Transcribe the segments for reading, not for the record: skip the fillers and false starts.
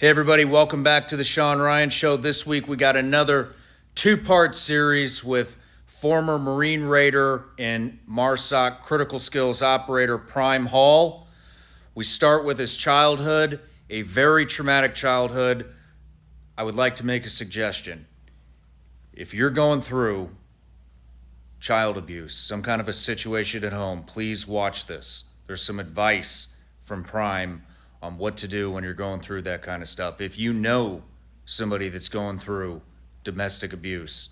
Hey everybody, welcome back to the Shawn Ryan Show. This week we got another two-part series with former Marine Raider and MARSOC critical skills operator Prime Hall. We start with his childhood, a very traumatic childhood. I would like to make a suggestion. If you're going through child abuse, some kind of a situation at home, please watch this. There's some advice from Prime on what to do when you're going through that kind of stuff. If you know somebody that's going through domestic abuse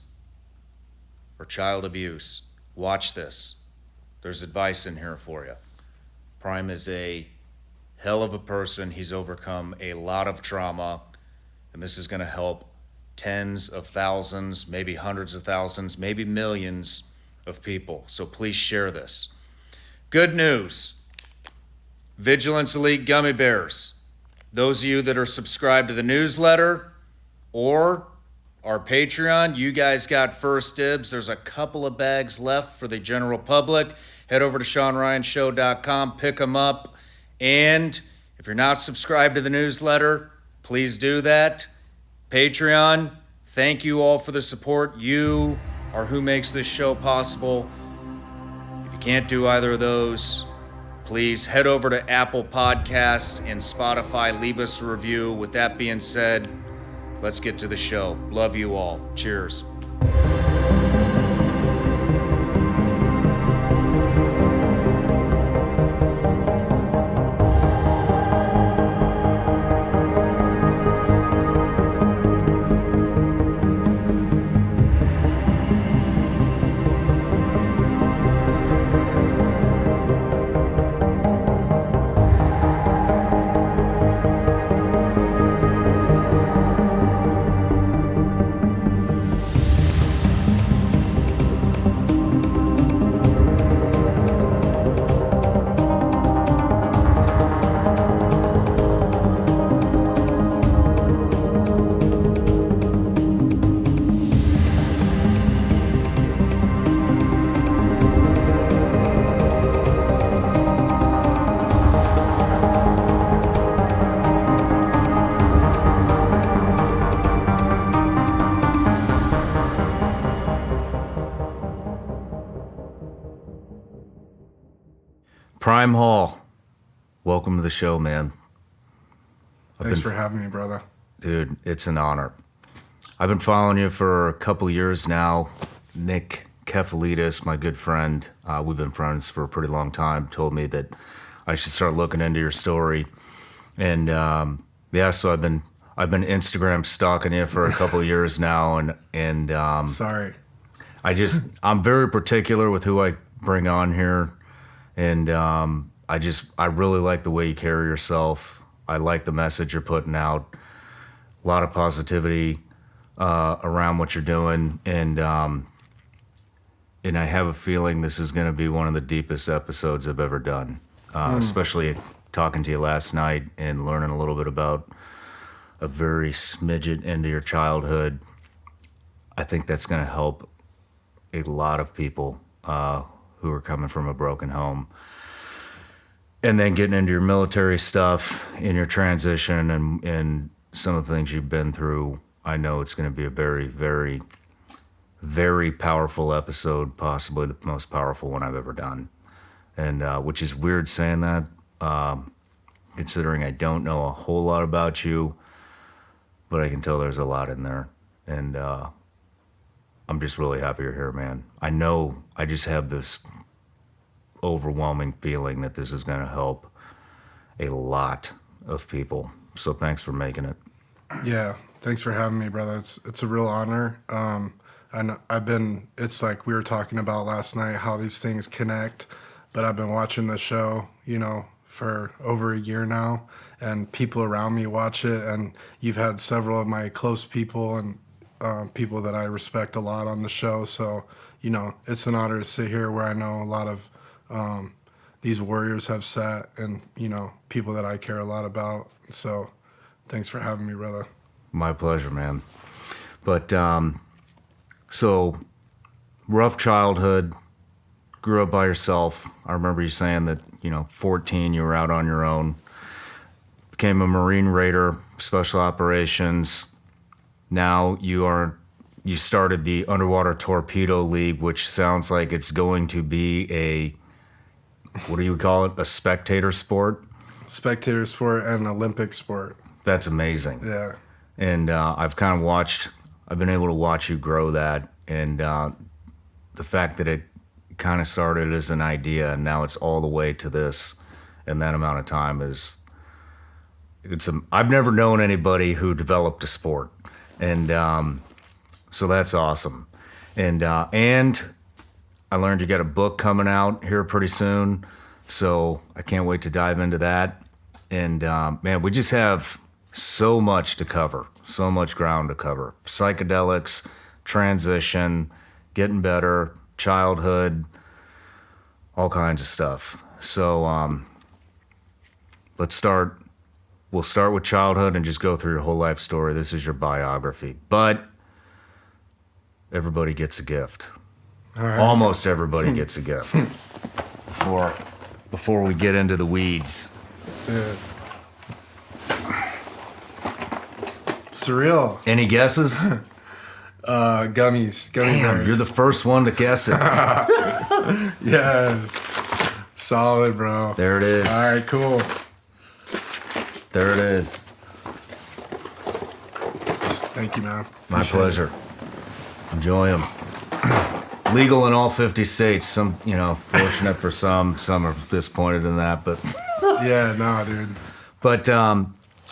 or child abuse, watch this. There's advice in here for you. Prime is a hell of a person. He's overcome a lot of trauma, and this is going to help tens of thousands, maybe hundreds of thousands, maybe millions of people. So please share this. Good news. Vigilance Elite Gummy Bears. Those of you that are subscribed to the newsletter or our Patreon, you guys got first dibs. There's a couple of bags left for the general public. Head over to ShawnRyanShow.com, pick them up. And if you're not subscribed to the newsletter, please do that. Patreon, thank you all for the support. You are who makes this show possible. If you can't do either of those, please head over to Apple Podcasts and Spotify. Leave us a review. With that being said, let's get to the show. Love you all. Cheers. Prime Hall, welcome to the show, man. Thanks for having me, brother. Dude, it's an honor. I've been following you for a couple years now. Nick Kefalidis, my good friend, we've been friends for a pretty long time, told me that I should start looking into your story. And so I've been Instagram stalking you for a couple years now, and Sorry. I'm very particular with who I bring on here. And I really like the way you carry yourself. I like the message you're putting out. A lot of positivity around what you're doing. And I have a feeling this is going to be one of the deepest episodes I've ever done. Especially talking to you last night and learning a little bit about a very smidget into your childhood. I think that's going to help a lot of people who are coming from a broken home. And then getting into your military stuff in your transition and some of the things you've been through, I know it's going to be a very, very, very powerful episode, possibly the most powerful one I've ever done. And which is weird saying that, considering I don't know a whole lot about you, but I can tell there's a lot in there. And I'm just really happy you're here, man. I know I just have this overwhelming feeling that this is going to help a lot of people. So thanks for making it. Yeah, thanks for having me, brother. It's a real honor. It's like we were talking about last night, how these things connect, but I've been watching the show, for over a year now, and people around me watch it, and you've had several of my close people and people that I respect a lot on the show. So, it's an honor to sit here where I know a lot of these warriors have sat and, people that I care a lot about. So thanks for having me, brother. My pleasure, man. But, so rough childhood, grew up by yourself. I remember you saying that, 14, you were out on your own. became a Marine Raider, Special Operations. Now you started the Underwater Torpedo League, which sounds like it's going to be a, what do you call it? A spectator sport? Spectator sport and Olympic sport. That's amazing. Yeah. And I've been able to watch you grow that. And the fact that it kind of started as an idea and now it's all the way to this in that amount of time I've never known anybody who developed a sport. And so that's awesome. And I learned you got a book coming out here pretty soon. So I can't wait to dive into that. And man, we just have so much to cover, so much ground to cover. Psychedelics, transition, getting better, childhood, all kinds of stuff. So we'll start with childhood and just go through your whole life story. This is your biography. But everybody gets a gift. All right. Almost everybody gets a gift before we get into the weeds. Yeah. Surreal. Any guesses? Gummies. Gummy Damn, bears. you're the first one to guess it. Yes. Solid, bro. There it is. All right, cool. There it is. Thank you, man. My Appreciate pleasure. Enjoy them. Legal in all 50 states. Some, fortunate for some are disappointed in that, but. Yeah, no, dude. But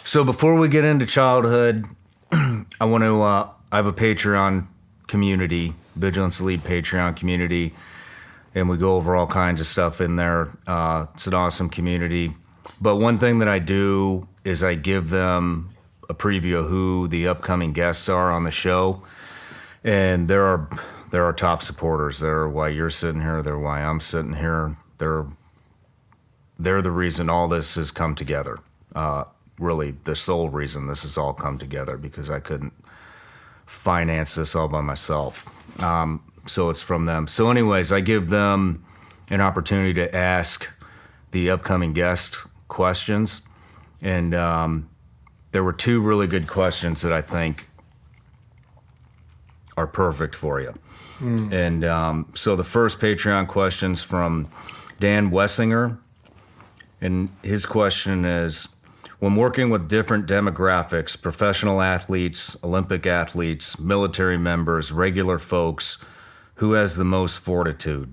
so before we get into childhood, I want to. I have a Patreon community, Vigilance Elite Patreon community, and we go over all kinds of stuff in there. It's an awesome community. But one thing that I do is I give them a preview of who the upcoming guests are on the show, and there are top supporters. They're why you're sitting here. They're why I'm sitting here. They're the reason all this has come together. Really, the sole reason this has all come together, because I couldn't finance this all by myself. So it's from them. So anyways, I give them an opportunity to ask the upcoming guest questions. And there were two really good questions that I think are perfect for you. And so the first Patreon question's from Dan Wessinger. And his question is, when working with different demographics, professional athletes, Olympic athletes, military members, regular folks, who has the most fortitude?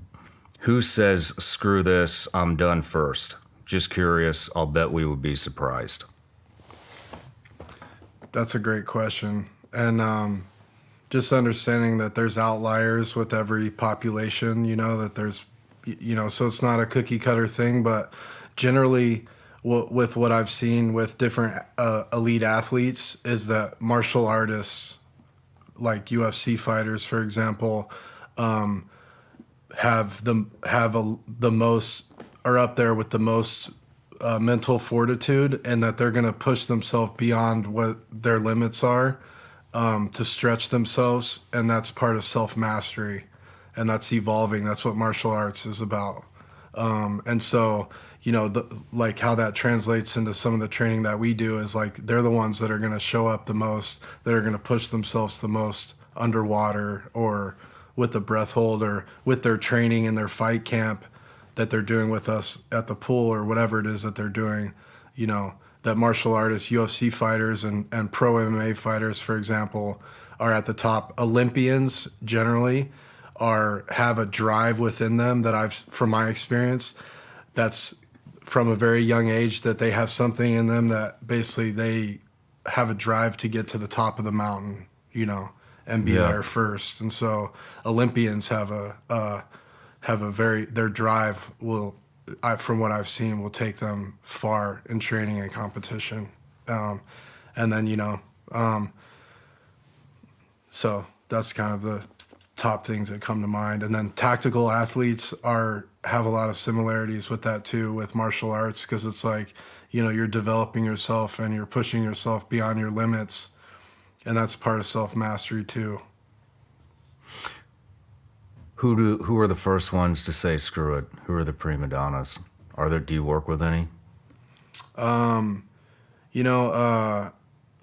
Who says, screw this, I'm done first? Just curious. I'll bet we would be surprised. That's a great question. And just understanding that there's outliers with every population, that there's, so it's not a cookie cutter thing, but generally with what I've seen with different elite athletes is that martial artists, like UFC fighters, for example, have the most, are up there with the most mental fortitude, and that they're going to push themselves beyond what their limits are to stretch themselves, and that's part of self-mastery, and that's evolving. That's what martial arts is about. And so, like how that translates into some of the training that we do is like they're the ones that are going to show up the most, that are going to push themselves the most underwater or with the breath hold or with their training in their fight camp that they're doing with us at the pool or whatever it is that they're doing. That martial artists, UFC fighters and pro MMA fighters, for example, are at the top. Olympians generally have a drive within them that from my experience, that's from a very young age, that they have something in them that basically they have a drive to get to the top of the mountain, and be there first. And so Olympians have their drive from what I've seen, will take them far in training and competition. And then, so that's kind of the top things that come to mind. And then tactical athletes have a lot of similarities with that too, with martial arts, because it's like, you're developing yourself and you're pushing yourself beyond your limits, and that's part of self-mastery too. Who are the first ones to say screw it? Who are the prima donnas? Do you work with any?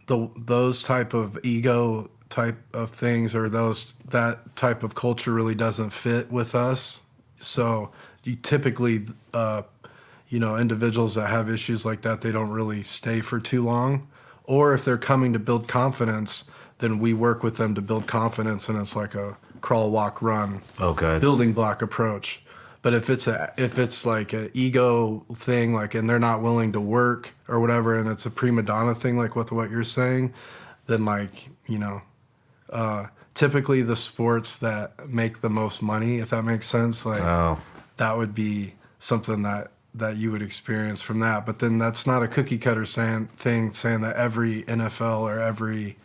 Those type of ego type of things, or that type of culture really doesn't fit with us. So you typically, individuals that have issues like that, they don't really stay for too long. Or if they're coming to build confidence, then we work with them to build confidence, and it's like a crawl, walk, run, building block approach. But if it's like an ego thing, like, and they're not willing to work or whatever, and it's a prima donna thing, like with what you're saying, then typically the sports that make the most money, if that makes sense, like that would be something that you would experience from that. But then that's not a cookie cutter saying that every NFL or every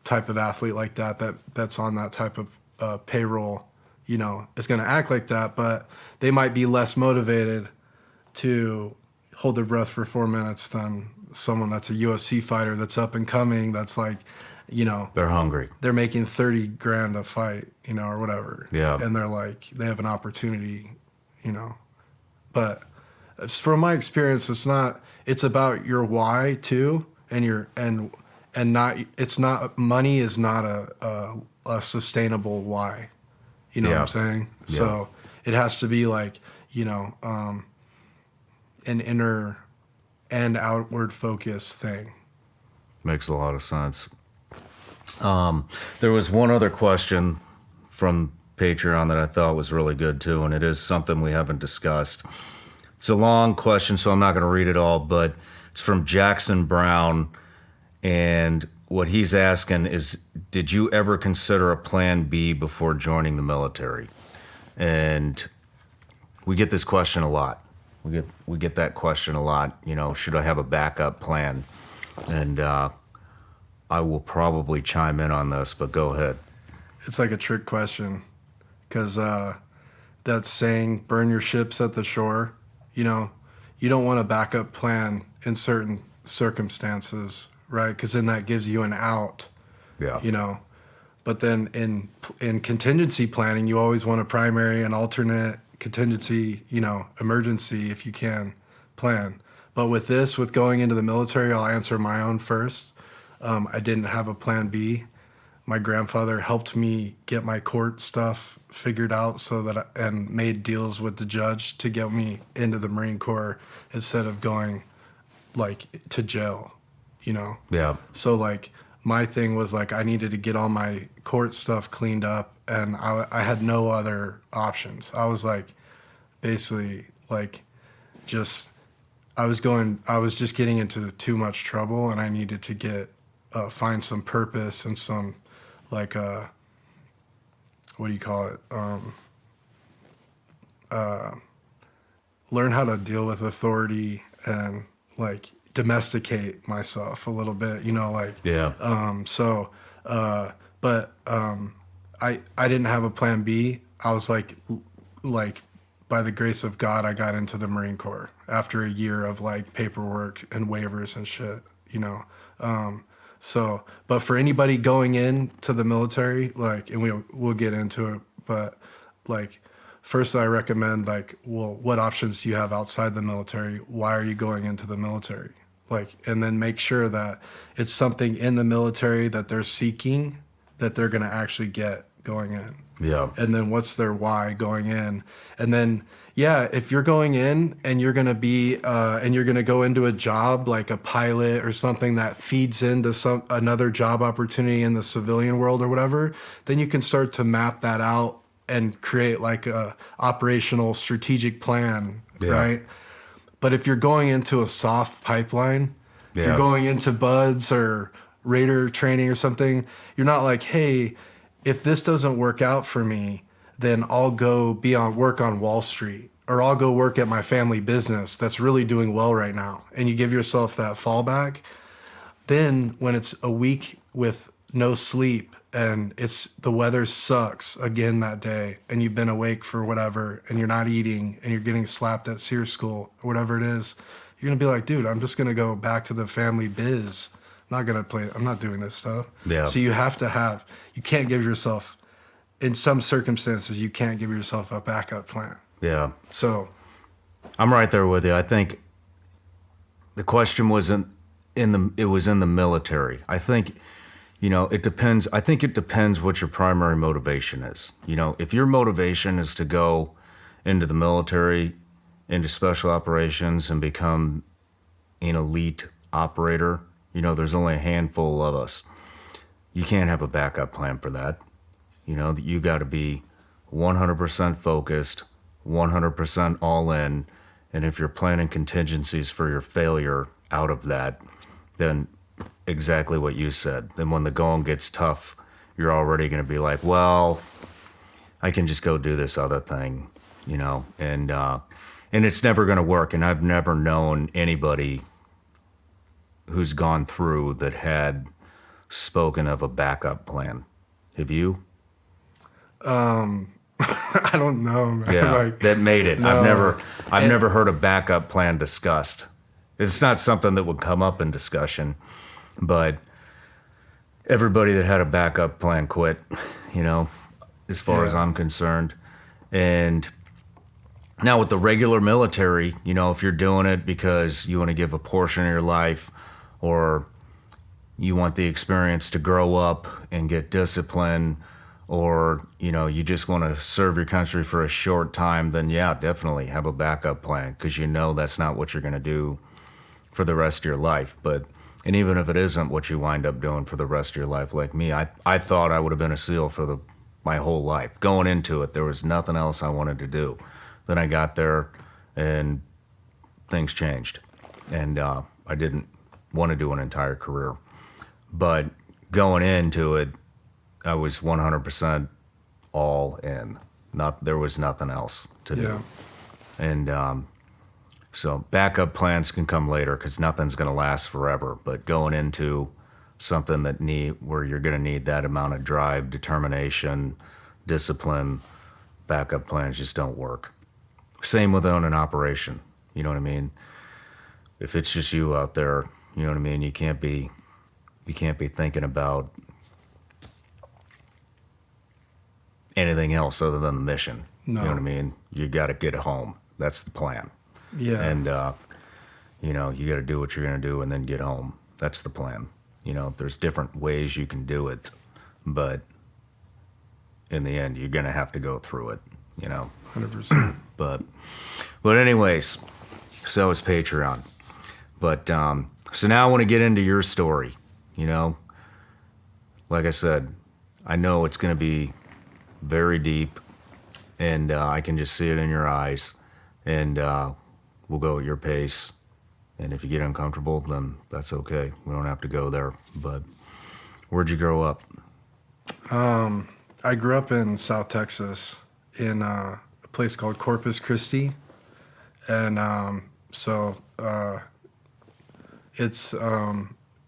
type of athlete like that's on that type of payroll, is going to act like that. But they might be less motivated to hold their breath for 4 minutes than someone that's a UFC fighter that's up and coming, that's like, they're hungry. They're making $30,000 a fight, or whatever. Yeah. And they're like, they have an opportunity, But from my experience, it's about your why too, and money is not a sustainable why. You know what I'm saying? Yeah. So it has to be like, an inner and outward focus thing. Makes a lot of sense. There was one other question from Patreon that I thought was really good too, and it is something we haven't discussed. It's a long question, so I'm not going to read it all, but it's from Jackson Brown, and what he's asking is, did you ever consider a plan B before joining the military? And we get this question a lot. We get that question a lot, should I have a backup plan? And I will probably chime in on this, but go ahead. It's like a trick question, because that saying, burn your ships at the shore, you don't want a backup plan in certain circumstances, right? Because then that gives you an out, But then in contingency planning, you always want a primary and alternate contingency, emergency, if you can plan. But with going into the military, I'll answer my own first. I didn't have a plan B. My grandfather helped me get my court stuff figured out and made deals with the judge to get me into the Marine Corps instead of going like to jail, Yeah. So like my thing was like, I needed to get all my court stuff cleaned up, and I had no other options. I was like, basically like I was just getting into too much trouble, and I needed to find some purpose and some, like, what do you call it? Learn how to deal with authority and like domesticate myself a little bit, Yeah. I didn't have a plan B. I was like by the grace of God, I got into the Marine Corps after a year of like paperwork and waivers and shit, but for anybody going into the military, like, and we'll get into it, but like, first I recommend like, well, what options do you have outside the military? Why are you going into the military? Like, and then make sure that it's something in the military that they're seeking that they're going to actually get going in. Yeah. And then what's their why going in? And then, yeah, if you're going in and you're going to be, and you're going to go into a job like a pilot or something that feeds into another job opportunity in the civilian world or whatever, then you can start to map that out and create like a operational strategic plan, right? But if you're going into a soft pipeline, if you're going into buds or Raider training or something, you're not like, hey, if this doesn't work out for me, then I'll go work on Wall Street, or I'll go work at my family business that's really doing well right now. And you give yourself that fallback. Then when it's a week with no sleep and the weather sucks again that day, and you've been awake for whatever, and you're not eating, and you're getting slapped at SEER school or whatever it is, you're going to be like, dude, I'm just going to go back to the family biz. I'm not doing this stuff. Yeah. So you can't give yourself, in some circumstances, you can't give yourself a backup plan. Yeah. So I'm right there with you. I think the question wasn't it was in the military. I think, it depends. I think it depends what your primary motivation is. If your motivation is to go into the military, into special operations and become an elite operator, there's only a handful of us. You can't have a backup plan for that. You got to be 100% focused, 100% all in. And if you're planning contingencies for your failure out of that, then exactly what you said. Then when the going gets tough, you're already going to be like, well, I can just go do this other thing, and it's never going to work. And I've never known anybody who's gone through that had spoken of a backup plan. Have you? I don't know, man. Yeah, that made it. No. I've never heard a backup plan discussed. It's not something that would come up in discussion, but everybody that had a backup plan quit, as far as I'm concerned. And now with the regular military, if you're doing it because you want to give a portion of your life or you want the experience to grow up and get discipline, or you just want to serve your country for a short time, then yeah, definitely have a backup plan, because that's not what you're going to do for the rest of your life. And even if it isn't what you wind up doing for the rest of your life, like me, I thought I would have been a SEAL for my whole life. Going into it, there was nothing else I wanted to do. Then I got there and things changed, and I didn't want to do an entire career. But going into it, I was 100% all in. There was nothing else to do. Yeah. And so backup plans can come later, because nothing's going to last forever. But going into something where you're going to need that amount of drive, determination, discipline, backup plans just don't work. Same with owning an operation. You know what I mean? If it's just you out there, you know what I mean? You can't be thinking about anything else other than the mission. No. You know what I mean? You got to get home. That's the plan. Yeah. And, you got to do what you're going to do and then get home. That's the plan. There's different ways you can do it, but in the end, you're going to have to go through it, 100%. But anyways, so is Patreon. But, so now I want to get into your story, Like I said, I know it's going to be very deep, and I can just see it in your eyes, and we'll go at your pace. And if you get uncomfortable, then that's okay. We don't have to go there. But where'd you grow up? I grew up in South Texas in a place called Corpus Christi, and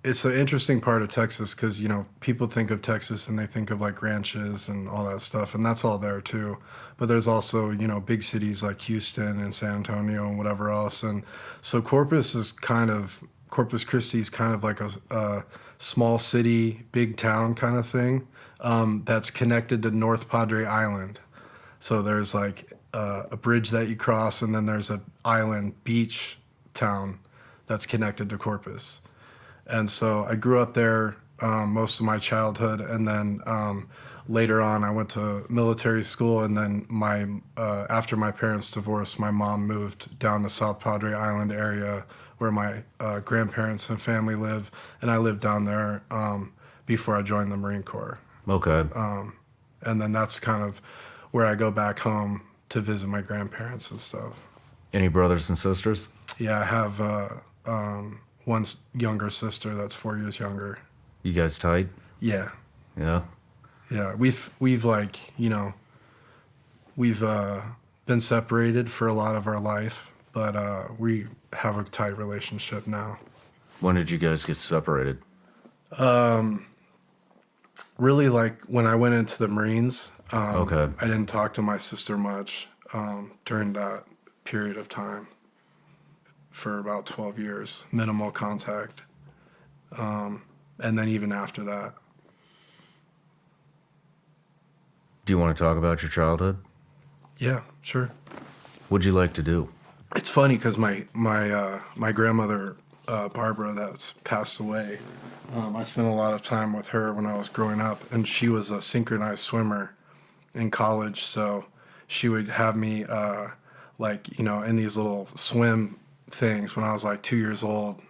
it's an interesting part of Texas, because people think of Texas and they think of like ranches and all that stuff, and that's all there too. But there's also big cities like Houston and San Antonio and whatever else, and so Corpus Christi is kind of like a small city, big town kind of thing, that's connected to North Padre Island. So there's like a bridge that you cross, and then there's an island beach town that's connected to Corpus. And so I grew up there most of my childhood, and then later on I went to military school, and then after my parents divorced, my mom moved down to South Padre Island area where my grandparents and family live, and I lived down there before I joined the Marine Corps. Okay. And then that's kind of where I go back home to visit my grandparents and stuff. Any brothers and sisters? Yeah, I have one younger sister that's 4 years younger. You guys tight? Yeah. Yeah. Yeah, we've been separated for a lot of our life, but we have a tight relationship now. When did you guys get separated? Really, like when I went into the Marines. Okay. I didn't talk to my sister much during that period of time. For about 12 years, minimal contact. And then even after that. Do you want to talk about your childhood? Yeah, sure. What'd you like to do? It's funny because my grandmother Barbara that's passed away. I spent a lot of time with her when I was growing up, and she was a synchronized swimmer in college. So she would have me like, in these little swim things when I was like 2 years old,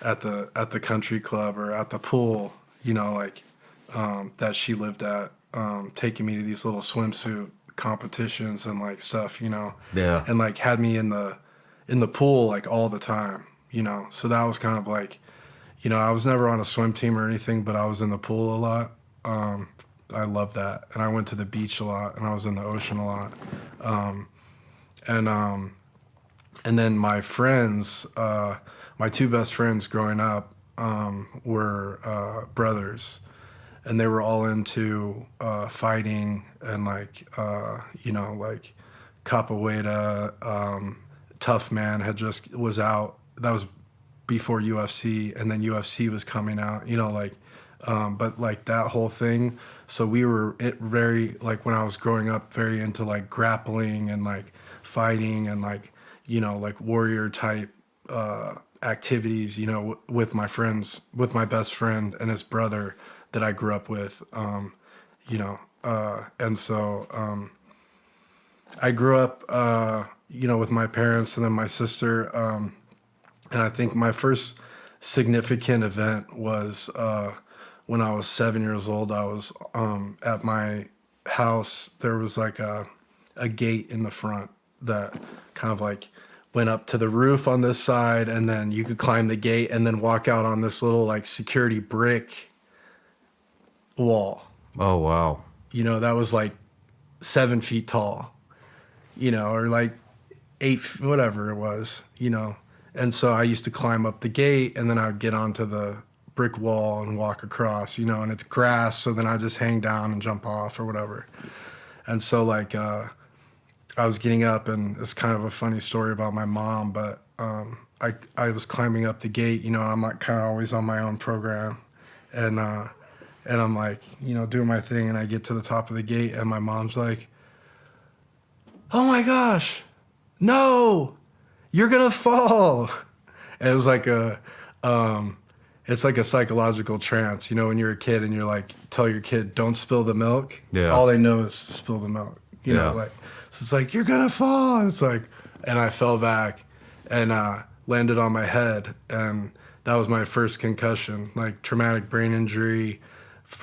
at the country club or at the pool, like that she lived at, taking me to these little swimsuit competitions and like stuff, Yeah. and like had me in the pool like all the time, so that was kind of like, I was never on a swim team or anything, but I was in the pool a lot. I love that. And I went to the beach a lot, and I was in the ocean a lot. And then my friends, my two best friends growing up, were brothers, and they were all into fighting and like like capoeira. Tough Man was out. That was before UFC, and then UFC was coming out. But like that whole thing. So we were very, like when I was growing up, very into like grappling and like fighting and like like warrior type activities. With my friends, with my best friend and his brother that I grew up with. And so I grew up with my parents and then my sister. And I think my first significant event was when I was 7 years old. I was at my house. There was like a gate in the front that kind of like went up to the roof on this side, and then you could climb the gate and then walk out on this little like security brick wall. Oh, wow. That was like 7 feet tall, or like 8, whatever it was, And so I used to climb up the gate, and then I would get onto the brick wall and walk across, and it's grass. So then I just hang down and jump off or whatever. And so like, I was getting up, and it's kind of a funny story about my mom, but I was climbing up the gate, I'm like kind of always on my own program. And I'm like, doing my thing, and I get to the top of the gate, and my mom's like, "Oh my gosh, no, you're gonna fall." And it was like it's like a psychological trance, when you're a kid and you're like, tell your kid, don't spill the milk. Yeah. All they know is spill the milk, Yeah. like, so it's like, you're gonna fall. And it's like, and I fell back and landed on my head. And that was my first concussion, like traumatic brain injury.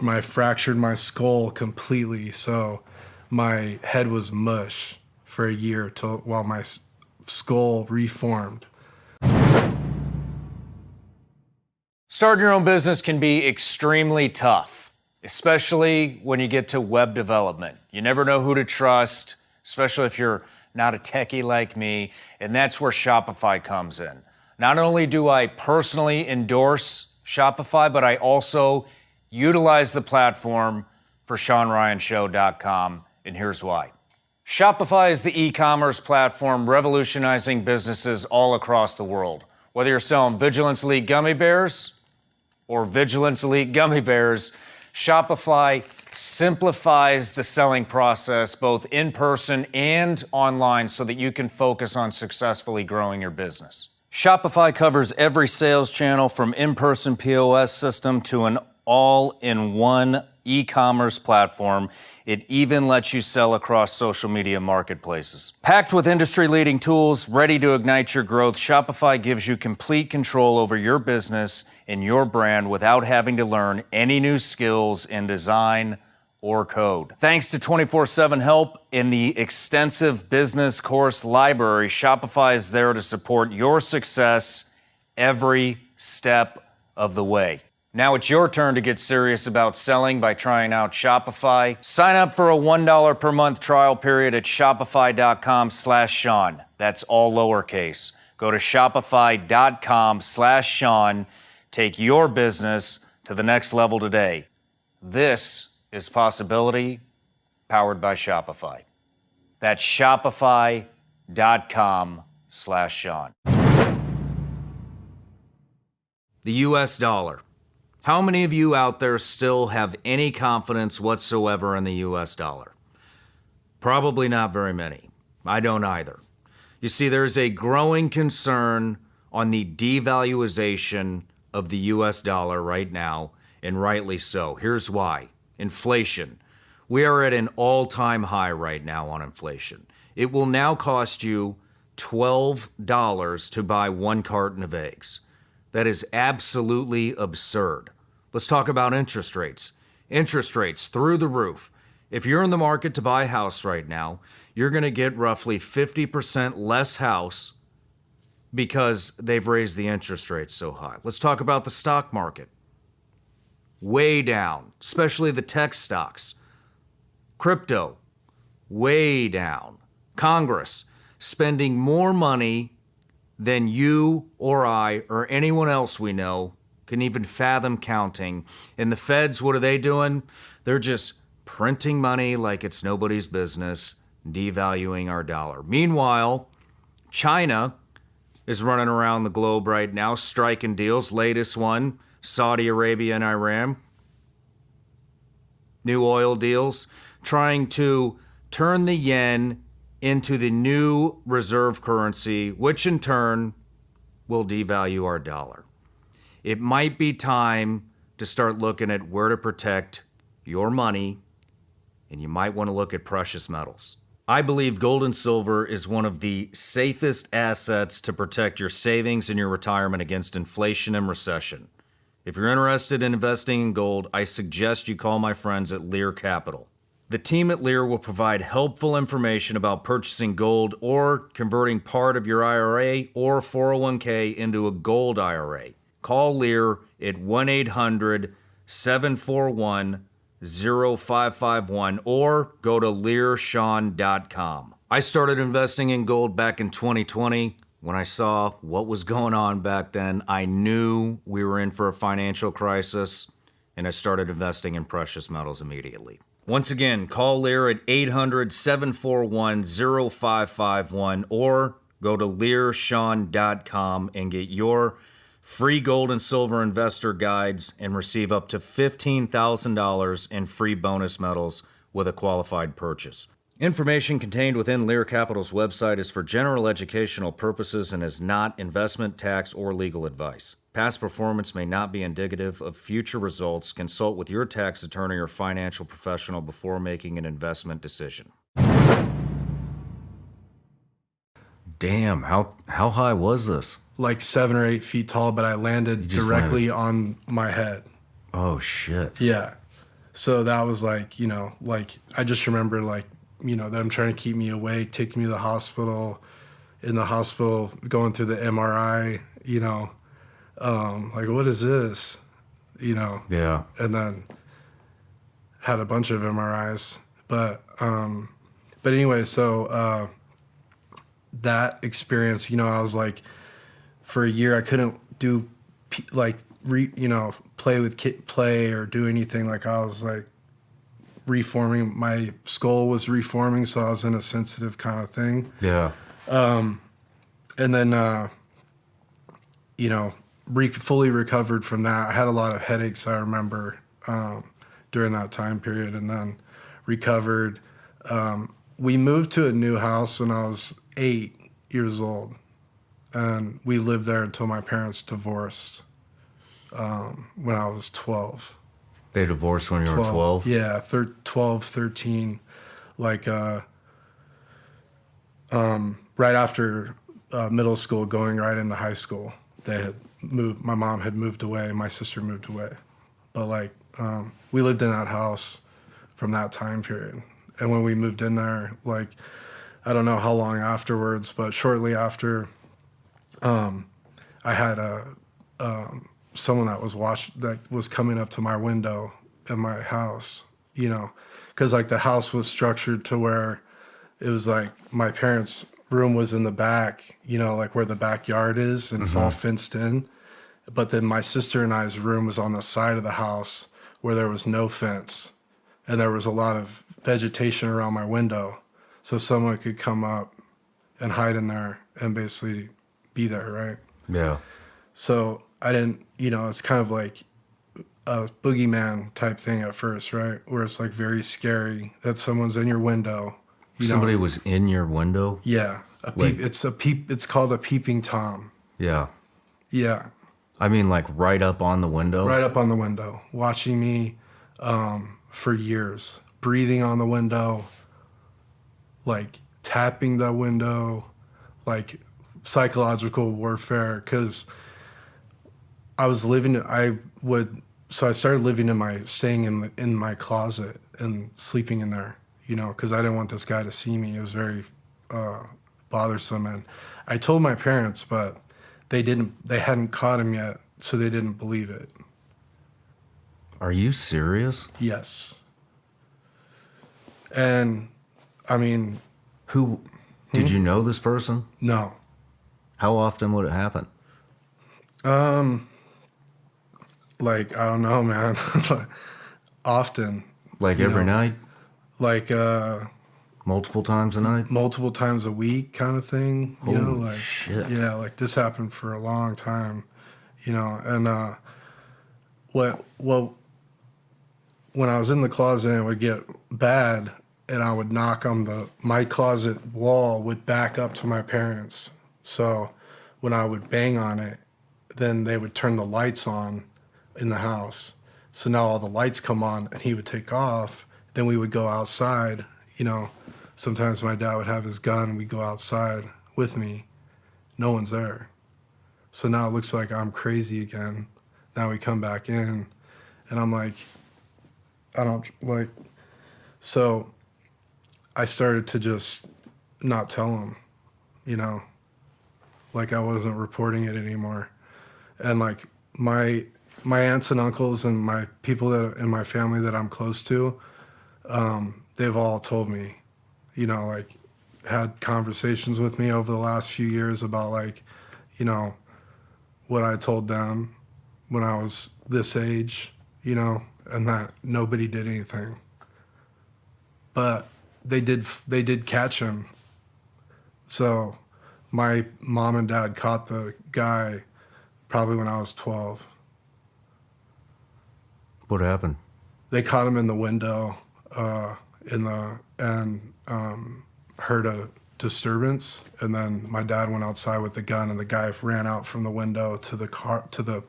I fractured my skull completely. So my head was mush for a year while my skull reformed. Starting your own business can be extremely tough, especially when you get to web development. You never know who to trust, especially if you're not a techie like me, and that's where Shopify comes in. Not only do I personally endorse Shopify, but I also utilize the platform for ShawnRyanShow.com, and here's why. Shopify is the e-commerce platform revolutionizing businesses all across the world. Whether you're selling Vigilance Elite gummy bears or Vigilance Elite gummy bears, Shopify simplifies the selling process both in person and online so that you can focus on successfully growing your business. Shopify covers every sales channel from in-person POS system to an all-in-one e-commerce platform. It even lets you sell across social media marketplaces. Packed with industry-leading tools, ready to ignite your growth, Shopify gives you complete control over your business and your brand without having to learn any new skills in design or code. Thanks to 24/7 help in the extensive business course library, Shopify is there to support your success every step of the way. Now it's your turn to get serious about selling by trying out Shopify. Sign up for a $1 per month trial period at shopify.com/Shawn. That's all lowercase. Go to shopify.com/Shawn. Take your business to the next level today. This is Possibility powered by Shopify. That's shopify.com/Shawn. The US dollar. How many of you out there still have any confidence whatsoever in the US dollar? Probably not very many. I don't either. You see, there's a growing concern on the devaluation of the US dollar right now, and rightly so. Here's why. Inflation. We are at an all-time high right now on inflation. It will now cost you $12 to buy 1 carton of eggs. That is absolutely absurd. Let's talk about interest rates. Interest rates through the roof. If you're in the market to buy a house right now, you're going to get roughly 50% less house because they've raised the interest rates so high. Let's talk about the stock market. Way down, especially the tech stocks. Crypto, way down. Congress, spending more money than you or I or anyone else we know can even fathom counting. And the feds, what are they doing? They're just printing money like it's nobody's business, devaluing our dollar. Meanwhile, China is running around the globe right now, striking deals. Latest one, Saudi Arabia and Iran. New oil deals, trying to turn the yen into the new reserve currency, which in turn will devalue our dollar. It might be time to start looking at where to protect your money, and you might want to look at precious metals. I believe gold and silver is one of the safest assets to protect your savings and your retirement against inflation and recession. If you're interested in investing in gold, I suggest you call my friends at Lear Capital. The team at Lear will provide helpful information about purchasing gold or converting part of your IRA or 401k into a gold IRA. Call Lear at 1-800-741-0551 or go to learshawn.com. I started investing in gold back in 2020. When I saw what was going on back then, I knew we were in for a financial crisis, and I started investing in precious metals immediately. Once again, call Lear at 800-741-0551 or go to learshawn.com and get your free gold and silver investor guides and receive up to $15,000 in free bonus metals with a qualified purchase. Information contained within Lear Capital's website is for general educational purposes and is not investment, tax, or legal advice. Past performance may not be indicative of future results. Consult with your tax attorney or financial professional before making an investment decision. Damn, how high was this? Like 7 or 8 feet tall, but I landed directly on my head. Oh, shit. Yeah. So that was like, like I just remember like, them trying to keep me awake, taking me to the hospital, in the hospital, going through the MRI, like, what is this? Yeah. And then had a bunch of MRIs. But anyway, so that experience, I was like, for a year, I couldn't do play or do anything. Like I was like reforming, my skull was reforming, so I was in a sensitive kind of thing. Yeah. And then, fully recovered from that. I had a lot of headaches, I remember, during that time period, and then recovered. We moved to a new house when I was 8 years old, and we lived there until my parents divorced when I was 12. They divorced when you were 12? Yeah, 12, 13. Like, right after middle school, going right into high school, they had moved. My mom had moved away. My sister moved away. But, like, we lived in that house from that time period. And when we moved in there, like, I don't know how long afterwards, but shortly after, I had someone that was coming up to my window in my house, because like the house was structured to where it was like my parents' room was in the back, like where the backyard is, and it's all fenced in. But then my sister and I's room was on the side of the house where there was no fence, and there was a lot of vegetation around my window, so someone could come up and hide in there and basically be there, right? Yeah. So I didn't, it's kind of like a boogeyman type thing at first, right? Where it's like very scary that someone's in your window. Somebody was in your window? Yeah. It's called a peeping Tom. Yeah. Yeah. I mean, like right up on the window? Right up on the window, watching me for years, breathing on the window, like tapping the window, like psychological warfare. Because I started living staying in my closet and sleeping in there, because I didn't want this guy to see me. It was very bothersome. And I told my parents, but they hadn't caught him yet, so they didn't believe it. Are you serious? Yes. And I mean, Who did you know this person? no. How often would it happen? Like, I don't know, man. Often. Like every night? Like Multiple times a night? multiple times a week kind of thing. Holy Like shit. yeah, like this happened for a long time, and what when I was in the closet and it would get bad and I would knock on my closet wall would back up to my parents. So when I would bang on it, then they would turn the lights on in the house. So now all the lights come on and he would take off. Then we would go outside, Sometimes my dad would have his gun and we'd go outside with me. No one's there. So now it looks like I'm crazy again. Now we come back in and I'm like, so I started to just not tell him, like I wasn't reporting it anymore. And like my aunts and uncles and my people that in my family that I'm close to, they've all told me, like had conversations with me over the last few years about like, what I told them when I was this age, and that nobody did anything. But they did catch him. So my mom and dad caught the guy probably when I was 12. What happened? They caught him in the window, heard a disturbance, and then my dad went outside with the gun, and the guy ran out from the window to the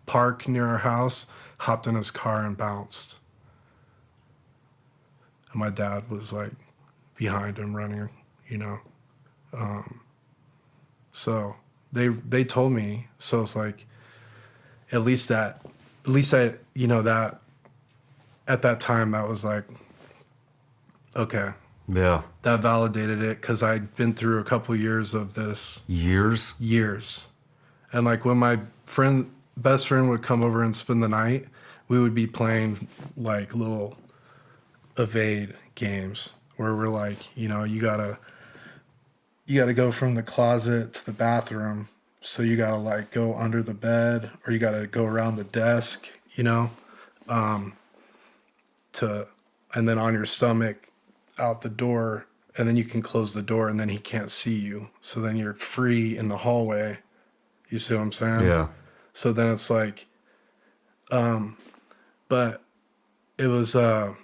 park near our house, hopped in his car and bounced. And my dad was like behind him running, So they told me, so it's like at least I, that at that time that was like, okay. Yeah. That validated it because I'd been through a couple years of this. Years? Years. And like when my best friend would come over and spend the night, we would be playing like little evade games where we're like, you gotta go from the closet to the bathroom. So you gotta like go under the bed or you gotta go around the desk, and then on your stomach out the door, and then you can close the door and then he can't see you. So then you're free in the hallway. You see what I'm saying? Yeah. So then it's like, but it was a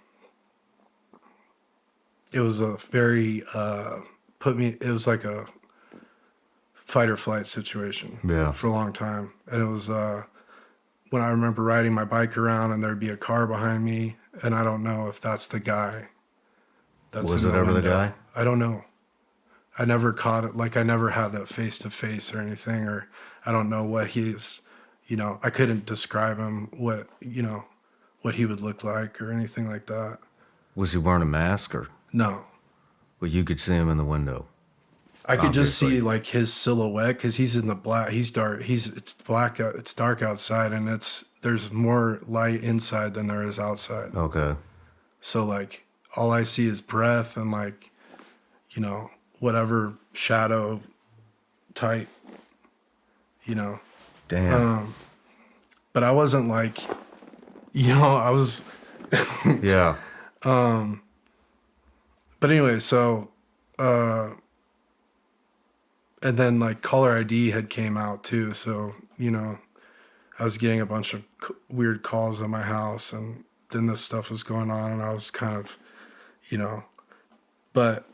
very, it was like a fight or flight situation. Yeah. For a long time. And it was, when I remember riding my bike around and there'd be a car behind me, and I don't know if that's the guy. Was it ever the guy? I don't know. I never caught it. Like I never had a face-to-face or anything, or I don't know what he's, I couldn't describe him, what he would look like or anything like that. Was he wearing a mask or? No. Well, you could see him in the window. I could just Obviously. see like his silhouette because he's in the black. He's dark. It's black. It's dark outside, and there's more light inside than there is outside. Okay. So like all I see is breath and like, whatever shadow type, Damn. But I wasn't like, I was. Yeah. But anyway, so, and then like caller ID had came out too. So, I was getting a bunch of weird calls at my house, and then this stuff was going on, and I was kind of, but,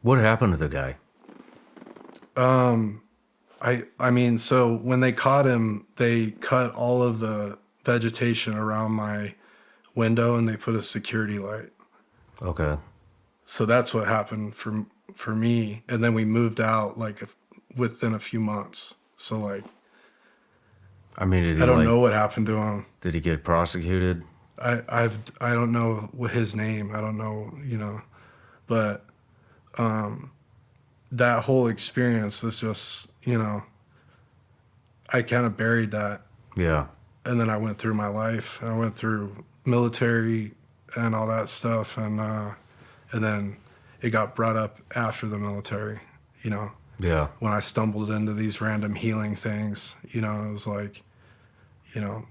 What happened to the guy? I I mean, so when they caught him, they cut all of the vegetation around my window and they put a security light. Okay. So that's what happened for me. And then we moved out like within a few months. So like, I mean, did he, I don't like, know what happened to him. did he get prosecuted? I don't know what his name. I don't know, you know, but that whole experience was just, you know, I kind of buried that. Yeah. And then I went through my life. I went through military and all that stuff, and then it got brought up after the military. You know, Yeah. when I stumbled into these random healing things. You know, it was like, you know,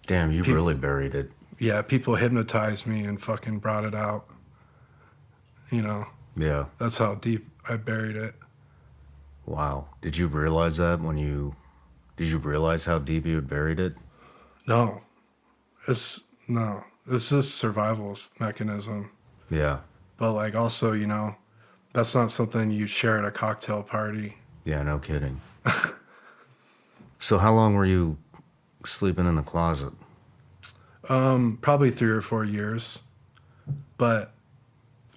Damn, you really buried it. yeah, people hypnotized me and fucking brought it out. You know, Yeah. that's how deep I buried it. Wow. Did you realize that did you realize how deep you had buried it? No, it's just survival mechanism. Yeah. But like also, you know, that's not something you share at a cocktail party. Yeah, no kidding. So how long were you sleeping in the closet? Probably 3 or 4 years. But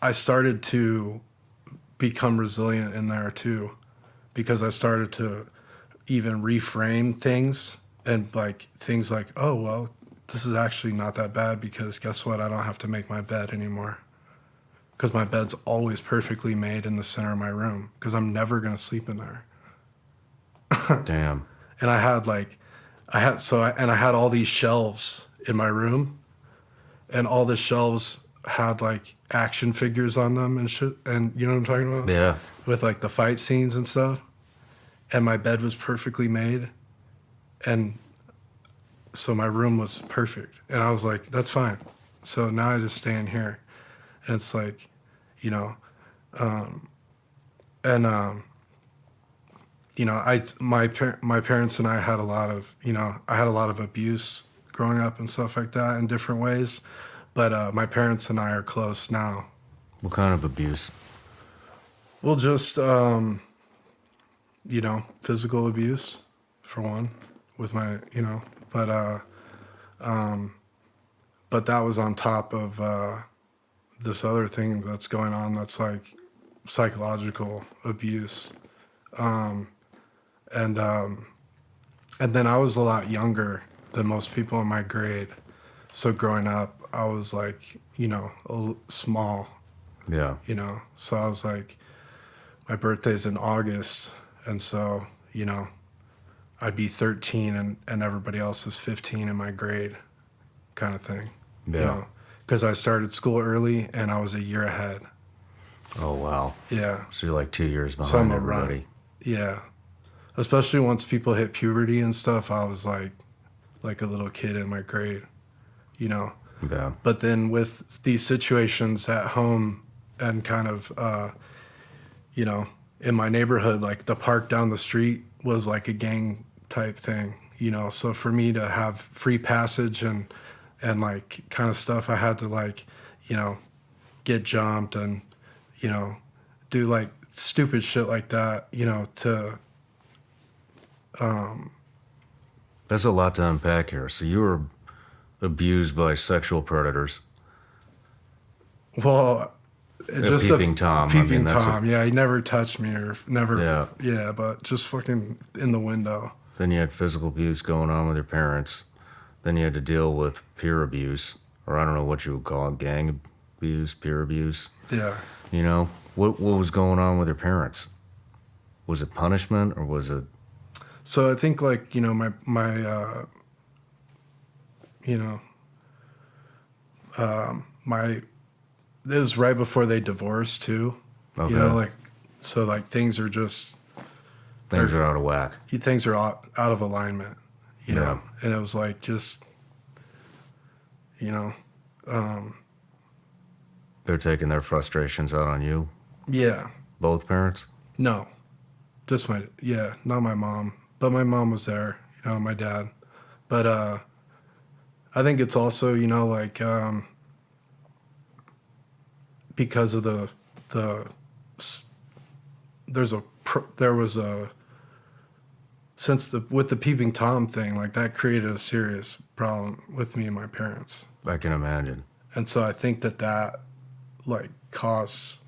I started to become resilient in there too, because I started to even reframe things and like things like, oh, well, this is actually not that bad because guess what? I don't have to make my bed anymore. Because my bed's always perfectly made in the center of my room because I'm never going to sleep in there. Damn. And I had all these shelves in my room, and all the shelves had like action figures on them and shit. And you know what I'm talking about? Yeah. With like the fight scenes and stuff. And my bed was perfectly made. And so my room was perfect. And I was like, that's fine. So now I just stay in here. And it's like, you know, you know, my parents and I had a lot of, you know, I had a lot of abuse growing up and stuff like that in different ways. But my parents and I are close now. What kind of abuse? Well, just, you know, physical abuse, for one, with my, you know, but that was on top of this other thing that's going on that's like psychological abuse. And then I was a lot younger than most people in my grade. So growing up, I was like, you know, small, Yeah. you know. So I was like, my birthday's in August. And so, you know, I'd be 13 and everybody else is 15 in my grade kind of thing. Yeah. You know, because I started school early and I was a year ahead. Oh, wow. Yeah. So you're like 2 years So I'm behind a everybody. run. Yeah. Especially once people hit puberty and stuff, I was like a little kid in my grade, you know. Yeah. But then with these situations at home and kind of, you know, in my neighborhood, like the park down the street was like a gang type thing, you know. So for me to have free passage and like kind of stuff, I had to like, you know, get jumped and, you know, do like stupid shit like that, you know, to... That's a lot to unpack here. So you were abused by sexual predators. Well, just peeping Tom. I mean, Peeping that's Tom. Yeah, he never touched me or never. Yeah. Yeah, but just fucking in the window. Then you had physical abuse going on with your parents. Then you had to deal with peer abuse, or I don't know what you would call it, gang abuse, peer abuse. Yeah. You know, what was going on with your parents? Was it punishment or was it? So I think like, you know, my you know, it was right before they divorced too. Okay. You know, like, so like things are just, Things are out of whack. things are out of alignment, you Yeah. know, and it was like just, you know, They're taking their frustrations out on you, yeah, both parents? no, just not my mom, but my mom was there, you know, my dad, but I think it's also, you know, like because of there was a since with the peeping Tom thing, like that created a serious problem with me and my parents. I can imagine. And so I think that like caused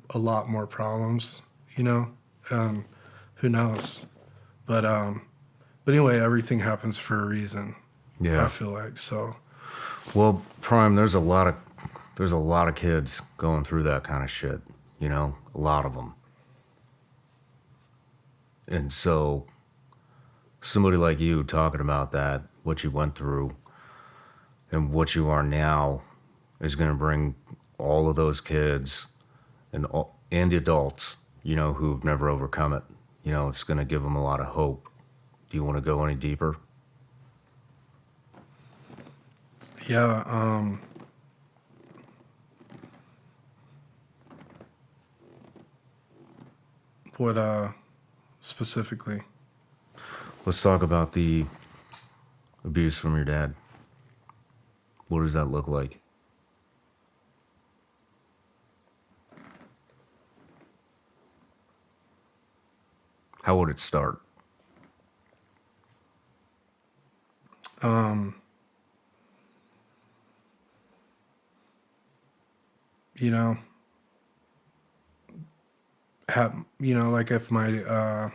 a lot more problems, you know. Who knows? But anyway, everything happens for a reason. Yeah. I feel like so. Well, Prime, there's a lot of kids going through that kind of shit, you know, a lot of them. And so somebody like you talking about that, what you went through and what you are now is going to bring all of those kids and adults, you know, who've never overcome it. You know, it's going to give them a lot of hope. Do you want to go any deeper? Yeah. What specifically? Let's talk about the abuse from your dad. What does that look like? How would it start? You know, like if my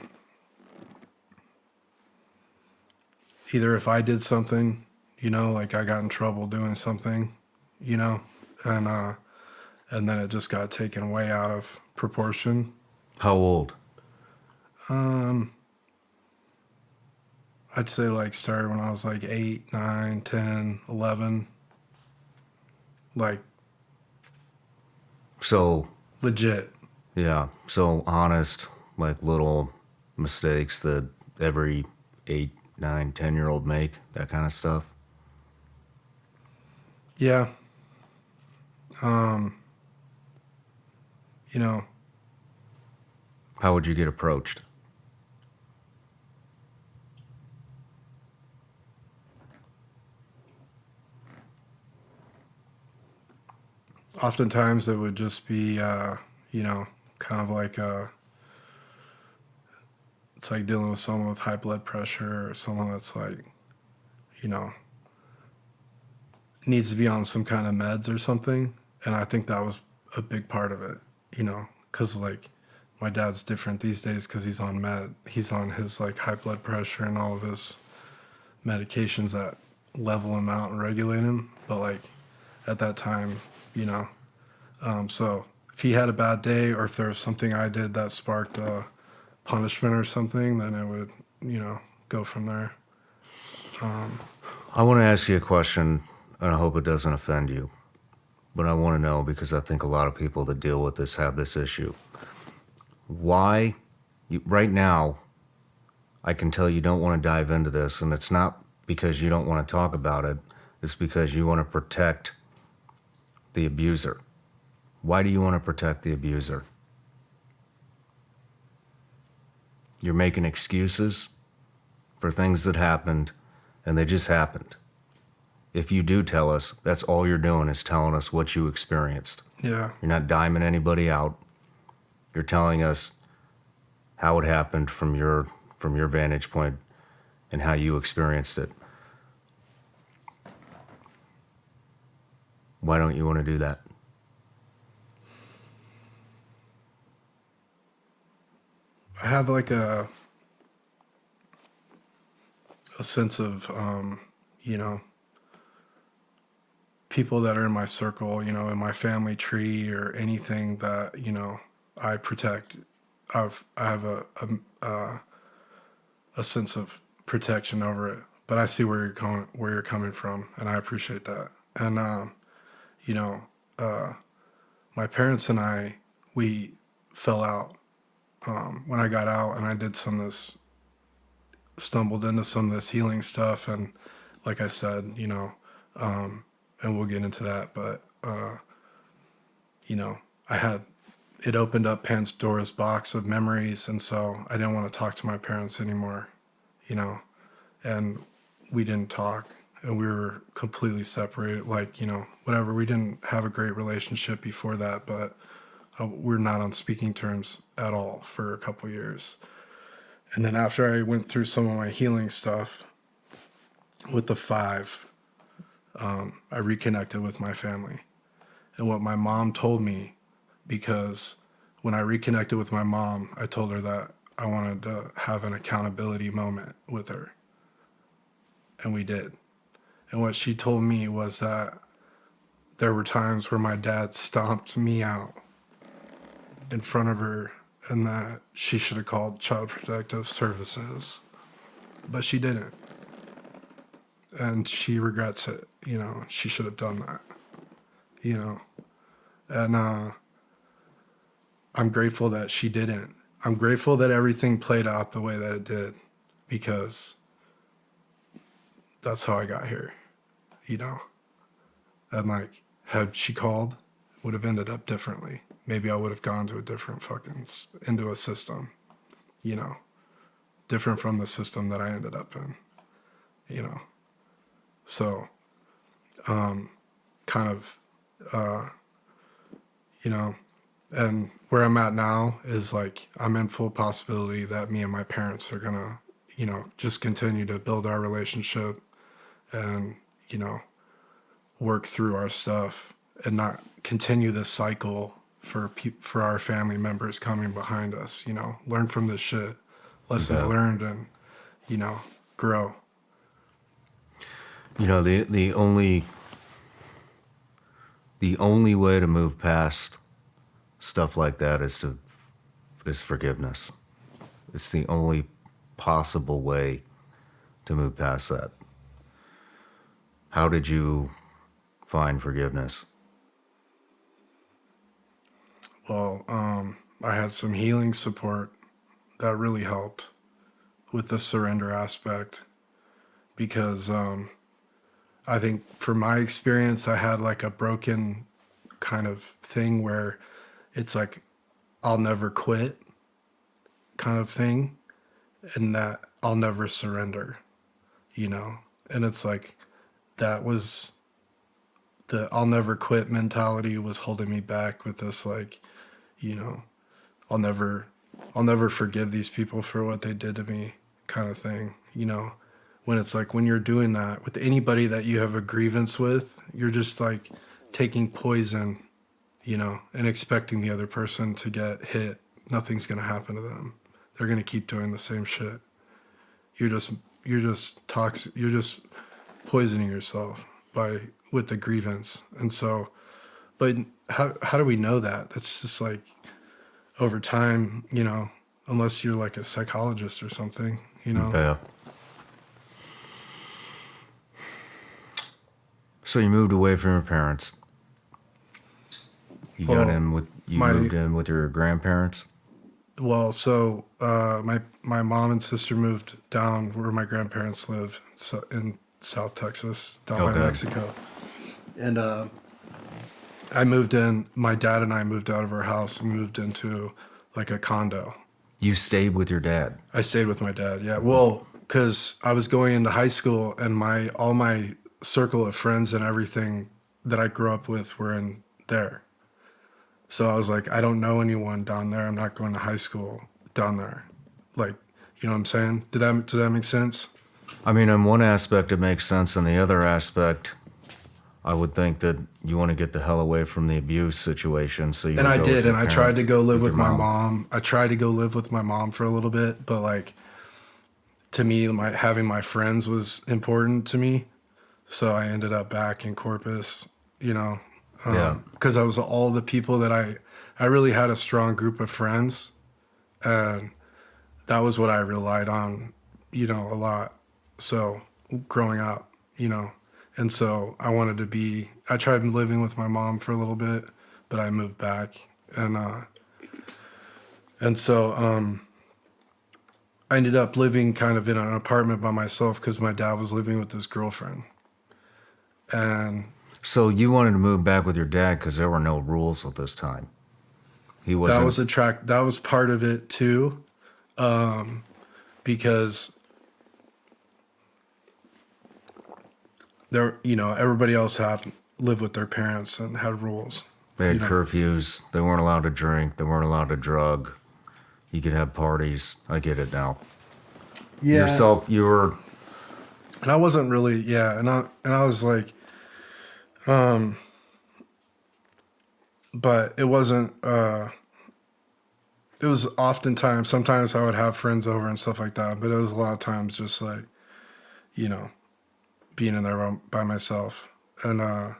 either if I did something, you know, like I got in trouble doing something, you know, and then it just got taken way out of proportion. How old? I'd say like started when I was like 8, 9, 10, 11. Like So, legit. yeah, so honest, like little mistakes that every 8, 9, 10-year-old make, that kind of stuff. Yeah. You know, How would you get approached? oftentimes it would just be, you know, kind of like it's like dealing with someone with high blood pressure or someone that's like, you know, needs to be on some kind of meds or something. And I think that was a big part of it, you know, because like my dad's different these days because he's on his like high blood pressure and all of his medications that level him out and regulate him. But like at that time, you know, so if he had a bad day or if there was something I did that sparked punishment or something, then it would, you know, go from there. I want to ask you a question, and I hope it doesn't offend you. But I want to know because I think a lot of people that deal with this have this issue. Why, right now, I can tell you don't want to dive into this, and it's not because you don't want to talk about it. It's because you want to protect the abuser. Why do you want to protect the abuser? You're making excuses for things that happened, and they just happened. If you do tell us, that's all you're doing is telling us what you experienced. Yeah. You're not diming anybody out. You're telling us how it happened from your vantage point and how you experienced it. Why don't you want to do that? I have like a sense of, you know, people that are in my circle, you know, in my family tree or anything that, you know, I protect. I have a sense of protection over it, but I see where you're coming from, and I appreciate that. And you know, my parents and we fell out when I got out, and I did stumbled into some of this healing stuff, and like I said, you know, and we'll get into that, but you know, it opened up Pandora's box of memories, and so I didn't want to talk to my parents anymore, you know, and we didn't talk, and we were completely separated, like, you know, whatever. We didn't have a great relationship before that, but we're not on speaking terms at all for a couple years. And then after I went through some of my healing stuff with the 5, I reconnected with my family. And what my mom told me, because when I reconnected with my mom, I told her that I wanted to have an accountability moment with her. And we did. And what she told me was that there were times where my dad stomped me out in front of her, and that she should have called Child Protective Services. But she didn't. And she regrets it. You know, she should have done that. You know. And I'm grateful that she didn't. I'm grateful that everything played out the way that it did, because that's how I got here, you know. And like, had she called, it would have ended up differently. Maybe I would have gone to a different into a system, you know, different from the system that I ended up in, you know. So, kind of, you know, and where I'm at now is like, I'm in full possibility that me and my parents are gonna, you know, just continue to build our relationship and, you know, work through our stuff and not continue this cycle for our family members coming behind us, you know, learn from this shit, lessons learned, and, you know, grow. You know, the only way to move past stuff like that is forgiveness. It's the only possible way to move past that. How did you find forgiveness? Well, I had some healing support that really helped with the surrender aspect, because I think for my experience, I had like a broken kind of thing where it's like, I'll never quit kind of thing, and that I'll never surrender, you know? And it's like, that was the I'll never quit mentality was holding me back with this, like, you know, I'll never forgive these people for what they did to me kind of thing, you know? When it's like, when you're doing that with anybody that you have a grievance with, you're just like taking poison, you know, and expecting the other person to get hit. Nothing's going to happen to them. They're going to keep doing the same shit. You're just toxic. You're just poisoning yourself with the grievance. And so, but how do we know that? That's just like over time, you know, unless you're like a psychologist or something, you know? Yeah. So you moved away from your parents. You moved in with your grandparents? Well, so my mom and sister moved down where my grandparents live, so in South Texas, down by Mexico. And I moved in, my dad and I moved out of our house and moved into like a condo. You stayed with your dad? I stayed with my dad, yeah. Well, because I was going into high school, and all my circle of friends and everything that I grew up with were in there. So I was like, I don't know anyone down there. I'm not going to high school down there. Like, you know what I'm saying? Does that make sense? I mean, in one aspect it makes sense. In the other aspect, I would think that you want to get the hell away from the abuse situation. So you. And I did, and I tried to go live with my mom. I tried to go live with my mom for a little bit, but like, to me, having my friends was important to me. So I ended up back in Corpus, you know, because I was all the people that I really had a strong group of friends, and that was what I relied on, you know, a lot. So growing up, you know, and so I tried living with my mom for a little bit, but I moved back, and so I ended up living kind of in an apartment by myself because my dad was living with his girlfriend. And so you wanted to move back with your dad because there were no rules at this time. He wasn't. That was part of it too, because there, you know, everybody else lived with their parents and had rules. They had curfews. They weren't allowed to drink. They weren't allowed to drug. You could have parties. I get it now. yourself. You were. And I wasn't really, and I was like, but it wasn't, it was oftentimes, sometimes I would have friends over and stuff like that, but it was a lot of times just like, you know, being in there by myself. And,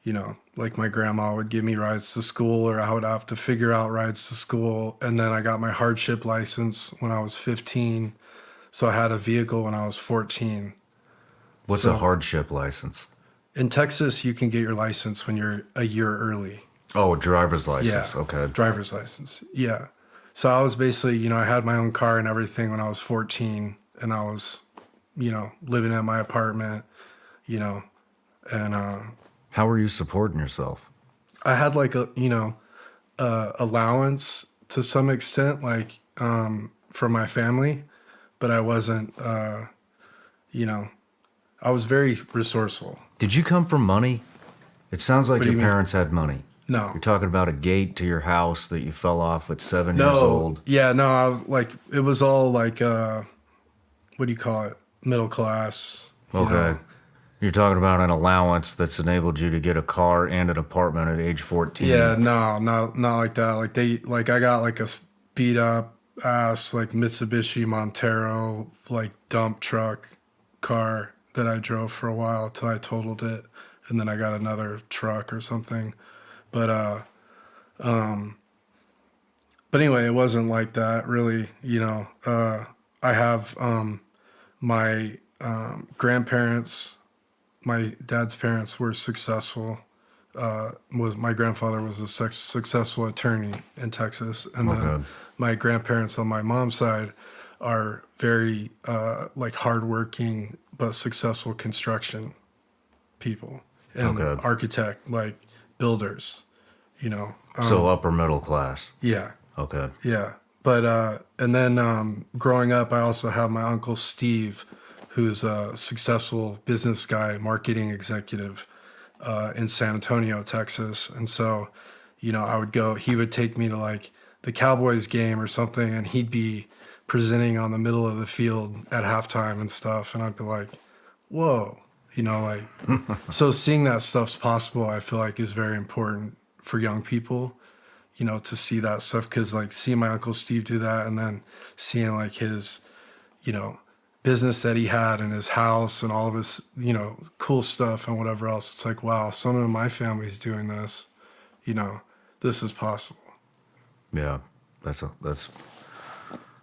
you know, like my grandma would give me rides to school, or I would have to figure out rides to school. And then I got my hardship license when I was 15. So I had a vehicle when I was 14. What's So- a hardship license? In Texas, you can get your license when you're a year early. Oh, a driver's license. Yeah. Okay. Driver's license. Yeah. So I was basically, you know, I had my own car and everything when I was 14, and I was, you know, living at my apartment, you know, and How were you supporting yourself? I had like a, you know, allowance to some extent, like for my family, but I wasn't, you know, I was very resourceful. Did you come from money? It sounds like What do your you mean? parents had money. No. You're talking about a gate to your house that you fell off at 7 years old. Yeah, no, I was like, it was all like, what do you call it? Middle class. you Okay. know. You're talking about an allowance that's enabled you to get a car and an apartment at age 14. Yeah, no, not like that. Like I got like a beat up ass like Mitsubishi Montero like dump truck car that I drove for a while till I totaled it, and then I got another truck or something. But anyway, it wasn't like that really. You know, I have my grandparents. My dad's parents were successful. My grandfather was a successful attorney in Texas, and then Okay. my grandparents on my mom's side are very like hardworking but successful construction people and Okay. architect, like builders. You know, So upper middle class. yeah. Okay. Yeah. But, and then growing up, I also have my uncle Steve, who's a successful business guy, marketing executive in San Antonio, Texas. And so, you know, I would go, he would take me to like the Cowboys game or something, and he'd be presenting on the middle of the field at halftime and stuff. And I'd be like, whoa, you know, like, so seeing that stuff's possible, I feel like is very important for young people, you know, to see that stuff. Cause like seeing my uncle Steve do that, and then seeing like his, you know, business that he had in his house and all of his, you know, cool stuff and whatever else. It's like, wow, someone in my family's doing this, you know, this is possible. Yeah. That's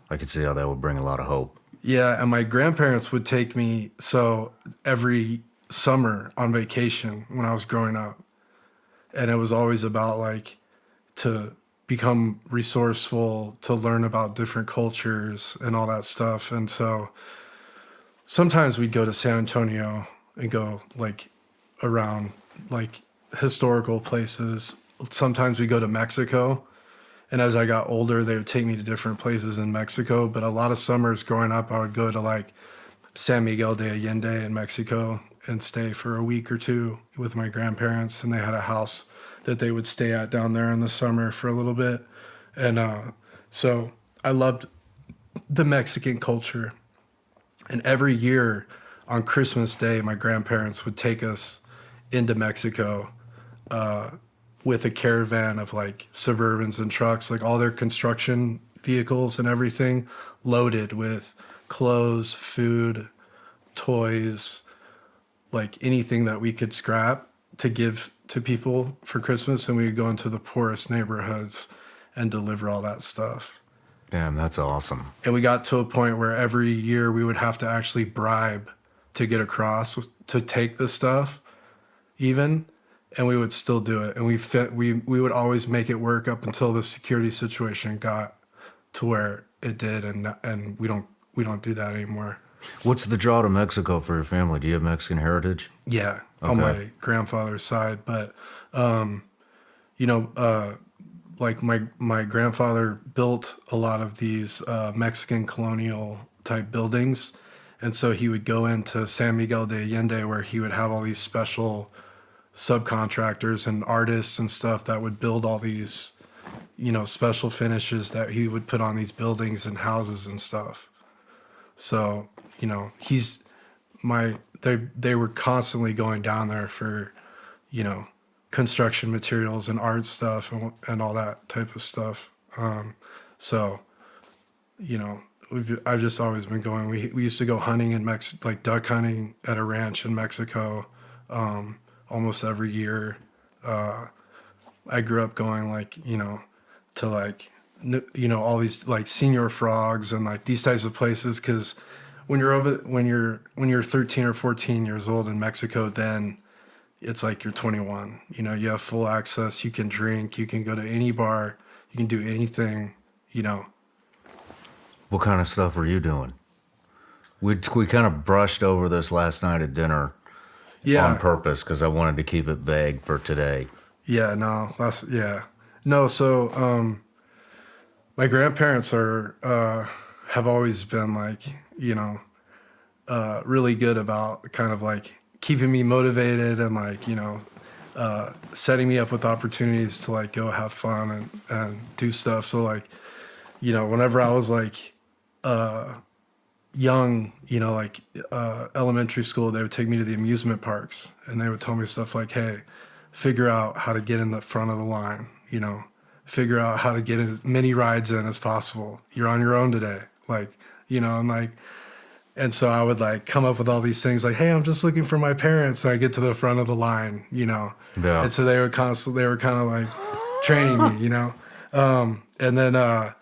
I could see how that would bring a lot of hope. Yeah. And my grandparents would take me, so every summer on vacation when I was growing up, and it was always about like to become resourceful, to learn about different cultures and all that stuff. And so sometimes we'd go to San Antonio and go like around like historical places. Sometimes we go to Mexico. And as I got older, they would take me to different places in Mexico. But a lot of summers growing up, I would go to like San Miguel de Allende in Mexico and stay for a week or two with my grandparents. And they had a house that they would stay at down there in the summer for a little bit. And so I loved the Mexican culture. And every year on Christmas Day, my grandparents would take us into Mexico with a caravan of like Suburbans and trucks, like all their construction vehicles and everything loaded with clothes, food, toys, like anything that we could scrap to give to people for Christmas. And we would go into the poorest neighborhoods and deliver all that stuff. Damn, that's awesome. And we got to a point where every year we would have to actually bribe to get across to take the stuff even, and we would still do it. And we would always make it work up until the security situation got to where it did, and we don't do that anymore. What's the draw to Mexico for your family? Do you have Mexican heritage? Yeah, on my grandfather's side, but you know, like my grandfather built a lot of these Mexican colonial type buildings, and so he would go into San Miguel de Allende where he would have all these special subcontractors and artists and stuff that would build all these, you know, special finishes that he would put on these buildings and houses and stuff. So, you know, they were constantly going down there for, you know, construction materials and art stuff and all that type of stuff. So, you know, I've just always been going. We used to go hunting in like duck hunting at a ranch in Mexico, almost every year. I grew up going like, you know, to like, you know, all these like Senior Frogs and like these types of places. Cause when you're 13 or 14 years old in Mexico, then it's like you're 21, you know, you have full access. You can drink, you can go to any bar, you can do anything, you know. What kind of stuff were you doing? We kind of brushed over this last night at dinner on purpose because I wanted to keep it vague for today. Yeah, no, no. So, my grandparents have always been like, you know, really good about kind of like keeping me motivated and like, you know, setting me up with opportunities to like go have fun and do stuff. So like, you know, whenever I was like, young, you know, like, elementary school, they would take me to the amusement parks and they would tell me stuff like, hey, figure out how to get in the front of the line, you know, figure out how to get as many rides in as possible. You're on your own today. Like, you know, and like, and so I would like come up with all these things like, hey, I'm just looking for my parents. And I get to the front of the line, you know? Yeah. And so they were kind of like training me, you know? And then,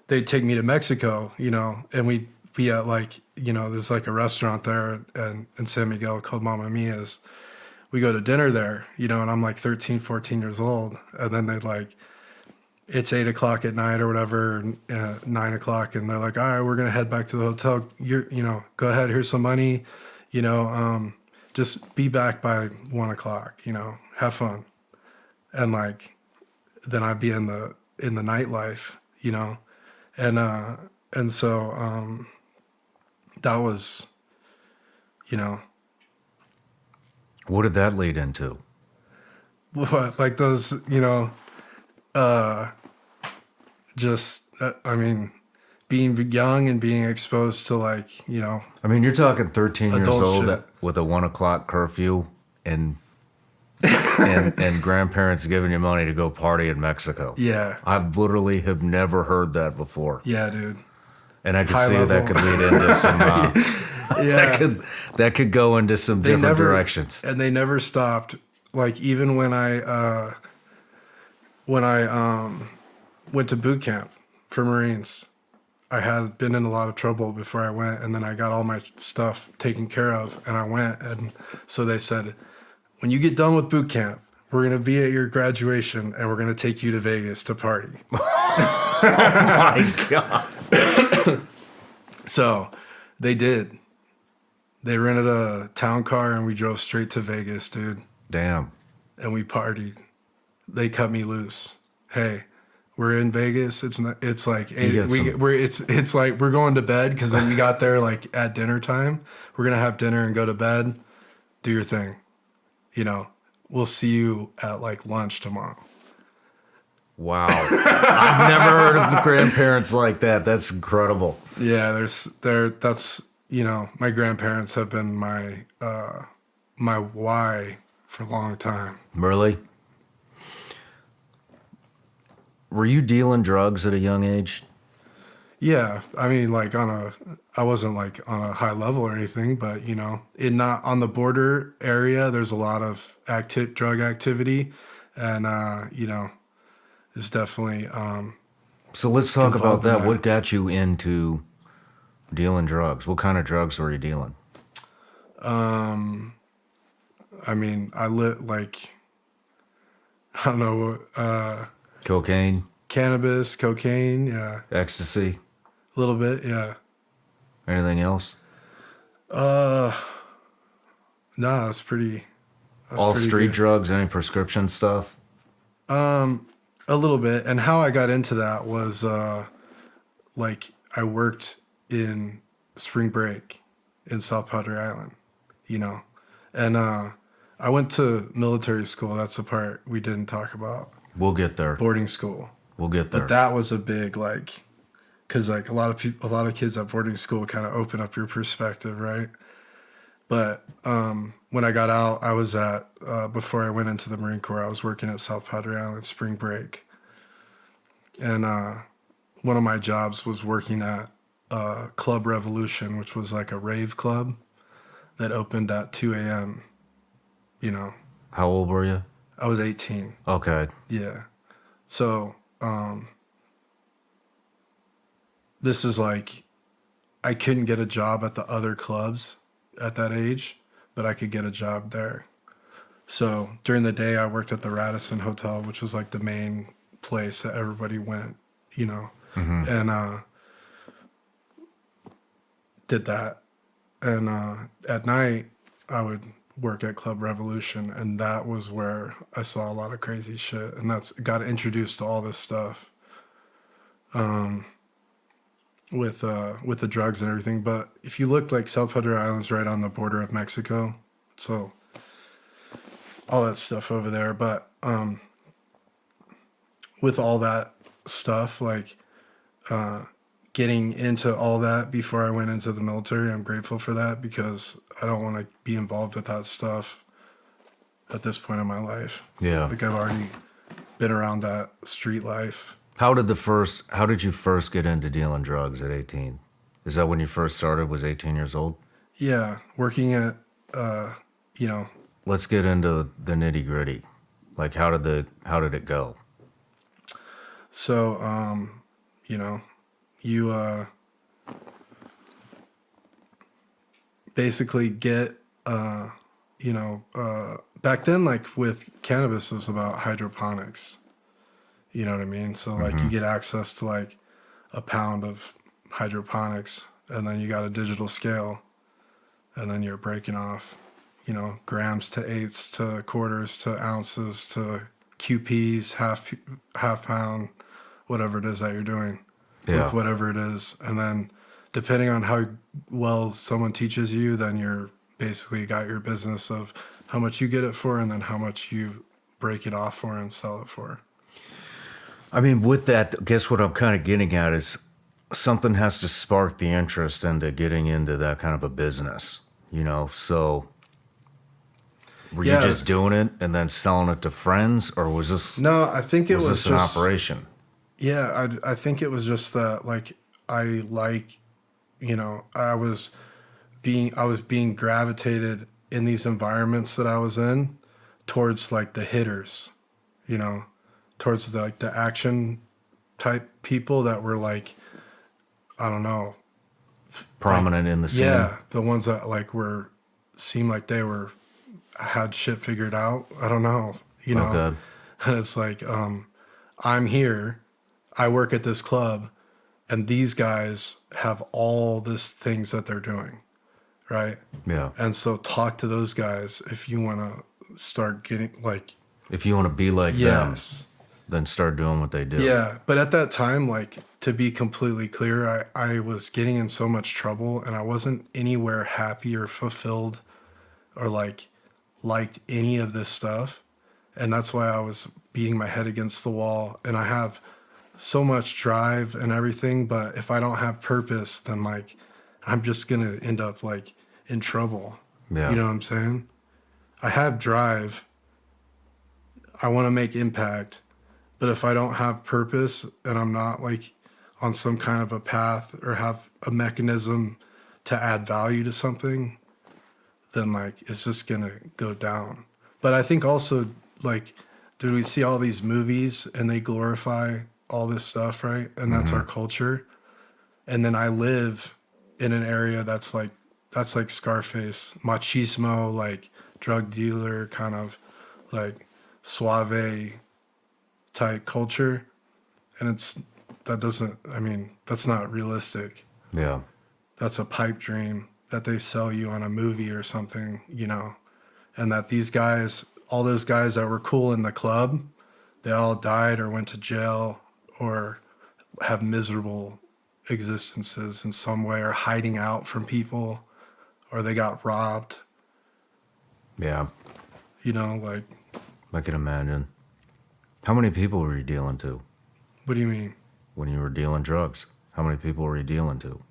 they'd take me to Mexico, you know, and we'd be at like, you know, there's like a restaurant there in San Miguel called Mamma Mia's. We go to dinner there, you know, and I'm like 13, 14 years old. And then they'd like, it's 8 o'clock at night or whatever, 9 o'clock. And they're like, all right, we're going to head back to the hotel. You know, go ahead. Here's some money, you know, just be back by 1 o'clock, you know, have fun. And like, then I'd be in the nightlife, you know, and so, that was, you know. What did that lead into? Like those, you know, just, I mean, being young and being exposed to like, you know. I mean, you're talking 13 years Adult old shit. with a 1 o'clock curfew and grandparents giving you money to go party in Mexico. Yeah. I literally have never heard that before. Yeah, dude. And I could High see level. that could lead into some, Yeah. that could go into some different directions. And they never stopped. Like even when I went to boot camp for Marines, I had been in a lot of trouble before I went, and then I got all my stuff taken care of, and I went. And so they said, when you get done with boot camp, we're going to be at your graduation, and we're going to take you to Vegas to party. Oh my God. So they did. They rented a town car, and we drove straight to Vegas, dude. Damn. And we partied. They cut me loose. Hey, we're in Vegas. It's like 8. It's like we're going to bed because then we got there like at dinner time. We're gonna have dinner and go to bed. Do your thing. You know, we'll see you at like lunch tomorrow. Wow. I've never heard of grandparents like that. That's incredible. Yeah, that's, you know, my grandparents have been my why for a long time. Really? Were you dealing drugs at a young age? Yeah, I mean, like I wasn't like on a high level or anything, but you know, not on the border area, there's a lot of drug activity, and you know, it's definitely. So let's talk about involved in that. that. What got you into dealing drugs? What kind of drugs were you dealing? I mean, I lit like, I don't know, Cocaine, cannabis, cocaine, yeah, ecstasy, a little bit, yeah. anything else? Nah, that's pretty. All pretty street good. drugs, any prescription stuff? A little bit. And how I got into that was like I worked in spring break in South Padre Island, you know. And I went to military school. That's the part we didn't talk about. We'll get there. Boarding school. We'll get there. But that was a big like because like a lot of kids at boarding school kind of open up your perspective, right? But when I got out, I was before I went into the Marine Corps, I was working at South Padre Island spring break. And one of my jobs was working at Club Revolution, which was like a rave club that opened at 2 a.m., you know. How old were you? I was 18. Okay. Yeah. So this is like, I couldn't get a job at the other clubs at that age, but I could get a job there. So during the day, I worked at the Radisson Hotel, which was like the main place that everybody went, you know, and did that. And at night, I would work at Club Revolution, and that was where I saw a lot of crazy shit, and that's got introduced to all this stuff. With the drugs and everything. But if you look, like, South Padre Island's right on the border of Mexico, so all that stuff over there. But with all that stuff, like getting into all that before I went into the military, I'm grateful for that, because I don't want to be involved with that stuff at this point in my life. Yeah. Like, I've already been around that street life. How did you first get into dealing drugs at 18? Is that when you first started, was 18 years old? Yeah, working at, you know. Let's get into the nitty gritty. Like, how did it go? So, you know, you basically get, you know, back then, like with cannabis, it was about hydroponics. You know what I mean? So like you get access to like a pound of hydroponics, and then you got a digital scale, and then you're breaking off, you know, grams to eighths to quarters to ounces to QPs, half pound, whatever it is that you're doing with whatever it is. And then depending on how well someone teaches you, then you're basically got your business of how much you get it for, and then how much you break it off for and sell it for. I mean, with that, I guess what I'm kind of getting at is something has to spark the interest into getting into that kind of a business, you know? So were you just doing it and then selling it to friends, or was this... No, I think it was this just an operation? Yeah, I think it was just that, like, you know, I was being gravitated in these environments that I was in towards like the hitters, you know, towards the action type people that were like, I don't know, prominent in the scene. Yeah, the ones that like seemed like they had shit figured out. I don't know, you know. Okay. And it's like, I'm here, I work at this club, and these guys have all these things that they're doing, right? Yeah. And so talk to those guys if you want to start getting like... If you want to be like them, then start doing what they do. Yeah, but at that time, like, to be completely clear, I was getting in so much trouble, and I wasn't anywhere happy or fulfilled or like liked any of this stuff. And that's why I was beating my head against the wall. And I have so much drive and everything, but if I don't have purpose, then like I'm just gonna end up like in trouble. Yeah. You know what I'm saying? I have drive. I want to make impact, but if I don't have purpose and I'm not like on some kind of a path or have a mechanism to add value to something, then like it's just gonna go down. But I think also, like, dude, we see all these movies and they glorify all this stuff, right? And that's our culture. And then I live in an area that's like Scarface, machismo, like drug dealer, kind of like suave type culture. And that's not realistic. Yeah. That's a pipe dream that they sell you on a movie or something, you know. And that these guys, all those guys that were cool in the club, they all died or went to jail or have miserable existences in some way, or hiding out from people, or they got robbed. Yeah. You know, like... I can imagine. How many people were you dealing to? What do you mean? When you were dealing drugs? How many people were you dealing to?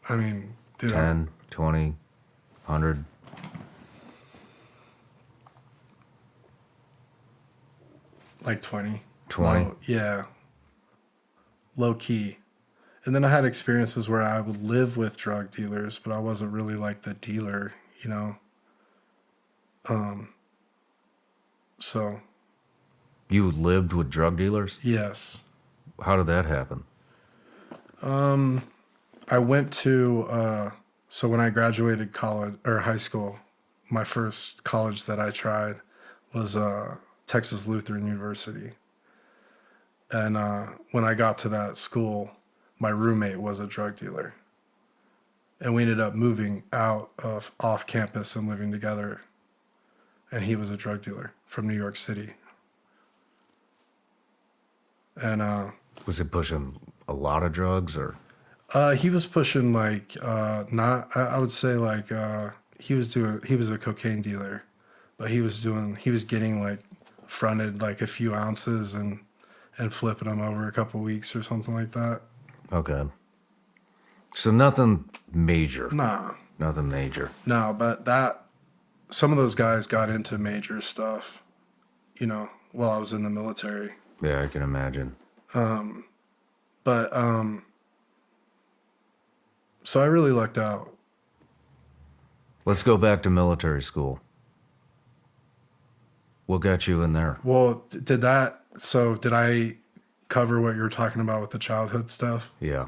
I mean, dude, 10, 20, 100? like 20. 20? Yeah. Low key. And then I had experiences where I would live with drug dealers, but I wasn't really like the dealer, you know? So, You lived with drug dealers? yes. How did that happen? I went to, so when I graduated college or high school, my first college that I tried was Texas Lutheran University. And when I got to that school, my roommate was a drug dealer. And we ended up moving out of off campus and living together. And he was a drug dealer from New York City. And Was it pushing a lot of drugs or? he was pushing like I would say like he was a cocaine dealer, but he was getting like fronted like a few ounces and flipping them over a couple weeks or something like that. Okay. So nothing major. Nah. Nothing major. No, but some of those guys got into major stuff, you know, while I was in the military. Yeah, I can imagine. But so I really lucked out. Let's go back to military school. What got you in there? Well, did I cover what you were talking about with the childhood stuff? Yeah.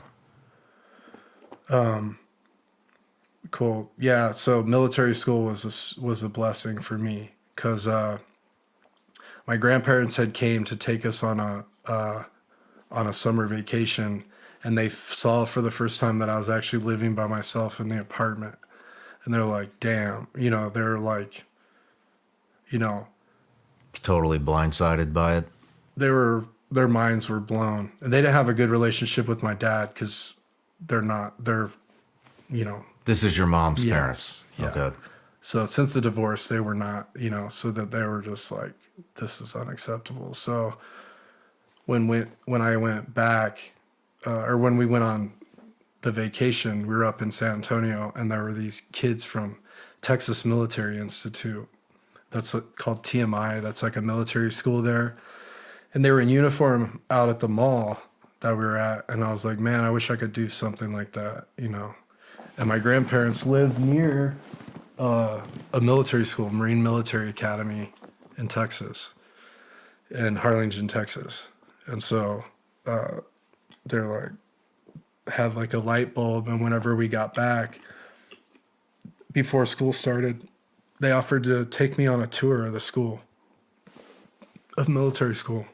Cool. Yeah. So military school was a blessing for me because my grandparents had came to take us on a summer vacation, and they saw for the first time that I was actually living by myself in the apartment, and they're like, "Damn," you know. They're like, you know, Totally blindsided by it. their minds were blown, and they didn't have a good relationship with my dad because they're, you know. This is your mom's Yes, parents. yeah. Okay. So since the divorce, they were not, you know, so that they were just like, this is unacceptable. So when I went back, or when we went on the vacation, we were up in San Antonio, and there were these kids from Texas Military Institute. That's called TMI. That's like a military school there. And they were in uniform out at the mall that we were at. And I was like, man, I wish I could do something like that, you know. And my grandparents lived near a military school, Marine Military Academy in Texas, in Harlingen, Texas. And so they're like, had like a light bulb. And whenever we got back, before school started, they offered to take me on a tour of the school, of military school.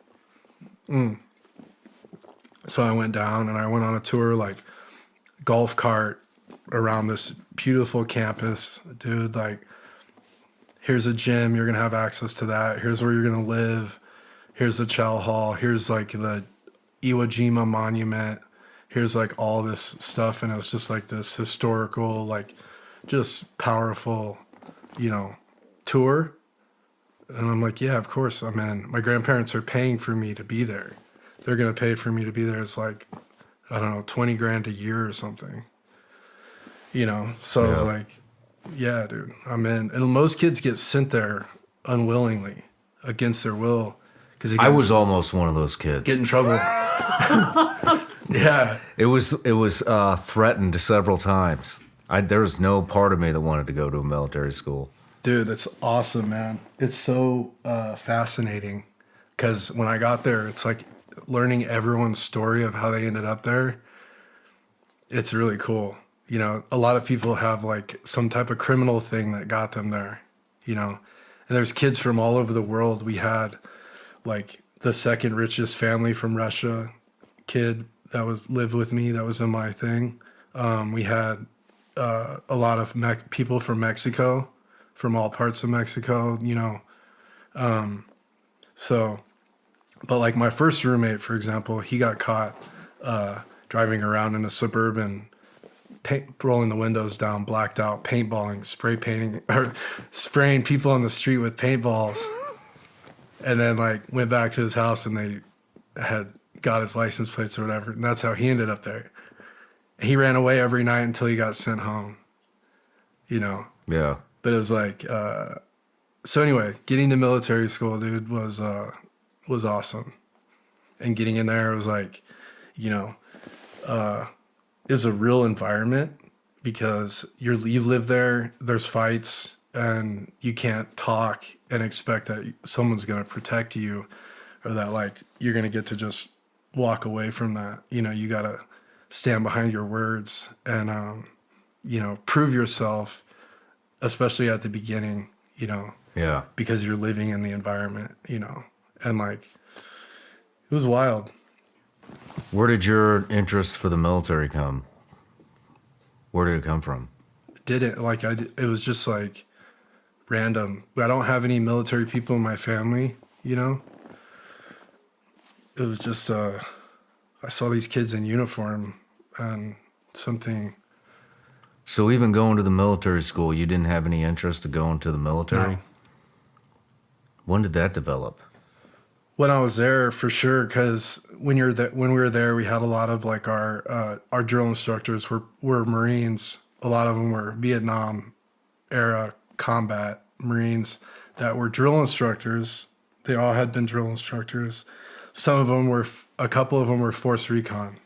So I went down and I went on a tour, like golf cart around this beautiful campus. Dude, like, here's a gym, you're going to have access to that. Here's where you're going to live. Here's the chow hall. Here's like the Iwo Jima monument. Here's like all this stuff. And it's just like this historical, like just powerful, you know, tour. And I'm like, yeah, of course I'm in. My grandparents are paying for me to be there. They're going to pay for me to be there. It's like, I don't know, 20 grand a year or something, you know? So I was like, yeah, dude, I'm in. And most kids get sent there unwillingly, against their will. I was almost one of those kids. Get in trouble. Yeah. It was threatened several times. There was no part of me that wanted to go to a military school. Dude, that's awesome, man. It's so fascinating because when I got there, it's like learning everyone's story of how they ended up there. It's really cool. You know, a lot of people have like some type of criminal thing that got them there, you know, and there's kids from all over the world. We had like the second richest family from Russia kid that lived with me. That was in my thing. We had a lot of people from Mexico, from all parts of Mexico, you know. But like my first roommate, for example, he got caught driving around in a Suburban, rolling the windows down, blacked out, paintballing, spray painting, or spraying people on the street with paintballs. And then like went back to his house and they had got his license plates or whatever, and that's how he ended up there. He ran away every night until he got sent home, you know. Yeah. But it was like, so anyway, getting to military school, dude, was awesome. And getting in there was like, you know, is a real environment because you live there, there's fights, and you can't talk and expect that someone's going to protect you, or that like you're going to get to just walk away from that. You know, you got to stand behind your words and, you know, prove yourself, especially at the beginning, you know. Yeah. Because you're living in the environment, you know. And like, it was wild. Where did your interest for the military come? Where did it come from? It was just like random. I don't have any military people in my family, you know. It was just I saw these kids in uniform and something. So even going to the military school, you didn't have any interest to go into the military? No. When did that develop? When I was there, for sure, because when we were there, we had a lot of like our drill instructors were Marines. A lot of them were Vietnam era combat Marines that were drill instructors. They all had been drill instructors. Some of them were, a couple of them were force recon.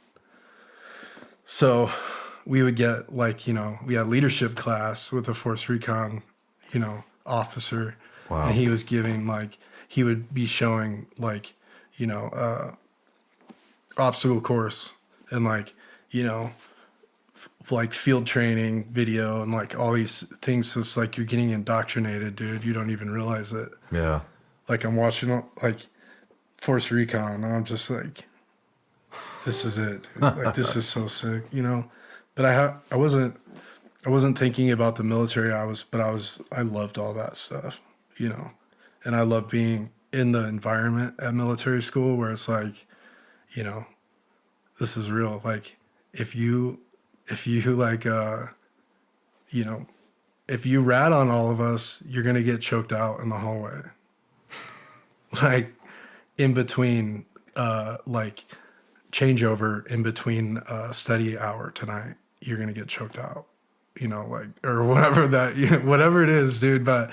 So we would get like, you know, we had leadership class with a force recon, you know, officer. Wow. And he was giving like, he would be showing like, you know, obstacle course and like, you know, like field training video and like all these things. So it's like you're getting indoctrinated, dude. You don't even realize it. Yeah. Like I'm watching like Force Recon and I'm just like, this is it, dude. Like this is so sick, you know. But I wasn't thinking about the military. I loved all that stuff, you know. And I love being in the environment at military school where it's like, you know, this is real. Like if you like, you know, if you rat on all of us, you're going to get choked out in the hallway. Like in between, like changeover in between study hour tonight, you're going to get choked out, you know, like, or whatever that, you know, whatever it is, dude. But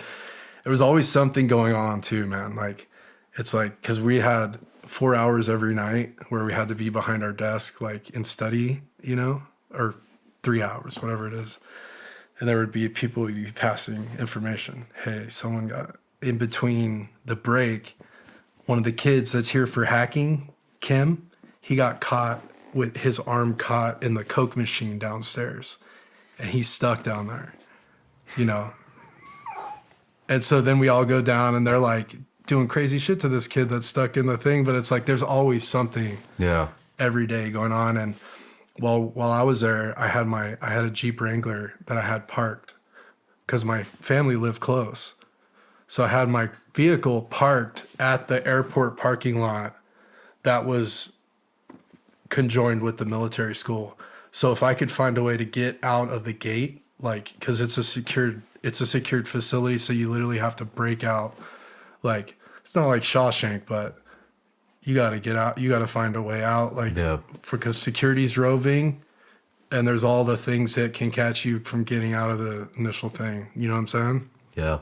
there was always something going on too, man. Like, it's like, cause we had 4 hours every night where we had to be behind our desk, like in study, you know, or 3 hours, whatever it is. And there would be people would be passing information. Hey, someone got in between the break. One of the kids that's here for hacking, Kim, he got caught with his arm caught in the Coke machine downstairs and he's stuck down there, you know? And so then we all go down and they're like doing crazy shit to this kid that's stuck in the thing. But it's like, there's always something every day going on. And while I was there, I had a Jeep Wrangler that I had parked because my family lived close. So I had my vehicle parked at the airport parking lot that was conjoined with the military school. So if I could find a way to get out of the gate, like, because it's a secured facility, so you literally have to break out. Like, it's not like Shawshank, but you got to get out. You got to find a way out, like, because security's roving, and there's all the things that can catch you from getting out of the initial thing. You know what I'm saying? Yeah.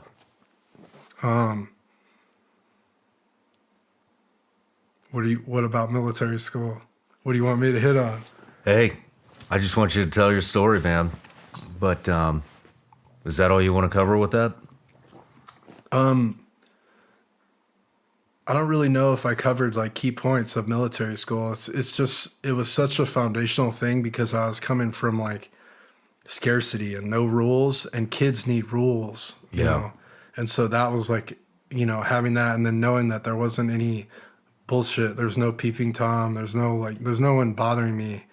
What about military school? What do you want me to hit on? Hey, I just want you to tell your story, man. But is that all you want to cover with that? I don't really know if I covered like key points of military school. It's just, it was such a foundational thing because I was coming from like scarcity and no rules, and kids need rules, you know? And so that was like, you know, having that and then knowing that there wasn't any bullshit. There's no peeping Tom. There's no one bothering me.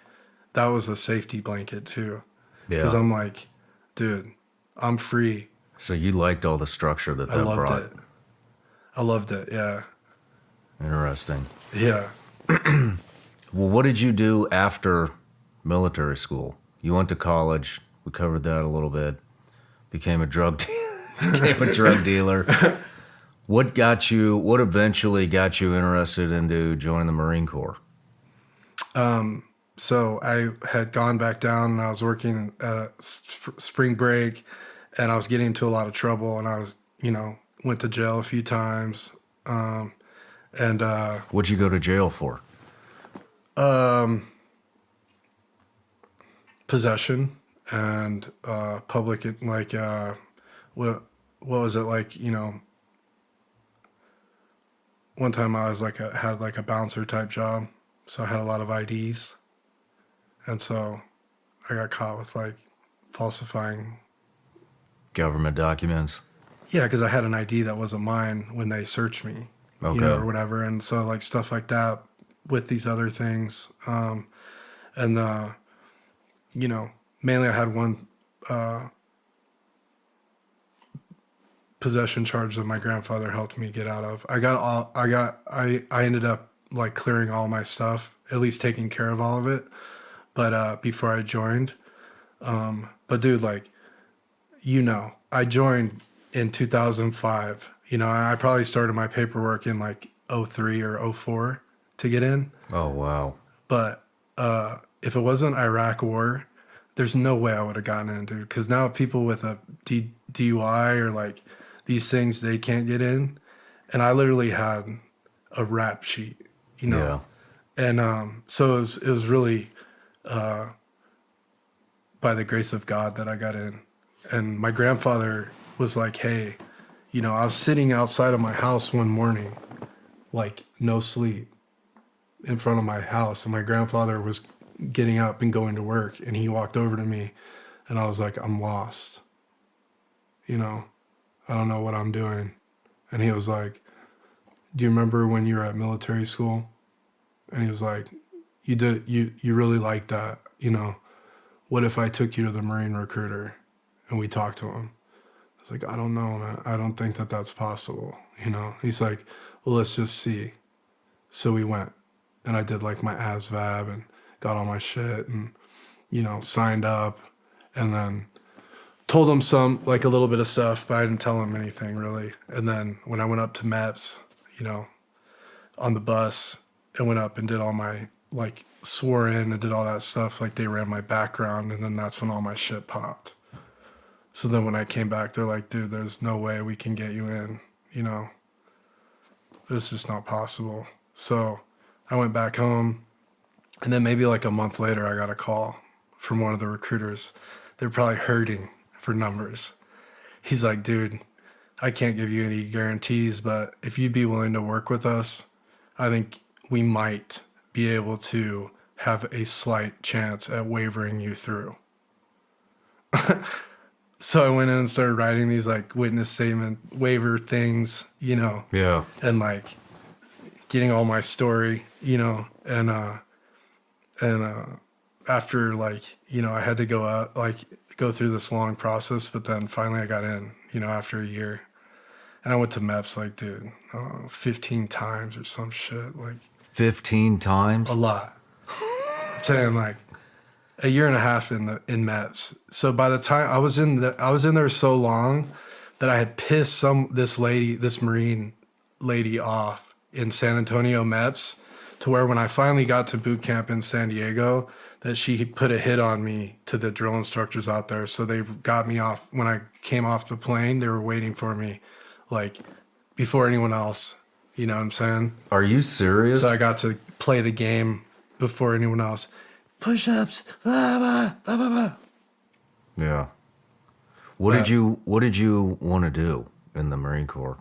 That was a safety blanket too. Yeah. Because I'm like, dude, I'm free. So you liked all the structure that brought. I loved it. Yeah. Interesting. Yeah. Well, what did you do after military school? You went to college. We covered that a little bit. Became a drug dealer. What eventually got you interested into joining the Marine Corps? So I had gone back down and I was working spring break, and I was getting into a lot of trouble, and I was, went to jail a few times. And What'd you go to jail for? possession and public, like what was it, like, one time I was had like a bouncer type job, so I had a lot of IDs, and so I got caught with like falsifying. Government documents? Yeah, because I had an ID that wasn't mine when they searched me, Okay. or whatever, and so like stuff like that with these other things, and mainly I had one possession charge that my grandfather helped me get out of. I ended up like clearing all my stuff, at least taking care of all of it, but before I joined, but dude, like, I joined in 2005, and I probably started my paperwork in like '03 or '04 to get in. Oh, wow. But if it wasn't Iraq war, there's no way I would have gotten in, dude. Because now people with a DUI or like these things, they can't get in. And I literally had a rap sheet, Yeah. And so it was really by the grace of God that I got in. And my grandfather was like, hey, I was sitting outside of my house one morning, like no sleep, in front of my house, and my grandfather was getting up and going to work, and he walked over to me, and I was like, I'm lost. I don't know what I'm doing. And he was like, do you remember when you were at military school? And he was like, you really like that, what if I took you to the Marine recruiter and we talked to him? I was like, I don't know, man. I don't think that that's possible. He's like, well, let's just see. So we went, and I did like my ASVAB and got all my shit and, signed up, and then told him a little bit of stuff, but I didn't tell him anything really. And then when I went up to MEPS, on the bus, and went up and did all my, like, swore in and did all that stuff, like they ran my background, and then that's when all my shit popped. So then when I came back, they're like, dude, there's no way we can get you in, it's just not possible. So I went back home, and then maybe like a month later, I got a call from one of the recruiters. They're probably hurting for numbers. He's like, dude, I can't give you any guarantees, but if you'd be willing to work with us, I think we might be able to have a slight chance at wavering you through. So I went in and started writing these like witness statement waiver things, Yeah. and like getting all my story, and after like, I had to go out, like go through this long process, but then finally I got in, after a year. And I went to MEPS like, dude, 15 times or some shit, like 15 times? a lot. I'm saying like a year and a half in MEPS. So by the time I was in there so long that I had pissed this Marine lady off in San Antonio MEPS, to where when I finally got to boot camp in San Diego, that she put a hit on me to the drill instructors out there. So they got me off. When I came off the plane, they were waiting for me, like, before anyone else. You know what I'm saying? Are you serious? So I got to play the game before anyone else. Push-ups, blah, blah, blah, blah, blah. Yeah. What did you want to do in the Marine Corps?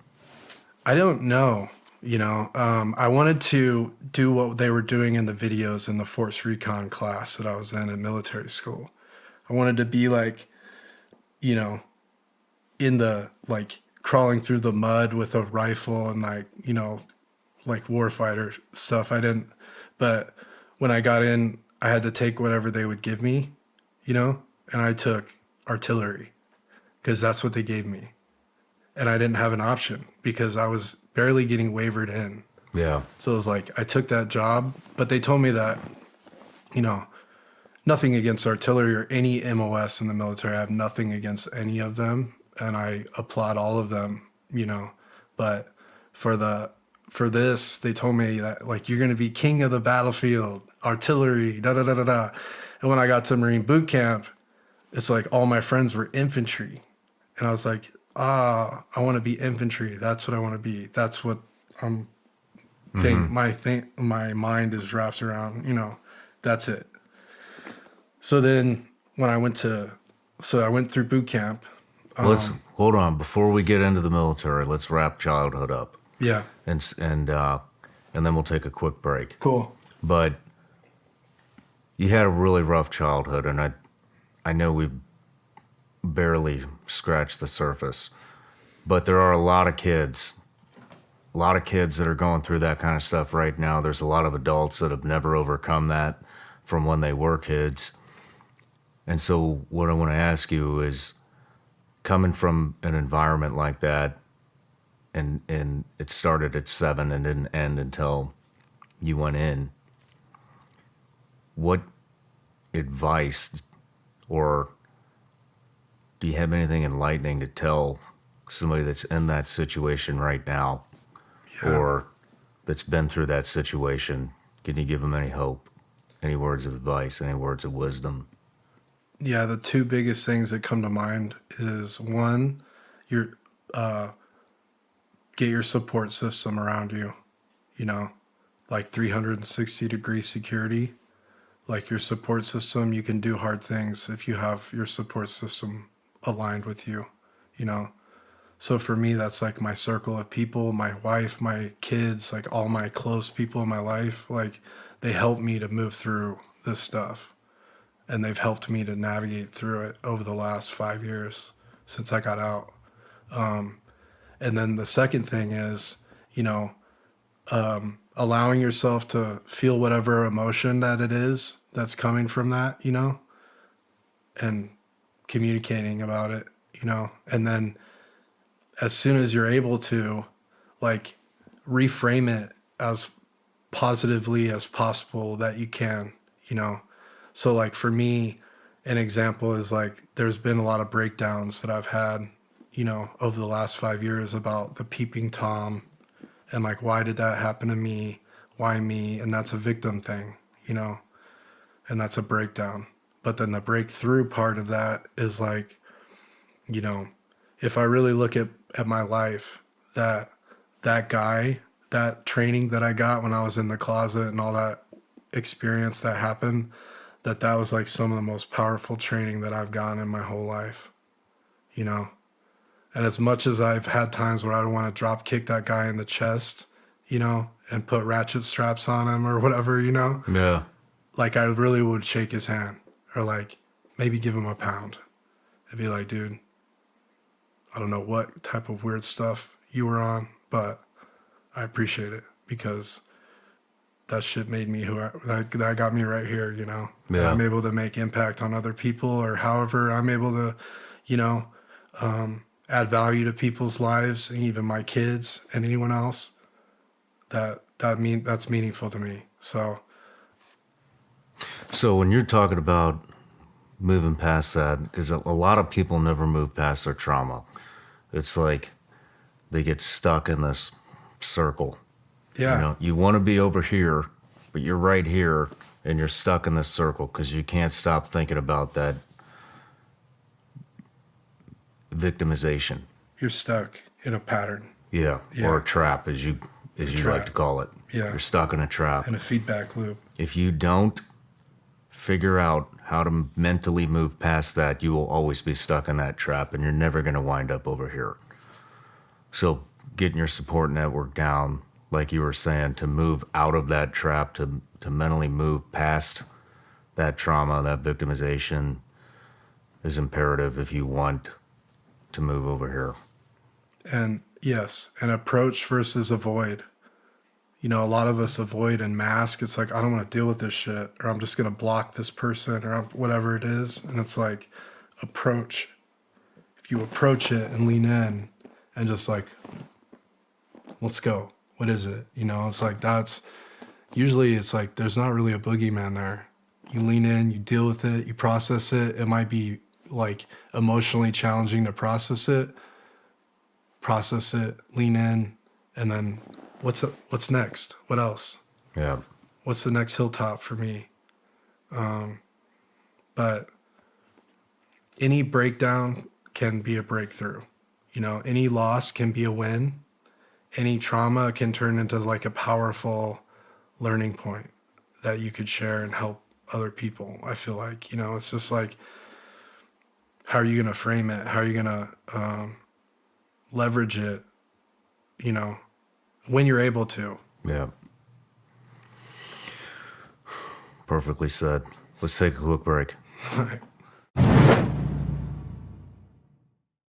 I don't know. I wanted to do what they were doing in the videos in the Force Recon class that I was in military school. I wanted to be like, in the, like, crawling through the mud with a rifle and like, like warfighter stuff. But when I got in, I had to take whatever they would give me, and I took artillery because that's what they gave me. And I didn't have an option because I was barely getting wavered in. Yeah. So it was like, I took that job, but they told me that, nothing against artillery or any MOS in the military. I have nothing against any of them. And I applaud all of them, but for this, they told me that like you're gonna be king of the battlefield, artillery, da da da da da. And when I got to Marine boot camp, it's like all my friends were infantry, and I was like, I want to be infantry. That's what I want to be. That's what I'm my mind is wrapped around. That's it. So then when I went through boot camp. Let's hold on before we get into the military. Let's wrap childhood up. Yeah. And then we'll take a quick break. Cool. But you had a really rough childhood, and I know we've barely scratched the surface, but there are a lot of kids that are going through that kind of stuff right now. There's a lot of adults that have never overcome that from when they were kids. And so what I want to ask you is, coming from an environment like that, and it started at 7 and didn't end until you went in, what advice, or do you have anything enlightening to tell somebody that's in that situation right now, or that's been through that situation? Can you give them any hope, any words of advice, any words of wisdom? Yeah, the two biggest things that come to mind is one, get your support system around you, like 360-degree security. Like your support system, you can do hard things if you have your support system aligned with you, So for me, that's like my circle of people, my wife, my kids, like all my close people in my life, like they help me to move through this stuff. And they've helped me to navigate through it over the last 5 years since I got out. And then the second thing is, allowing yourself to feel whatever emotion that it is that's coming from that, and communicating about it, and then as soon as you're able to, like, reframe it as positively as possible that you can, So like for me, an example is like there's been a lot of breakdowns that I've had, over the last 5 years about the peeping Tom and like, why did that happen to me? Why me? And that's a victim thing, and that's a breakdown. But then the breakthrough part of that is like, if I really look at my life, that guy, that training that I got when I was in the closet and all that experience that happened, that was like some of the most powerful training that I've gotten in my whole life, And as much as I've had times where I don't want to drop kick that guy in the chest, and put ratchet straps on him or whatever, Yeah. like I really would shake his hand or like maybe give him a pound and be like, dude, I don't know what type of weird stuff you were on, but I appreciate it because that shit made me that got me right here, Yeah. I'm able to make impact on other people, or however I'm able to, add value to people's lives and even my kids and anyone else that's meaningful to me. So when you're talking about moving past that, because a lot of people never move past their trauma. It's like they get stuck in this circle. yeah, You want to be over here, but you're right here, and you're stuck in this circle because you can't stop thinking about that victimization. you're stuck in a pattern. Yeah. Yeah. Or a trap, as you trap. like to call it. Yeah. You're stuck in a trap. In a feedback loop. If you don't figure out how to mentally move past that, you will always be stuck in that trap, and you're never going to wind up over here. So getting your support network down, like you were saying, to move out of that trap, to mentally move past that trauma, that victimization, is imperative if you want to move over here. And yes, and approach versus avoid. A lot of us avoid and mask. It's like, I don't want to deal with this shit, or I'm just going to block this person, or whatever it is. And it's like, approach. If you approach it and lean in and just like, let's go. What is it? It's like, usually it's like, there's not really a boogeyman there. You lean in, you deal with it, you process it. It might be like emotionally challenging to process it, lean in, And then what's next? What else? Yeah. What's the next hilltop for me? But any breakdown can be a breakthrough. You know, any loss can be a win. Any trauma can turn into like a powerful learning point that you could share and help other people. I feel like, you know, it's just like, how are you going to frame it? How are you going to leverage it, you know, when you're able to? Yeah. Perfectly said. Let's take a quick break.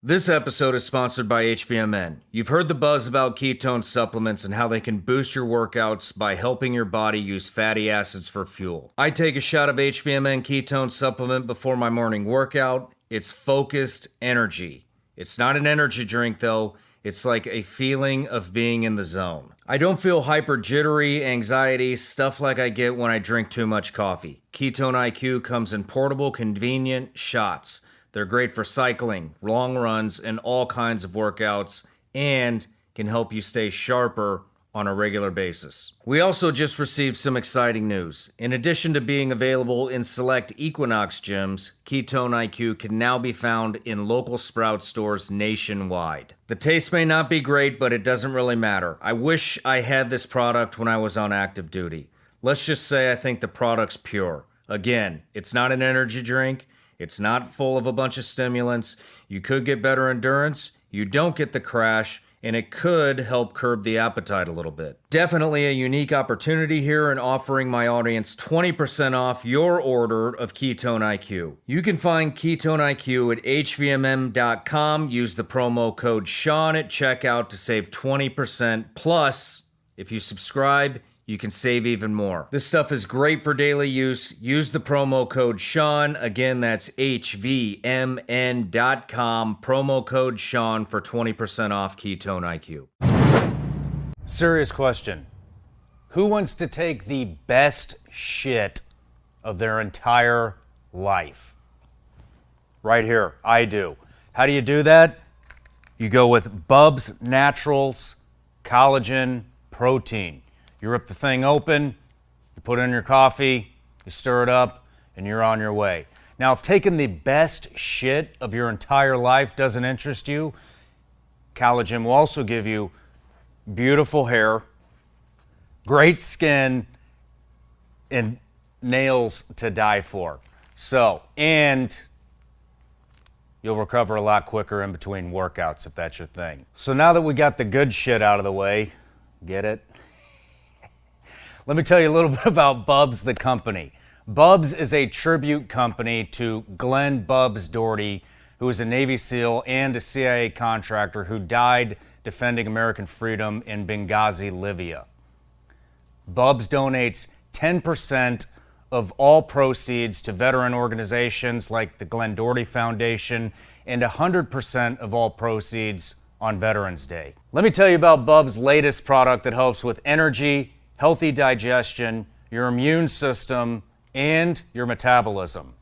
This episode is sponsored by HVMN. You've heard the buzz about ketone supplements and how they can boost your workouts by helping your body use fatty acids for fuel. I take a shot of HVMN ketone supplement before my morning workout. It's focused energy. It's not an energy drink though. It's like a feeling of being in the zone. I don't feel hyper jittery, anxiety, stuff like I get when I drink too much coffee. Ketone IQ comes in portable, convenient shots. They're great for cycling, long runs, and all kinds of workouts, and can help you stay sharper on a regular basis. We also just received some exciting news. In addition to being available in select Equinox gyms, Ketone IQ can now be found in local Sprout stores nationwide. The taste may not be great, but it doesn't really matter. I wish I had this product when I was on active duty. Let's just say I think the product's pure. Again, it's not an energy drink. It's not full of a bunch of stimulants. You could get better endurance. You don't get the crash. And it could help curb the appetite a little bit. Definitely a unique opportunity here in offering my audience 20% off your order of Ketone IQ. You can find Ketone IQ at hvmm.com. Use the promo code Shawn at checkout to save 20%. Plus, if you subscribe, you can save even more. This stuff is great for daily use. Use the promo code Shawn. Again, that's hvmn.com. Promo code Shawn for 20% off Ketone IQ. Serious question. Who wants to take the best shit of their entire life? Right here, I do. How do you do that? You go with Bubs Naturals Collagen Protein. You rip the thing open, you put it in your coffee, you stir it up, and you're on your way. Now, if taking the best shit of your entire life doesn't interest you, collagen will also give you beautiful hair, great skin, and nails to die for. So, and you'll recover a lot quicker in between workouts if that's your thing. So now that we got the good shit out of the way, get it? Let me tell you a little bit about Bubs, the company. Bubs is a tribute company to Glenn Bubs Doherty, who was a Navy SEAL and a CIA contractor who died defending American freedom in Benghazi, Libya. Bubs donates 10% of all proceeds to veteran organizations like the Glenn Doherty Foundation and 100% of all proceeds on Veterans Day. Let me tell you about Bubs' latest product that helps with energy, healthy digestion, your immune system, and your metabolism.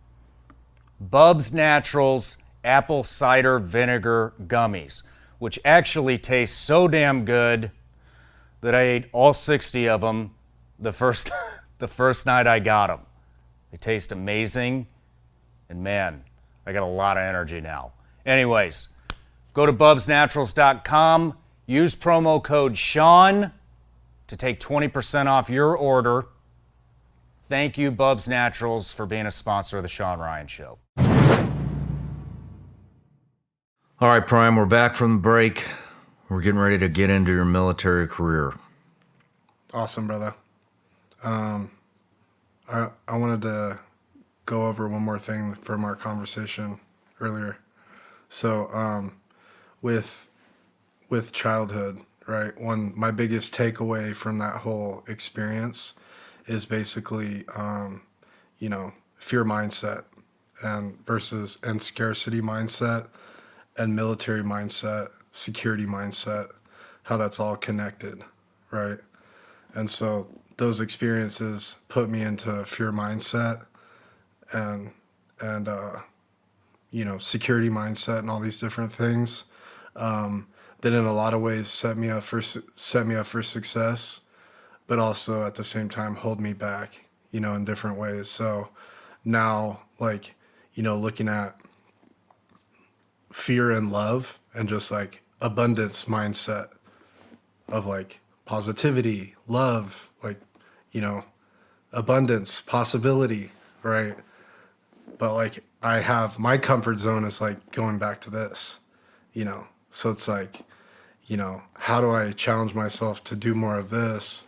Bubs Naturals Apple Cider Vinegar Gummies, which actually taste so damn good that I ate all 60 of them the first night I got them. They taste amazing, and man, I got a lot of energy now. Anyways, go to bubsnaturals.com, use promo code Shawn to take 20% off your order. Thank you, Bubs Naturals, for being a sponsor of the Shawn Ryan Show. All right, Prime, we're back from the break. We're getting ready to get into your military career. Awesome, brother. I wanted to go over one more thing from our conversation earlier. So, with childhood, right? My biggest takeaway from that whole experience is basically, fear mindset and scarcity mindset and military mindset, security mindset, how that's all connected, right? And so those experiences put me into a fear mindset and security mindset and all these different things. that in a lot of ways set me up for success, but also at the same time hold me back, in different ways. So now, like, looking at fear and love and just like abundance mindset of like positivity, love, like, abundance, possibility, right? But like I have my comfort zone is like going back to this, So it's like, how do I challenge myself to do more of this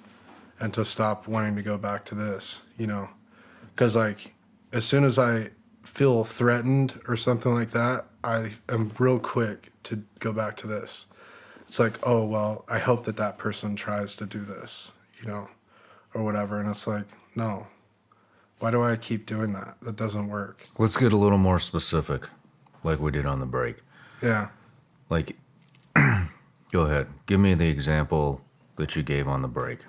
and to stop wanting to go back to this, Because like as soon as I feel threatened or something like that, I am real quick to go back to this. It's like, oh, well, I hope that person tries to do this, or whatever. And it's like, no, why do I keep doing that? That doesn't work. Let's get a little more specific, like we did on the break. Yeah. Like, go ahead. Give me the example that you gave on the break.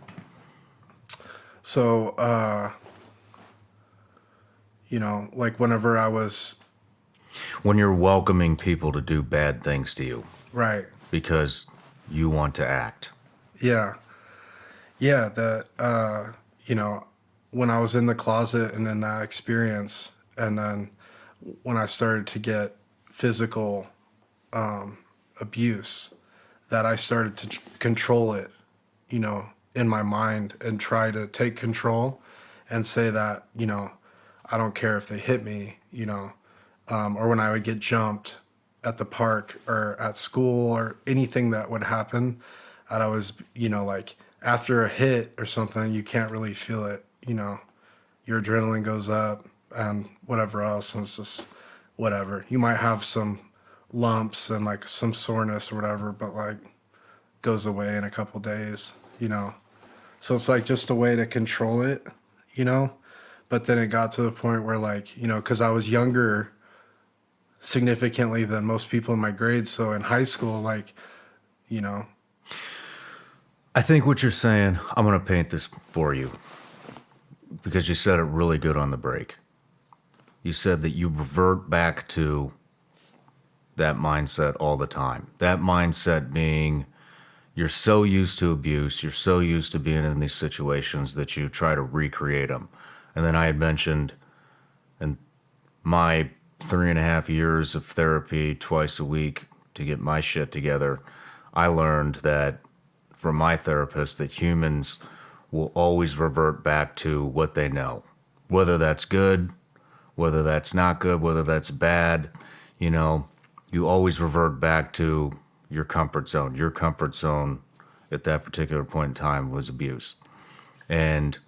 So, like whenever I was... When you're welcoming people to do bad things to you. Right. Because you want to act. Yeah. Yeah, when I was in the closet and in that experience, and then when I started to get physical abuse, that I started to control it, in my mind and try to take control and say that, I don't care if they hit me, or when I would get jumped at the park or at school or anything that would happen, I'd always, like after a hit or something, you can't really feel it, your adrenaline goes up and whatever else, and it's just whatever. You might have some lumps and like some soreness or whatever, but like goes away in a couple days, So it's like just a way to control it, But then it got to the point where like, because I was younger significantly than most people in my grade. So in high school, like, I think what you're saying, I'm going to paint this for you because you said it really good on the break. You said that you revert back to that mindset all the time. That mindset being you're so used to abuse, you're so used to being in these situations that you try to recreate them. And then I had mentioned in my 3.5 years of therapy twice a week to get my shit together, I learned that from my therapist that humans will always revert back to what they know, whether that's good, whether that's not good, whether that's bad. You always revert back to your comfort zone. Your comfort zone at that particular point in time was abuse. And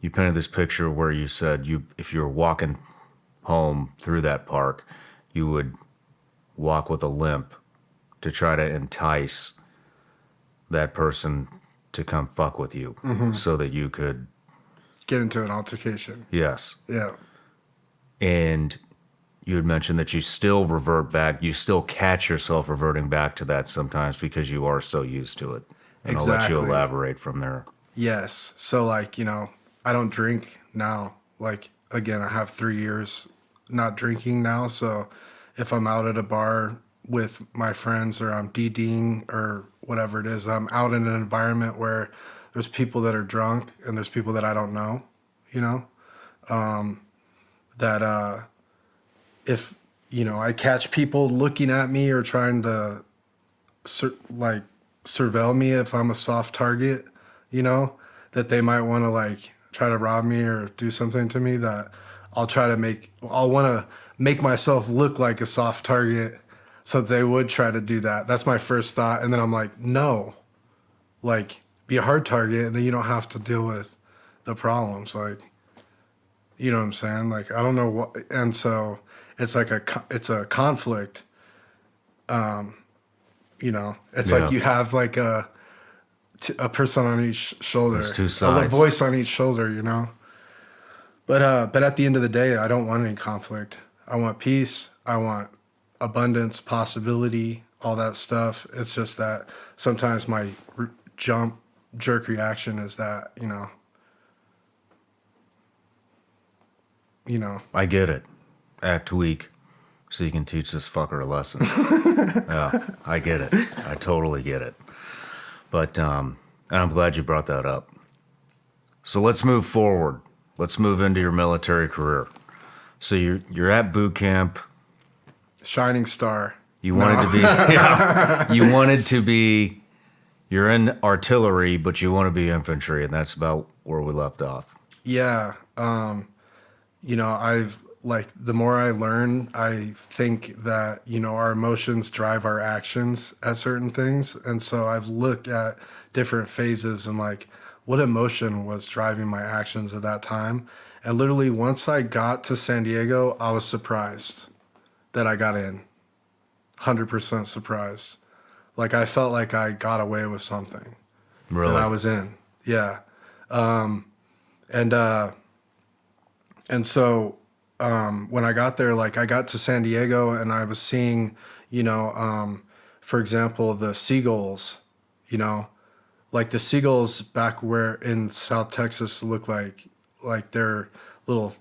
you painted this picture where you said if you were walking home through that park, you would walk with a limp to try to entice that person to come fuck with you so that you could get into an altercation. Yes. Yeah. And you had mentioned that you still revert back, you still catch yourself reverting back to that sometimes because you are so used to it. And Exactly. I'll let you elaborate from there. Yes. So like, I don't drink now. Like, again, I have 3 years not drinking now. So if I'm out at a bar with my friends or I'm DDing or whatever it is, I'm out in an environment where there's people that are drunk and there's people that I don't know, that if, I catch people looking at me or trying to surveil me if I'm a soft target, that they might want to like try to rob me or do something to me, that I'll want to make myself look like a soft target so that they would try to do that. That's my first thought. And then I'm like, no, like be a hard target and then you don't have to deal with the problems. Like, you know what I'm saying? Like, I don't know what, and so it's like it's a conflict. It's like you have like a person on each shoulder. There's two sides. A voice on each shoulder, But at the end of the day, I don't want any conflict. I want peace. I want abundance, possibility, all that stuff. It's just that sometimes my jerk reaction is that, I get it. Act weak. so you can teach this fucker a lesson. Yeah, I get it. I totally get it. But and I'm glad you brought that up. So let's move forward. Let's move into your military career. So you're at boot camp. Shining star. You wanted to be. Yeah, you wanted to be. You're in artillery, but you want to be infantry, and that's about where we left off. Yeah. I've like the more I learn, I think that, our emotions drive our actions at certain things. And so I've looked at different phases and like what emotion was driving my actions at that time. And literally once I got to San Diego, I was surprised that I got in. 100% surprised. Like I felt like I got away with something. Really? That I was in. Yeah. And so when I got there, like I got to San Diego and I was seeing, for example, the seagulls, like the seagulls back where in South Texas look like they're little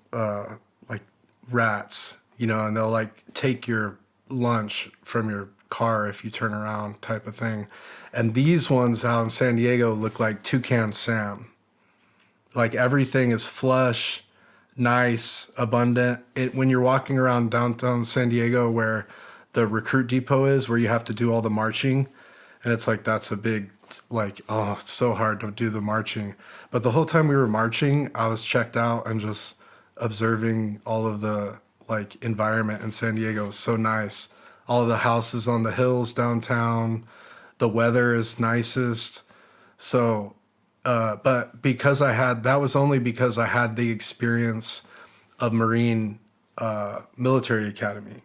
like rats, and they'll like take your lunch from your car if you turn around type of thing. And these ones out in San Diego look like Toucan Sam. Like everything is flush, nice, abundant. When you're walking around downtown San Diego where the recruit depot is, where you have to do all the marching, and it's like that's a big, like, oh, it's so hard to do the marching. But the whole time we were marching, I was checked out and just observing all of the like environment in San Diego. It was so nice. All of the houses on the hills downtown, the weather is nicest. So but because that was only because I had the experience of Marine military academy.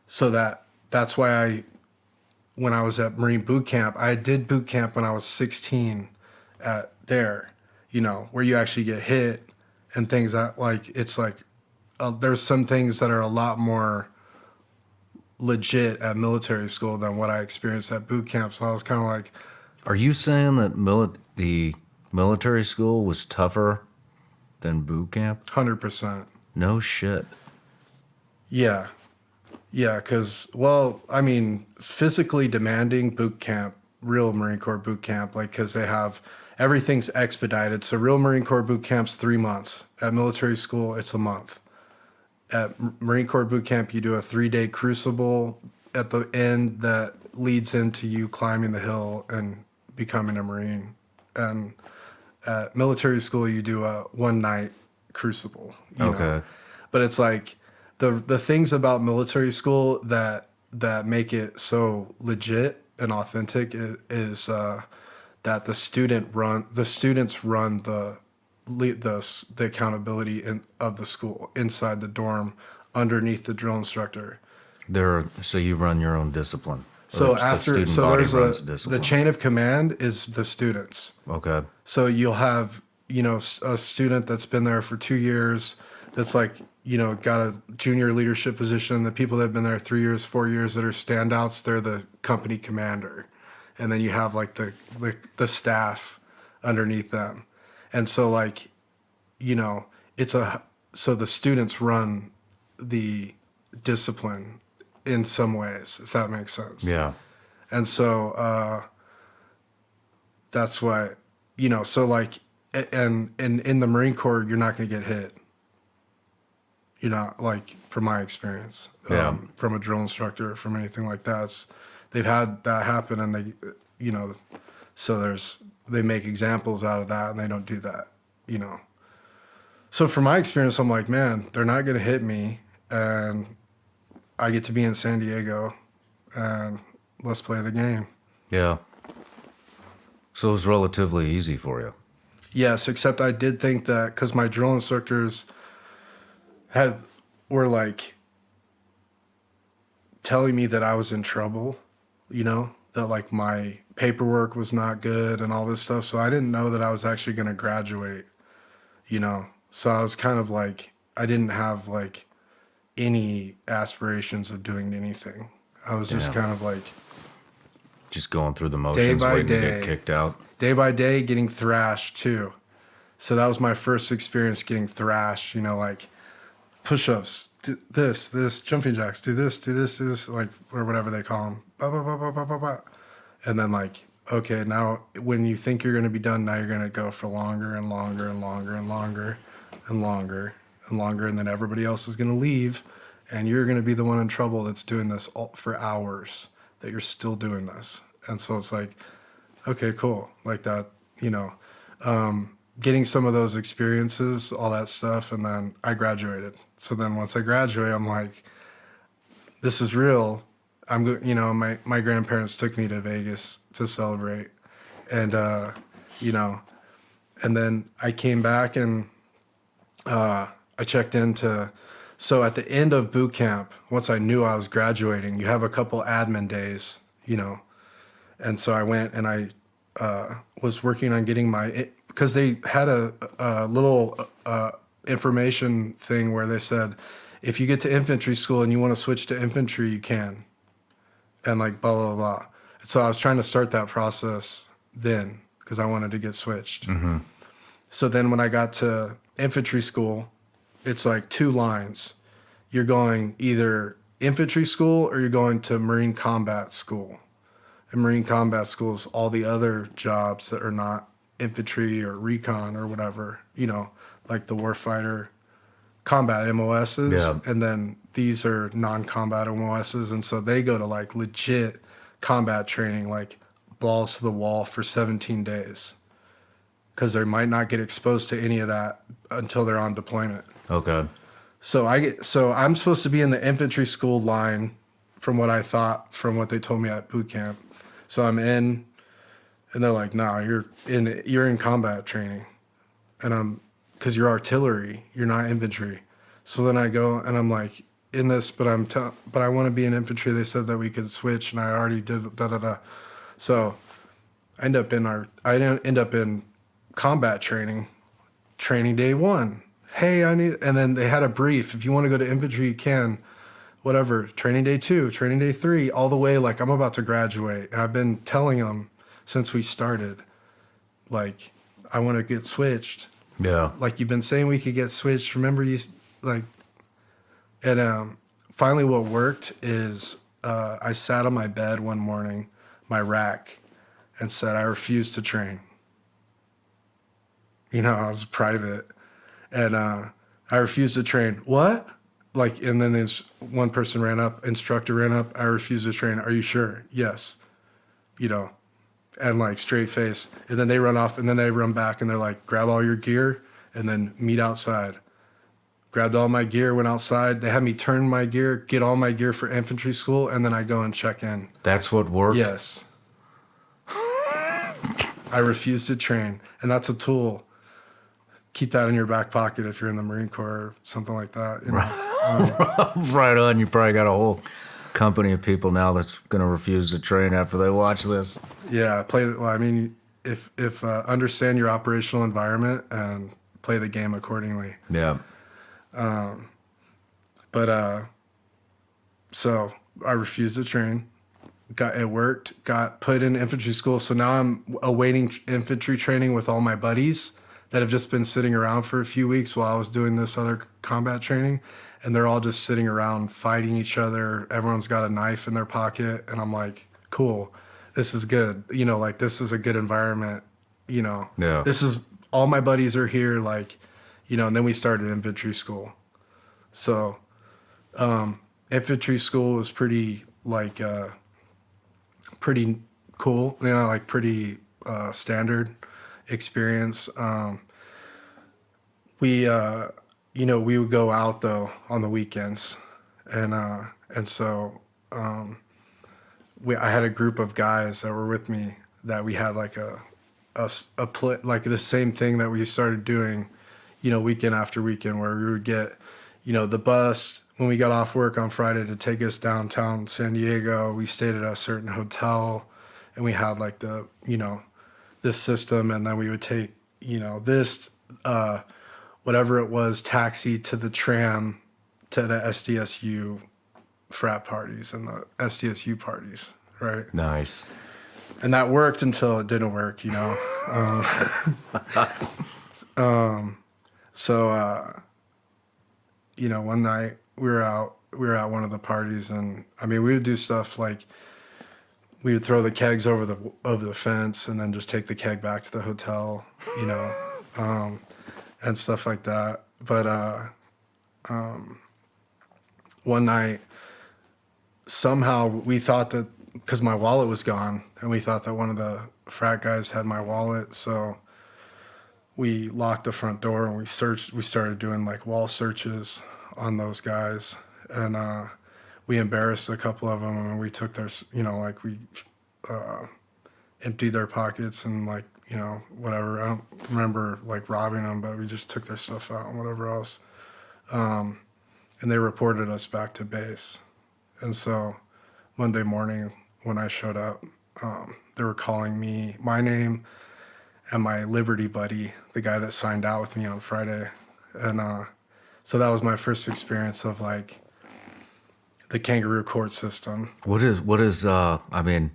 So that's why when I was at Marine boot camp, I did boot camp when I was 16 at there, where you actually get hit and things that like, it's like, there's some things that are a lot more legit at military school than what I experienced at boot camp. So I was kind of like, Are you saying that the military school was tougher than boot camp? 100%. No shit. Yeah. Yeah, because, well, I mean, physically demanding boot camp, real Marine Corps boot camp, like, because they have, everything's expedited. So real Marine Corps boot camp's 3 months. At military school, it's a month. At Marine Corps boot camp, you do a 3-day crucible at the end that leads into you climbing the hill and becoming a Marine. And at military school, you do a 1-night crucible. You know? But it's like the things about military school that make it so legit and authentic is that the students run the accountability of the school inside the dorm underneath the drill instructor. So you run your own discipline. So the chain of command is the students. Okay. So you'll have, a student that's been there for 2 years that's like, got a junior leadership position. The people that have been there 3 years, 4 years that are standouts, they're the company commander. And then you have like the staff underneath them. And so like, so the students run the discipline in some ways, if that makes sense. Yeah. And so that's why, so like, and in the Marine Corps, you're not going to get hit. You're not, like, from my experience, from a drill instructor, from anything like that. They've had that happen, and they, so they make examples out of that, and they don't do that, So from my experience, I'm like, man, they're not going to hit me, and I get to be in San Diego, and let's play the game. Yeah. So it was relatively easy for you. Yes, except I did think that because my drill instructors were like telling me that I was in trouble, that like my paperwork was not good and all this stuff. So I didn't know that I was actually going to graduate, So I was kind of like, I didn't have like any aspirations of doing anything. I was just kind of like, just going through the motions, waiting to get kicked out. Day by day, getting thrashed too. So that was my first experience getting thrashed, like push-ups do this, jumping jacks, do this, like, or whatever they call them. Bah, bah, bah, bah, bah, bah, bah. And then, like, okay, now when you think you're going to be done, now you're going to go for longer and longer and longer and longer and longer and longer. And then everybody else is going to leave. And you're going to be the one in trouble that's doing this all for hours, that you're still doing this. And so it's like, okay, cool. Like that, getting some of those experiences, all that stuff. And then I graduated. So then once I graduate, I'm like, this is real. My grandparents took me to Vegas to celebrate. And, and then I came back and I checked into, so at the end of boot camp, once I knew I was graduating, you have a couple admin days, And so I went and I was working on getting because they had a little information thing where they said, if you get to infantry school and you want to switch to infantry, you can. And like blah, blah, blah. So I was trying to start that process then because I wanted to get switched. Mm-hmm. So then when I got to infantry school, it's like 2 lines. You're going either infantry school or you're going to Marine Combat School. And Marine Combat School is all the other jobs that are not infantry or recon or whatever, like the warfighter combat MOSs. Yeah. And then these are non-combat MOSs. And so they go to like legit combat training, like balls to the wall for 17 days. Because they might not get exposed to any of that until they're on deployment. Okay. So I'm supposed to be in the infantry school line from what I thought, from what they told me at boot camp. So I'm in, and they're like, "No, you're in combat training," and because you're artillery, you're not infantry. So then I go and I'm like in this, but I want to be in infantry. They said that we could switch, and I already did da da da. So I end up in combat training day 1. Hey, and then they had a brief. If you want to go to infantry, you can. Whatever, training day 2, training day 3, all the way, like, I'm about to graduate. And I've been telling them since we started, like, I want to get switched. Yeah. Like, you've been saying we could get switched. Remember, and finally what worked is I sat on my bed one morning, my rack, and said, I refuse to train. I was private. And I refused to train. What? Like, and then this one person instructor ran up, I refuse to train. Are you sure? Yes. And like straight face. And then they run off and then they run back and they're like, grab all your gear and then meet outside. Grabbed all my gear, went outside. They had me turn my gear, get all my gear for infantry school, and then I go and check in. That's what worked? Yes. I refuse to train. And that's a tool. Keep that in your back pocket if you're in the Marine Corps or something like that. Right on. You probably got a whole company of people now that's going to refuse to train after they watch this. Yeah, if understand your operational environment and play the game accordingly. Yeah. So I refused to train. It worked. Got put in infantry school. So now I'm awaiting infantry training with all my buddies that have just been sitting around for a few weeks while I was doing this other combat training. And they're all just sitting around fighting each other. Everyone's got a knife in their pocket. And I'm like, cool, this is good. This is a good environment. Yeah. This is, all my buddies are here. And then we started infantry school. So infantry school was pretty cool, pretty standard experience. We would go out though on the weekends, and so I had a group of guys that were with me that we had like a the same thing that we started doing, weekend after weekend, where we would get, the bus when we got off work on Friday to take us downtown San Diego. We stayed at a certain hotel, and we had like this system, and then we would take, this, whatever it was, taxi to the tram to the SDSU frat parties and the SDSU parties, right? Nice. And that worked until it didn't work, So, one night we were at one of the parties, and I mean, we would do stuff like we would throw the kegs over the fence and then just take the keg back to the hotel, you know, and stuff like that. But one night, somehow we thought that, because my wallet was gone, and we thought that one of the frat guys had my wallet, so we locked the front door and we started doing like wall searches on those guys, and we embarrassed a couple of them, and we took their, you know, like we emptied their pockets and like, you know, whatever. I don't remember like robbing them, but we just took their stuff out and whatever else. And they reported us back to base. And so Monday morning when I showed up, they were calling me my name and my Liberty buddy, the guy that signed out with me on Friday. And so that was my first experience of like the kangaroo court system. What is I mean,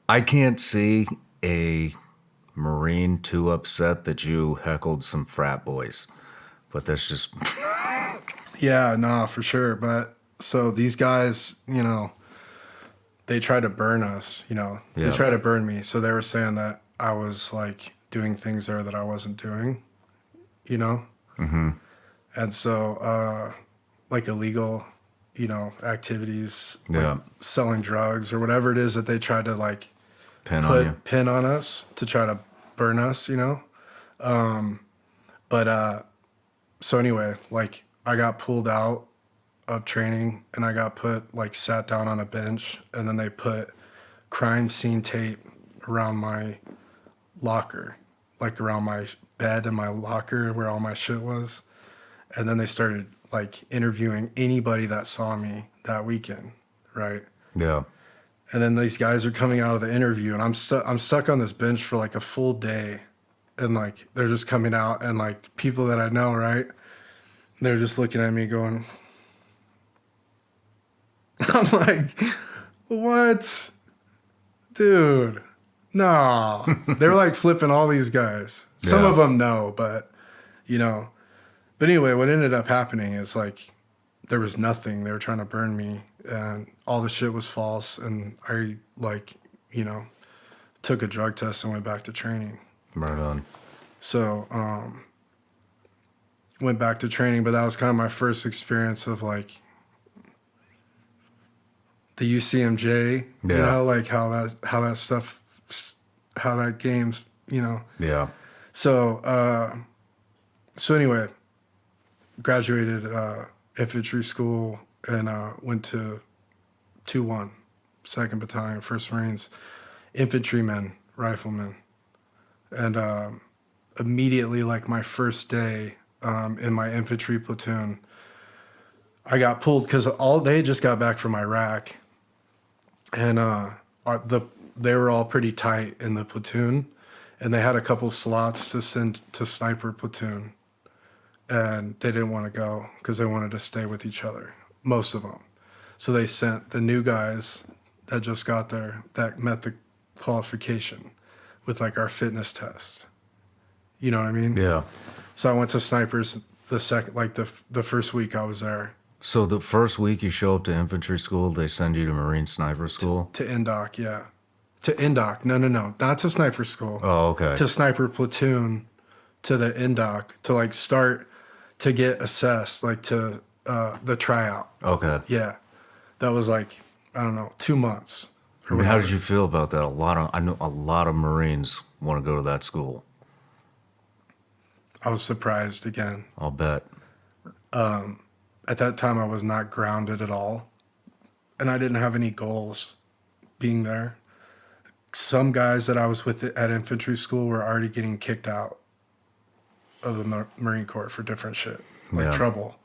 I can't see a Marine too upset that you heckled some frat boys, but that's just Yeah, no, for sure. But so these guys, you know, they tried to burn us, you know, Yeah. they tried to burn me. So they were saying that I was like doing things there that I wasn't doing, you know? Mm-hmm. And so, like illegal, you know, activities, like Yeah. selling drugs or whatever it is that they tried to like pin on us to try to burn us, you know? So anyway, like I got pulled out of training and I got sat down on a bench, and then they put crime scene tape around my locker, like around my bed and my locker where all my shit was. And then they started like interviewing anybody that saw me that weekend, right? Yeah. And then these guys are coming out of the interview, and I'm stuck on this bench for like a full day, and like they're just coming out, and like people that I know, right? They're just looking at me going, I'm like, what? Dude, no. They're like flipping all these guys. Some Yeah. of them know, but you know. But anyway, what ended up happening is like there was nothing. They were trying to burn me, and all the shit was false. And I like, you know, took a drug test and went back to training. Right on. So, went back to training, but that was kind of my first experience of like the UCMJ, you Yeah. know, like how that stuff, how that game's, you know. Yeah. So, so anyway, graduated infantry school and went to 2-1, 2nd Battalion, 1st Marines, infantrymen, riflemen. And immediately, like my first day in my infantry platoon, I got pulled because they just got back from Iraq. And they were all pretty tight in the platoon. And they had a couple slots to send to sniper platoon. And they didn't want to go because they wanted to stay with each other, most of them. So they sent the new guys that just got there that met the qualification with like our fitness test. You know what I mean? Yeah. So I went to snipers the first week I was there. So the first week you show up to infantry school, they send you to Marine sniper school? To NDOC, yeah. To NDOC. No. Not to sniper school. Oh, okay. To sniper platoon, to the NDOC, to like start to get assessed, like to the tryout. Okay. Yeah. That was like, I don't know, 2 months. I mean, how did you feel about that? I know a lot of Marines want to go to that school. I was surprised again. I'll bet. At that time, I was not grounded at all. And I didn't have any goals being there. Some guys that I was with at infantry school were already getting kicked out of the Marine Corps for different shit, like Yeah. trouble,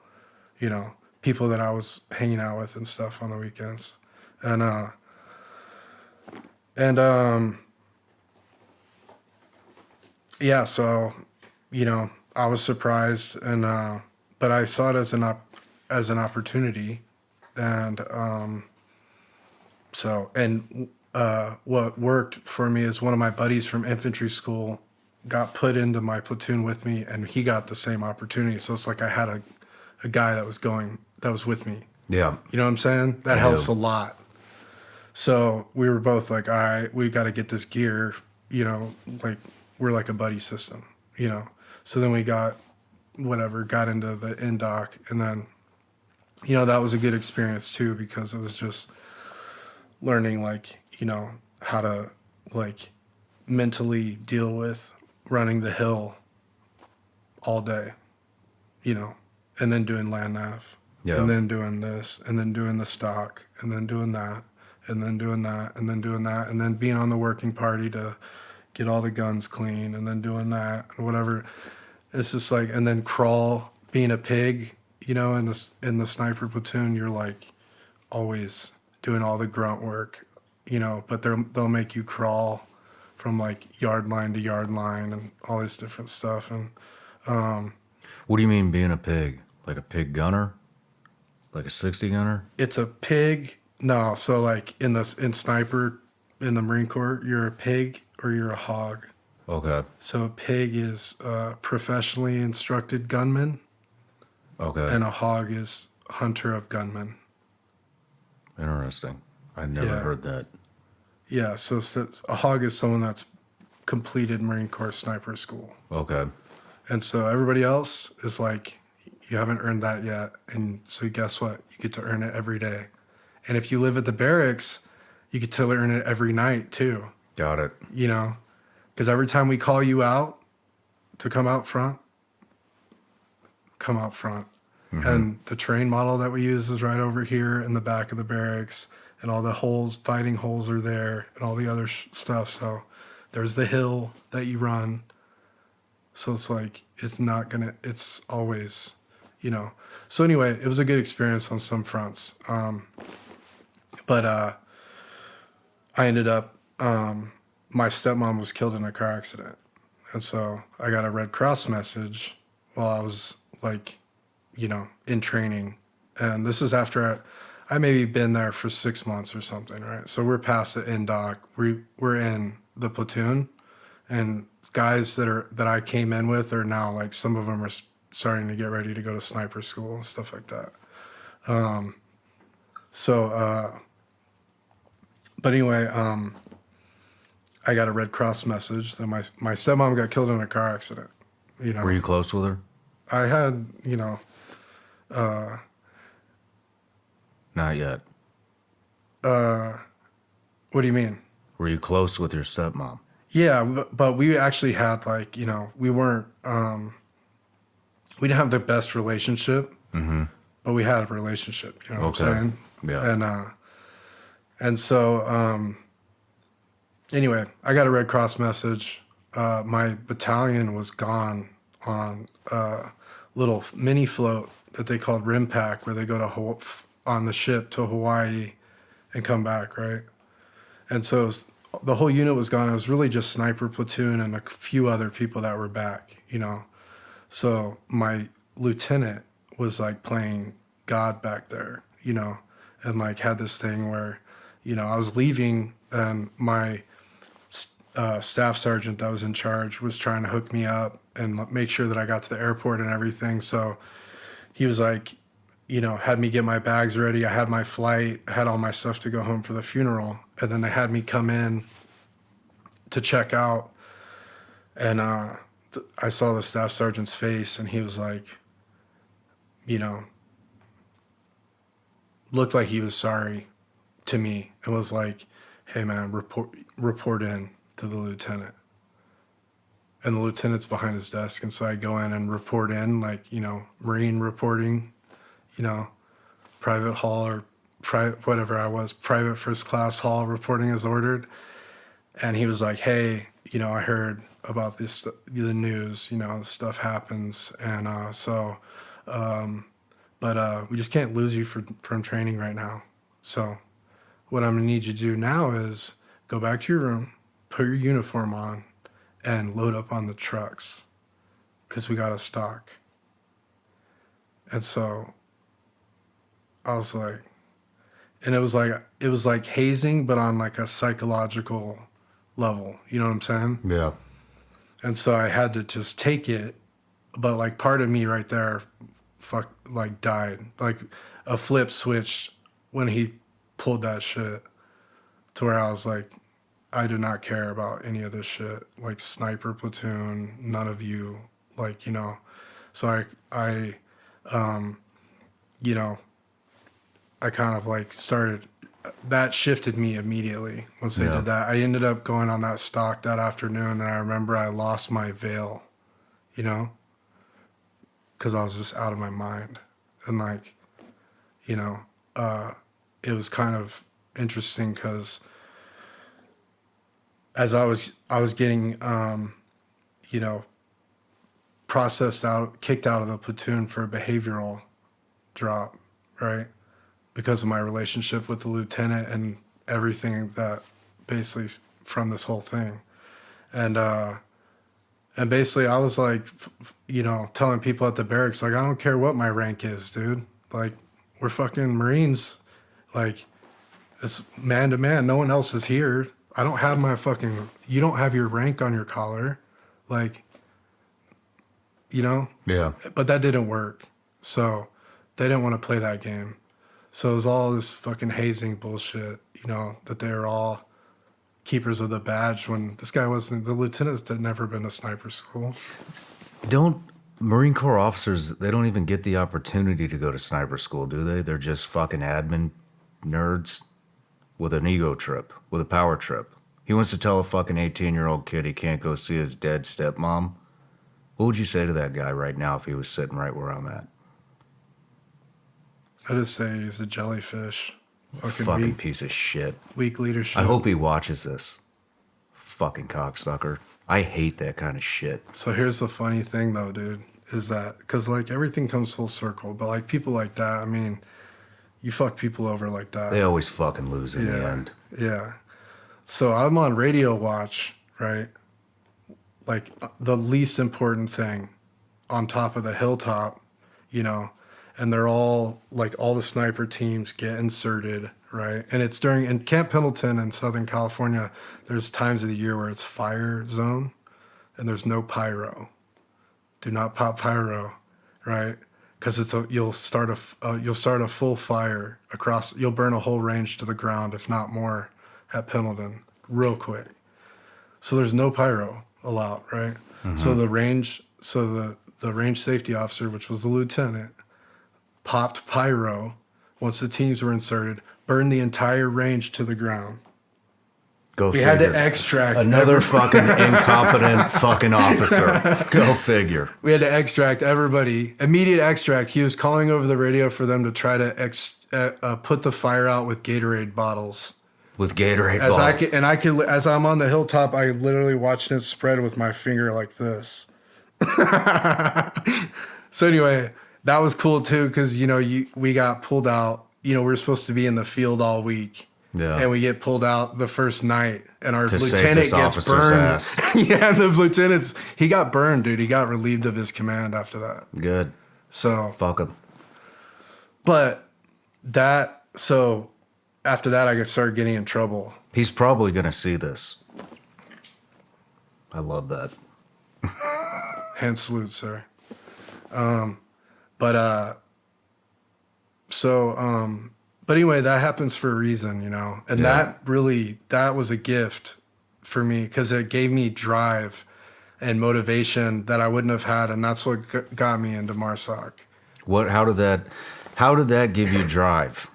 you know, people that I was hanging out with and stuff on the weekends. Yeah, so, you know, I was surprised, but I saw it as an opportunity, and what worked for me is one of my buddies from infantry school got put into my platoon with me, and he got the same opportunity. So it's like I a guy that was with me. Yeah. You know what I'm saying? That helps a lot. So we were both like, all right, we got to get this gear, like we're like a buddy system, So then we got into the in-dock, and then, that was a good experience too, because it was just learning like, how to like mentally deal with running the hill all day, and then doing land nav, and then doing this, and then doing the stock, and then doing that, and then doing that, and then doing that, and then being on the working party to get all the guns clean, and then doing that, and whatever. It's just like, and then crawl, being a pig, in the sniper platoon, you're like always doing all the grunt work, but they'll make you crawl from like yard line to yard line and all this different stuff. And what do you mean being a pig? Like a pig gunner? Like a 60 gunner? it's a pig. No, so like in sniper in the Marine Corps, you're a pig or you're a hog. Okay. So a pig is a professionally instructed gunman, Okay. and a hog is hunter of gunmen. Interesting. I never Yeah. heard that. Yeah, so a hog is someone that's completed Marine Corps sniper school. Okay. And so everybody else is like, you haven't earned that yet. And so guess what? You get to earn it every day. And if you live at the barracks, you get to earn it every night too, Got it. Because every time we call you out to come out front, come out front. Mm-hmm. And the terrain model that we use is right over here in the back of the barracks. And all the fighting holes are there, and all the other stuff. So there's the hill that you run. So it's like, it's always, So anyway, it was a good experience on some fronts. But I ended up, my stepmom was killed in a car accident. And so I got a Red Cross message while I was like, in training. And this is after I maybe been there for 6 months or something, right? So we're past the in-dock. We're in the platoon, and guys that I came in with are now like, some of them are starting to get ready to go to sniper school and stuff like that. But anyway, I got a Red Cross message that my stepmom got killed in a car accident. Were you close with her? I had, Not yet. what do you mean? Were you close with your stepmom? Yeah, but we actually had like, we weren't, we didn't have the best relationship, but we had a relationship, you know what I'm saying? Yeah. And so, anyway, I got a Red Cross message. My battalion was gone on a little mini float that they called Rim Pack, where they go to on the ship to Hawaii and come back, right? And so the whole unit was gone. It was really just sniper platoon and a few other people that were back, So my lieutenant was like playing God back there, and like had this thing where, I was leaving and my staff sergeant that was in charge was trying to hook me up and make sure that I got to the airport and everything. So he was like, had me get my bags ready. I had my flight, I had all my stuff to go home for the funeral. And then they had me come in to check out. And I saw the staff sergeant's face, and he was like, looked like he was sorry to me, and was like, hey man, report in to the lieutenant. And the lieutenant's behind his desk. And so I go in and report in, like, Marine reporting, private hall or private, whatever I was, private first class hall reporting as ordered. And he was like, hey, I heard about this, the news, stuff happens. And but we just can't lose you from training right now. So what I'm gonna need you to do now is go back to your room, put your uniform on, and load up on the trucks, because we got a stock. And so I was like, and it was like hazing, but on like a psychological level, you know what I'm saying? Yeah. And so I had to just take it, but like part of me right there died. Like a flip switch when he pulled that shit to where I was like, I do not care about any of this shit. Like sniper platoon, none of you, like, you know. So I you know, I kind of like started, that shifted me immediately once they did that. I ended up going on that stalk that afternoon, and I remember I lost my veil, you know, because I was just out of my mind. And like, you know, it was kind of interesting because as I was getting, you know, kicked out of the platoon for a behavioral drop, right? Because of my relationship with the lieutenant and everything that basically from this whole thing. And basically I was like, you know, telling people at the barracks, like, I don't care what my rank is, dude. Like, we're fucking Marines. Like, it's man to man. No one else is here. I don't have you don't have your rank on your collar. Like, you know? Yeah. But that didn't work. So they didn't want to play that game. So it was all this fucking hazing bullshit, you know, that they were all keepers of the badge when this guy wasn't. The lieutenants had never been to sniper school. Don't Marine Corps officers, they don't even get the opportunity to go to sniper school, do they? They're just fucking admin nerds with an ego trip, with a power trip. He wants to tell a fucking 18-year-old kid he can't go see his dead stepmom. What would you say to that guy right now if he was sitting right where I'm at? I just say he's a jellyfish. Fucking piece of shit. Weak leadership. I hope he watches this. Fucking cocksucker. I hate that kind of shit. So here's the funny thing, though, dude, is that because like everything comes full circle, but like people like that, I mean, you fuck people over like that. They always fucking lose in the end. Yeah. So I'm on radio watch, right? Like the least important thing on top of the hilltop, you know, and they're all like all the sniper teams get inserted, right? And it's in Camp Pendleton in Southern California, there's times of the year where it's fire zone and there's no pyro. Do not pop pyro, right? Because you'll start a full fire across. You'll burn a whole range to the ground, if not more, at Pendleton, real quick. So there's no pyro allowed, right? Mm-hmm. So the range safety officer, which was the lieutenant, popped pyro once the teams were inserted, burned the entire range to the ground. We had to extract another fucking incompetent fucking officer. Go figure. We had to extract everybody. Immediate extract. He was calling over the radio for them to try to put the fire out with Gatorade bottles. With Gatorade bottles. As I'm on the hilltop, I literally watched it spread with my finger like this. So anyway, that was cool too, because you know we got pulled out. You know, we were supposed to be in the field all week. Yeah. And we get pulled out the first night, and our lieutenant gets burned. Yeah, the lieutenant's, he got burned, dude. He got relieved of his command after that. Good. So. Fuck him. But so after that, I started getting in trouble. He's probably going to see this. I love that. Hand salute, sir. But anyway, that happens for a reason, you know, and that was a gift for me because it gave me drive and motivation that I wouldn't have had. And that's what got me into MARSOC. How did that give you drive?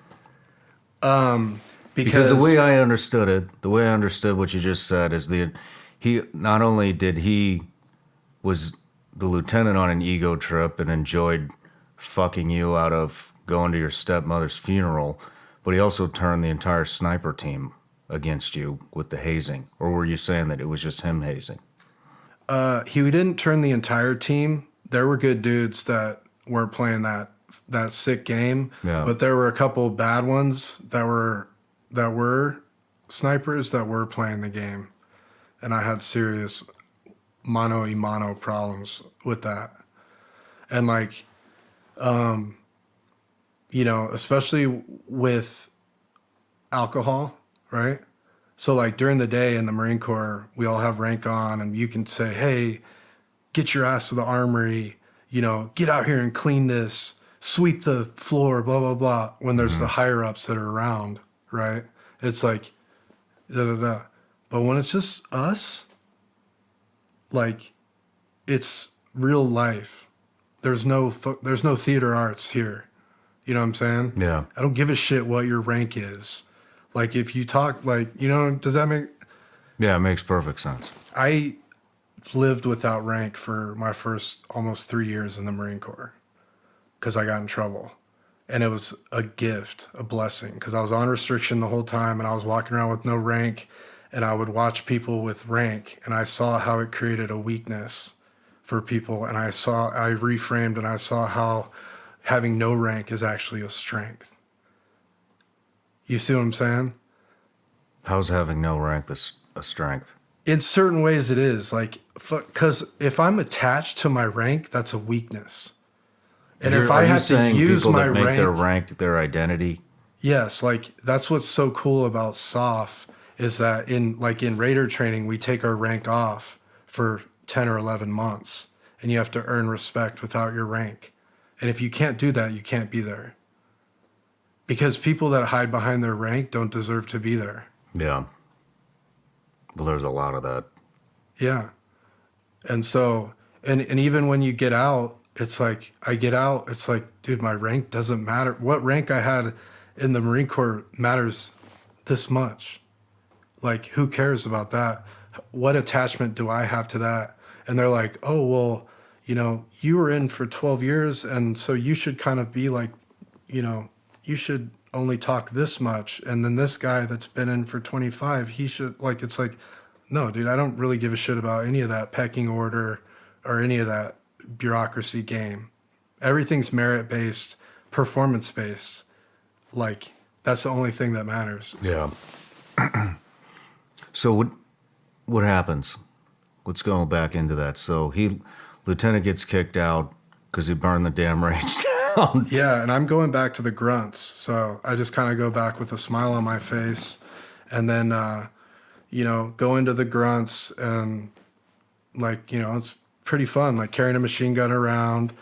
Because the way I understood it, the way I understood what you just said is he not only was the lieutenant on an ego trip and enjoyed fucking you out of going to your stepmother's funeral, but he also turned the entire sniper team against you with the hazing. Or were you saying that it was just him hazing? He didn't turn the entire team. There were good dudes that weren't playing that sick game, but there were a couple bad ones that were snipers that were playing the game, and I had serious mano-a-mano problems with that. And like, you know, especially with alcohol, right? So like during the day in the Marine Corps, we all have rank on, and you can say, hey, get your ass to the armory. get out here and clean this, sweep the floor, blah, blah, blah, when there's the higher ups that are around, right? It's like, da, da, da. But when it's just us, like, it's real life. There's no theater arts here. You know what I'm saying? Yeah. I don't give a shit what your rank is. Like, if you talk, like, does that make... Yeah, it makes perfect sense. I lived without rank for my first almost 3 years in the Marine Corps because I got in trouble. And it was a gift, a blessing, because I was on restriction the whole time and I was walking around with no rank, and I would watch people with rank, and I saw how it created a weakness for people. And I reframed, and I saw how having no rank is actually a strength. You see what I'm saying? How's having no rank a strength? In certain ways it is, like, because if I'm attached to my rank, that's a weakness. And if I have to use my make rank, their rank their identity. yes, like, that's what's so cool about SOF is that in Raider training, we take our rank off for 10 or 11 months, and you have to earn respect without your rank. And if you can't do that, you can't be there. Because people that hide behind their rank don't deserve to be there. Yeah. Well, there's a lot of that. Yeah. And so, and even when you get out, it's like, I get out, it's like, dude, my rank doesn't matter. What rank I had in the Marine Corps matters this much. Like, who cares about that? What attachment do I have to that? And they're like, oh, well, you were in for 12 years, and so you should kind of be like, you should only talk this much. And then this guy that's been in for 25, he should, like, it's like, no, dude, I don't really give a shit about any of that pecking order or any of that bureaucracy game. Everything's merit-based, performance-based. Like, that's the only thing that matters. Yeah. So what happens? Let's go back into that. So Lieutenant gets kicked out because he burned the damn range down. Yeah, and I'm going back to the grunts. So I just kind of go back with a smile on my face, and then, go into the grunts, and, like, it's pretty fun, like carrying a machine gun around,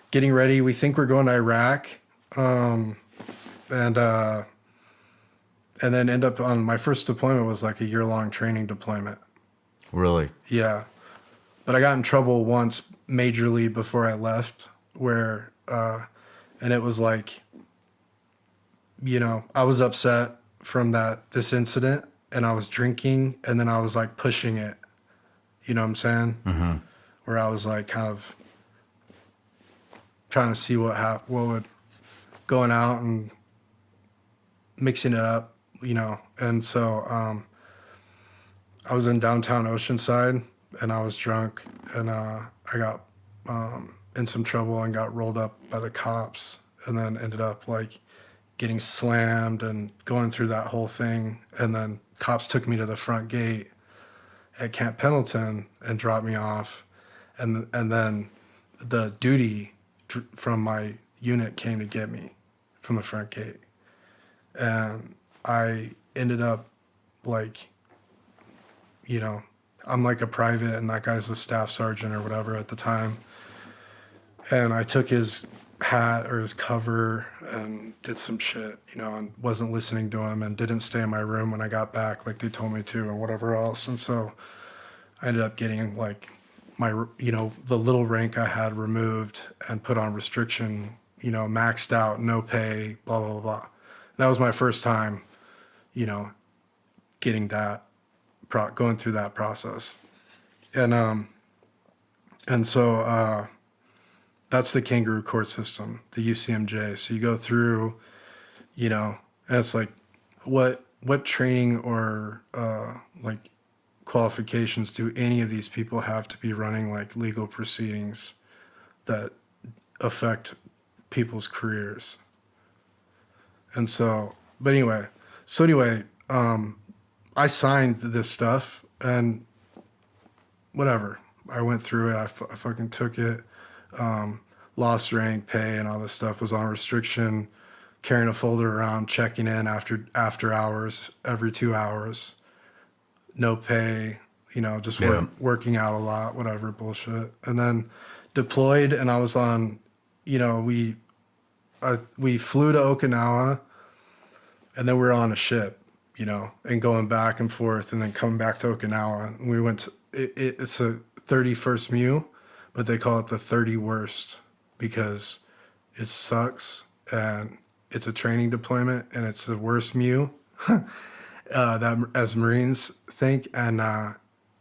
getting ready. We think we're going to Iraq, and then end up on my first deployment was like a year-long training deployment. Really? Yeah. But I got in trouble once majorly before I left, where, and it was like, I was upset from this incident, and I was drinking, and then I was like pushing it. You know what I'm saying? Mm-hmm. Where I was like kind of trying to see what would, going out and mixing it up, And so I was in downtown Oceanside, and I was drunk, and I got in some trouble and got rolled up by the cops, and then ended up like getting slammed and going through that whole thing. And then cops took me to the front gate at Camp Pendleton and dropped me off. And then the duty from my unit came to get me from the front gate. And I ended up like, I'm like a private, and that guy's a staff sergeant or whatever at the time. And I took his hat or his cover and did some shit, and wasn't listening to him, and didn't stay in my room when I got back like they told me to, and whatever else. And so I ended up getting like my, the little rank I had removed and put on restriction, maxed out, no pay, blah, blah, blah. And that was my first time, getting that, going through that process. And so that's the kangaroo court system, the UCMJ. So you go through, and it's like, what training or like qualifications do any of these people have to be running like legal proceedings that affect people's careers? And so, anyway, I signed this stuff, and whatever. I went through it. I fucking took it. Lost rank, pay, and all this stuff. Was on restriction, carrying a folder around, checking in after hours, every 2 hours. No pay, just working out a lot, whatever bullshit. And then deployed, and I was on, we flew to Okinawa, and then we were on a ship, and going back and forth, and then coming back to Okinawa. We went to, it's a 31st MEU, but they call it the 30 worst because it sucks, and it's a training deployment, and it's the worst MEU that as Marines think, and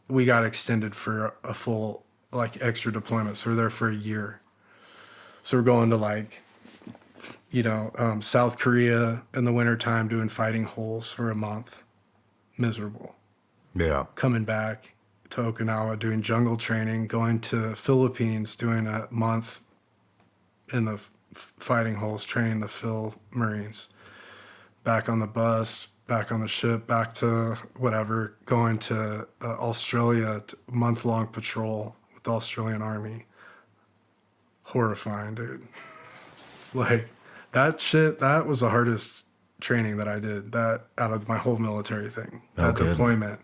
we got extended for a full extra deployment, so we're there for a year. So we're going to South Korea in the wintertime doing fighting holes for a month. Miserable. Yeah. Coming back to Okinawa doing jungle training, going to Philippines doing a month in the fighting holes, training the Phil Marines. Back on the bus, back on the ship, back to whatever, going to Australia, month-long patrol with the Australian Army. Horrifying, dude. That shit, that was the hardest training that I did, that out of my whole military thing. That deployment.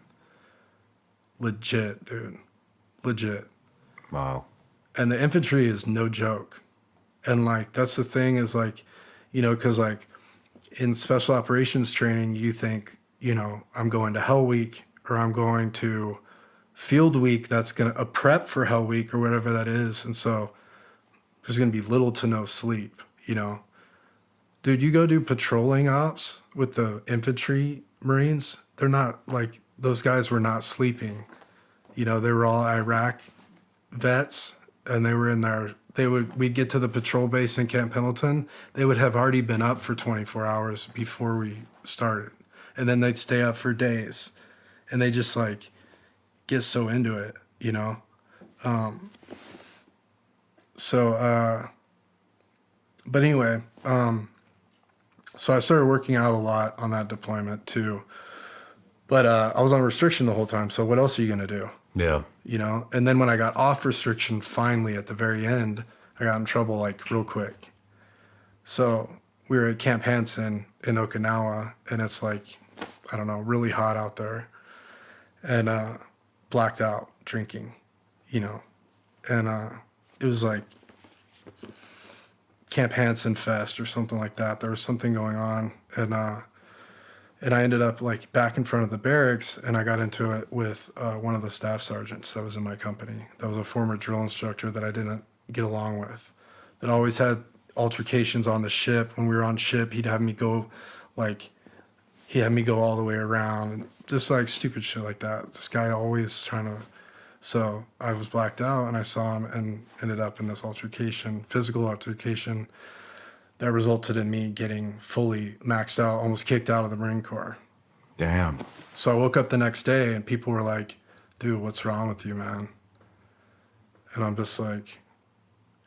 Legit, dude. Legit. Wow. And the infantry is no joke. And that's the thing is because in special operations training, you think, I'm going to Hell Week or I'm going to Field Week. That's a prep for Hell Week or whatever that is. And so there's going to be little to no sleep, Dude, you go do patrolling ops with the infantry Marines. They're not those guys were not sleeping. They were all Iraq vets, and they were in there. We'd get to the patrol base in Camp Pendleton. They would have already been up for 24 hours before we started. And then they'd stay up for days. And they just get so into it, But anyway, so I started working out a lot on that deployment too. But I was on restriction the whole time. So what else are you going to do? Yeah. And then when I got off restriction, finally at the very end, I got in trouble real quick. So we were at Camp Hansen in Okinawa, and it's I don't know, really hot out there, and blacked out drinking, and it was Camp Hansen Fest or something like that. There was something going on, and I ended up back in front of the barracks, and I got into it with one of the staff sergeants that was in my company. That was a former drill instructor that I didn't get along with, that always had altercations on the ship. When we were on ship, he'd have me go all the way around, and just stupid shit like that. This guy always trying to. So I was blacked out, and I saw him and ended up in this physical altercation, that resulted in me getting fully maxed out, almost kicked out of the Marine Corps. Damn. So I woke up the next day, and people were like, dude, what's wrong with you, man? And I'm just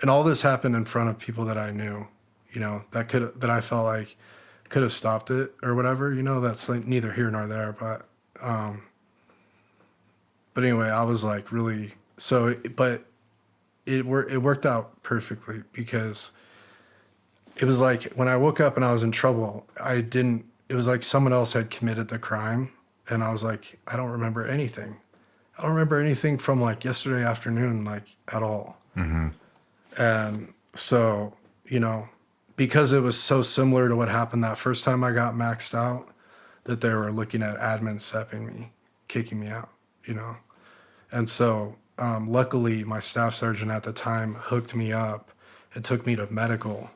and all this happened in front of people that I knew, that I felt could have stopped it or whatever, that's neither here nor there. But anyway, I was really, but it worked out perfectly, because it was when I woke up and I was in trouble, it was someone else had committed the crime, and I was I don't remember anything. I don't remember anything from yesterday afternoon, at all. Mm-hmm. And so, because it was so similar to what happened that first time I got maxed out, that they were looking at admin stepping me, kicking me out, And so, luckily, my staff sergeant at the time hooked me up and took me to medical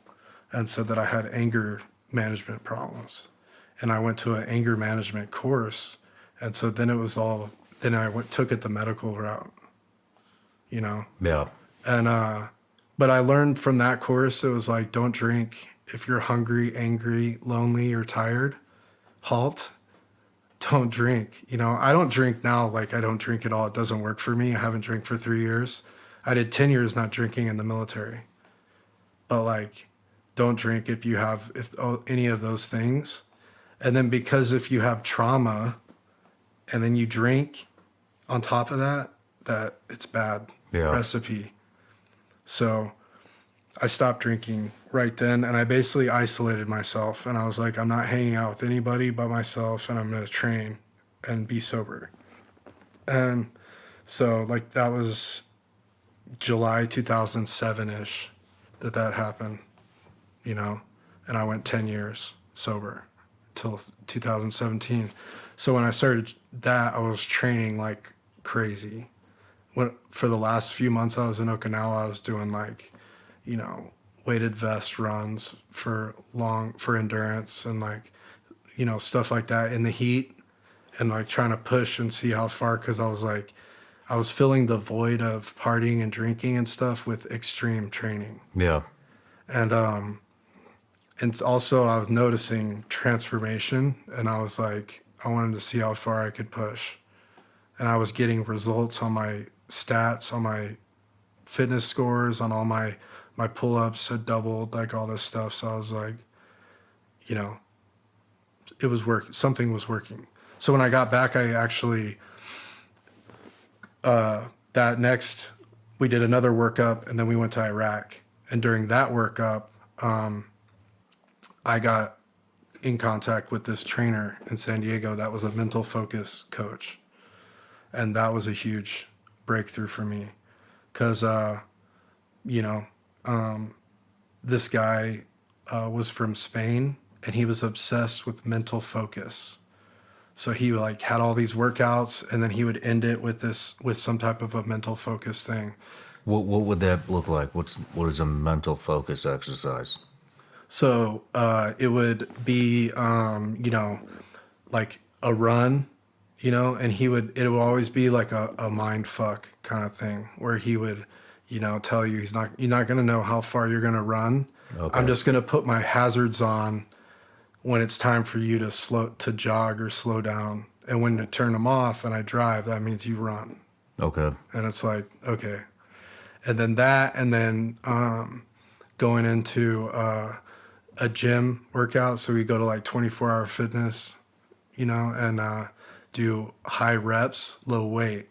and said that I had anger management problems. And I went to an anger management course. And so then I took it the medical route, Yeah. And, but I learned from that course, it was don't drink if you're hungry, angry, lonely, or tired. Halt. Don't drink. I don't drink now. I don't drink at all. It doesn't work for me. I haven't drank for 3 years. I did 10 years not drinking in the military. But don't drink if any of those things. And then because if you have trauma and then you drink on top of that it's bad recipe. So I stopped drinking right then, and I basically isolated myself, and I was I'm not hanging out with anybody but myself, and I'm going to train and be sober. And so that was, July 2007-ish that happened, you know, and I went 10 years sober till 2017. So when I started that, I was training like crazy. For the last few months I was in Okinawa, I was doing like, you know, weighted vest runs for endurance and like, you know, stuff like that in the heat and like trying to push and see how far, because I was filling the void of partying and drinking and stuff with extreme training. Yeah. And also I was noticing transformation, and I was like, I wanted to see how far I could push. And I was getting results on my stats, on my fitness scores, on all my pull-ups had doubled, like all this stuff. So I was like, you know, it was working. Something was working. So when I got back, I actually, we did another workup, and then we went to Iraq. And during that workup, I got in contact with this trainer in San Diego that was a mental focus coach. And that was a huge breakthrough for me because, you know, this guy was from Spain, and he was obsessed with mental focus. So he like had all these workouts, and then he would end it with some type of a mental focus thing. What would that look like? What is a mental focus exercise? So it would be, you know, like a run, you know, and it would always be like a mind fuck kind of thing where he would, you know, tell you you're not going to know how far you're going to run. Okay. I'm just going to put my hazards on when it's time for you to jog or slow down. And when you turn them off and I drive, that means you run. Okay. And it's like, okay. And then going into a gym workout. So we go to like 24-hour fitness, you know, and do high reps, low weight,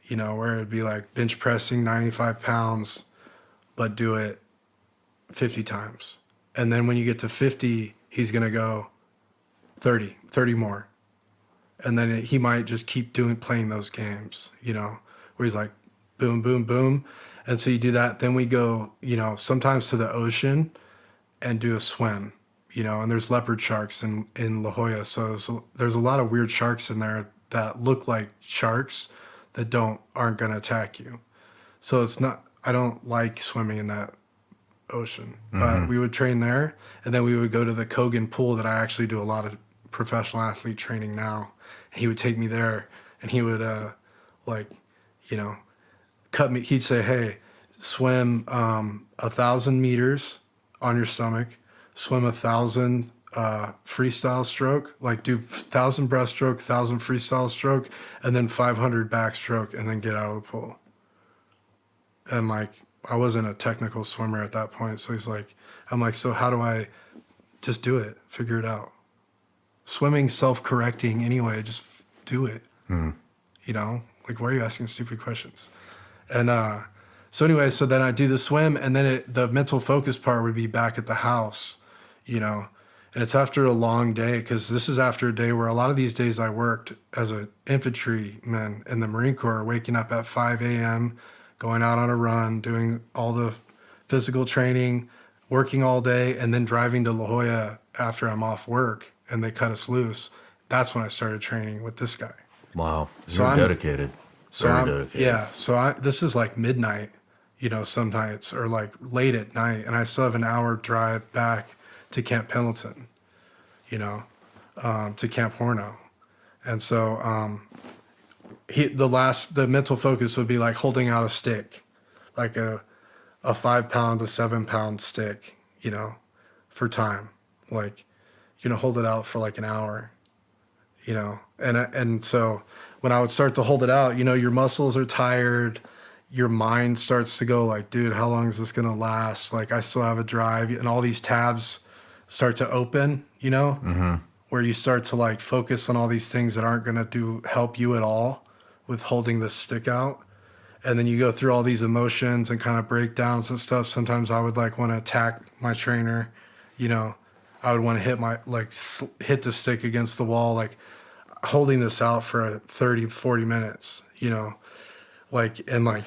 you know, where it'd be like bench pressing 95 pounds, but do it 50 times. And then when you get to 50, he's going to go 30 more. And then he might just keep playing those games, you know, where he's like, boom, boom, boom. And so you do that. Then we go, you know, sometimes to the ocean and do a swim, you know, and there's leopard sharks in La Jolla. So there's a lot of weird sharks in there that look like sharks that aren't going to attack you. So I don't like swimming in that ocean, but we would train there, and then we would go to the Kogan pool that I actually do a lot of professional athlete training now. And he would take me there, and he would like, you know, cut me. He'd say, hey, swim 1,000 meters on your stomach, swim 1,000 freestyle stroke, like do 1,000 breaststroke, 1,000 freestyle stroke, and then 500 backstroke, and then get out of the pool. And like, I wasn't a technical swimmer at that point. So I'm like, so how do I just do it? Figure it out. Swimming's self-correcting anyway. Just do it. You know, like, why are you asking stupid questions? And so anyway, so then I do the swim, and then the mental focus part would be back at the house, you know, and it's after a long day, because this is after a day where a lot of these days I worked as an infantryman in the Marine Corps, waking up at 5 a.m., going out on a run, doing all the physical training, working all day, and then driving to La Jolla after I'm off work and they cut us loose. That's when I started training with this guy. Wow. You're dedicated. Very dedicated. Yeah. So this is like midnight, you know, some nights, or like late at night. And I still have an hour drive back to Camp Pendleton, you know, to Camp Horno. And so the mental focus would be like holding out a stick, like a 5 pound to 7 pound stick, you know, for time. Like, you know, hold it out for like an hour, you know, and so when I would start to hold it out, you know, your muscles are tired, your mind starts to go like, dude, how long is this going to last? Like, I still have a drive, and all these tabs start to open, you know, where you start to like focus on all these things that aren't going to help you at all with holding the stick out. And then you go through all these emotions and kind of breakdowns and stuff. Sometimes I would like want to attack my trainer, you know, I would want to hit the stick against the wall, like holding this out for 30, 40 minutes, you know, like, and like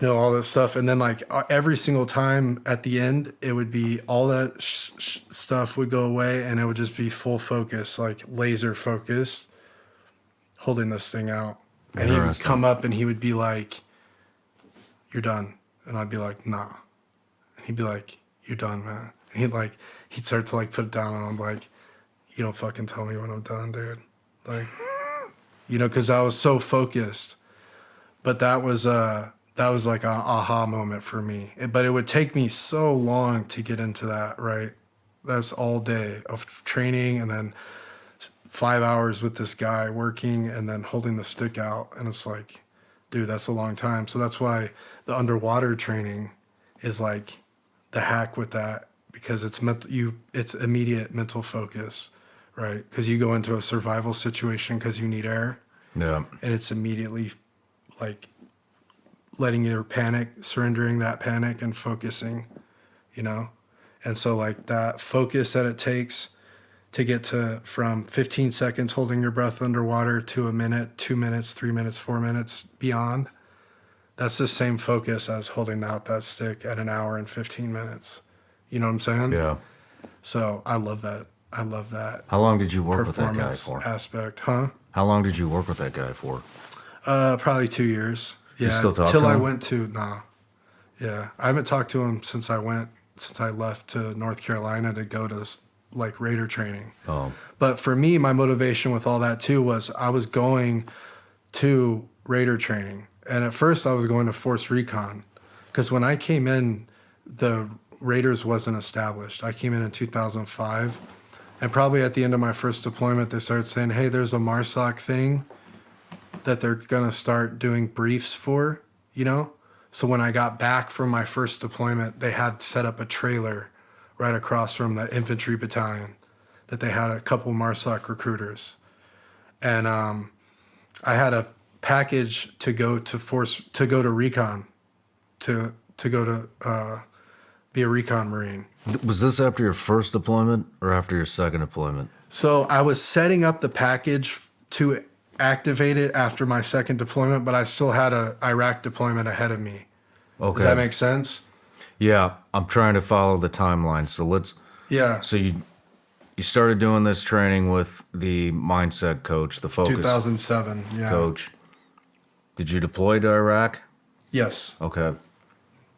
all that stuff. And then like every single time at the end, it would be all that stuff would go away and it would just be full focus, like laser focus, holding this thing out. And he would come up and he would be like, "You're done." And I'd be like, "Nah." And he'd be like, "You're done, man." And he'd start to like put it down and I'm like, "You don't fucking tell me when I'm done, dude." Like, cause I was so focused, but that was like an aha moment for me. But it would take me so long to get into that, right? That's all day of training and then 5 hours with this guy working and then holding the stick out. And it's like, dude, that's a long time. So that's why the underwater training is like the hack with that, because it's immediate mental focus, right? Because you go into a survival situation because you need air. Yeah. And it's immediately like letting your panic, surrendering that panic and focusing, And so like that focus that it takes to get to from 15 seconds holding your breath underwater to a minute, 2 minutes, 3 minutes, 4 minutes beyond, that's the same focus as holding out that stick at an hour and 15 minutes. You know what I'm saying? Yeah. So I love that. I love that. How long did you work with that guy performance for? aspect, huh? How long did you work with that guy for? Probably 2 years. Yeah. You still talk to till I him? went to Yeah. I haven't talked to him since I left to North Carolina to go to like Raider training. Oh. But for me, my motivation with all that too was I was going to Raider training. And at first I was going to Force Recon because when I came in, the Raiders wasn't established. I came in 2005. And probably at the end of my first deployment, they started saying, "Hey, there's a MARSOC thing that they're going to start doing briefs for, So when I got back from my first deployment, they had set up a trailer right across from the infantry battalion that they had a couple MARSOC recruiters. And I had a package to go to recon, to go to be a recon Marine. Was this after your first deployment or after your second deployment? So I was setting up the package to activate it after my second deployment, but I still had a Iraq deployment ahead of me. Okay. Does that make sense? Yeah, I'm trying to follow the timeline. Yeah. So you started doing this training with the mindset coach, the focus 2007. Yeah. coach. Did you deploy to Iraq? Yes. Okay.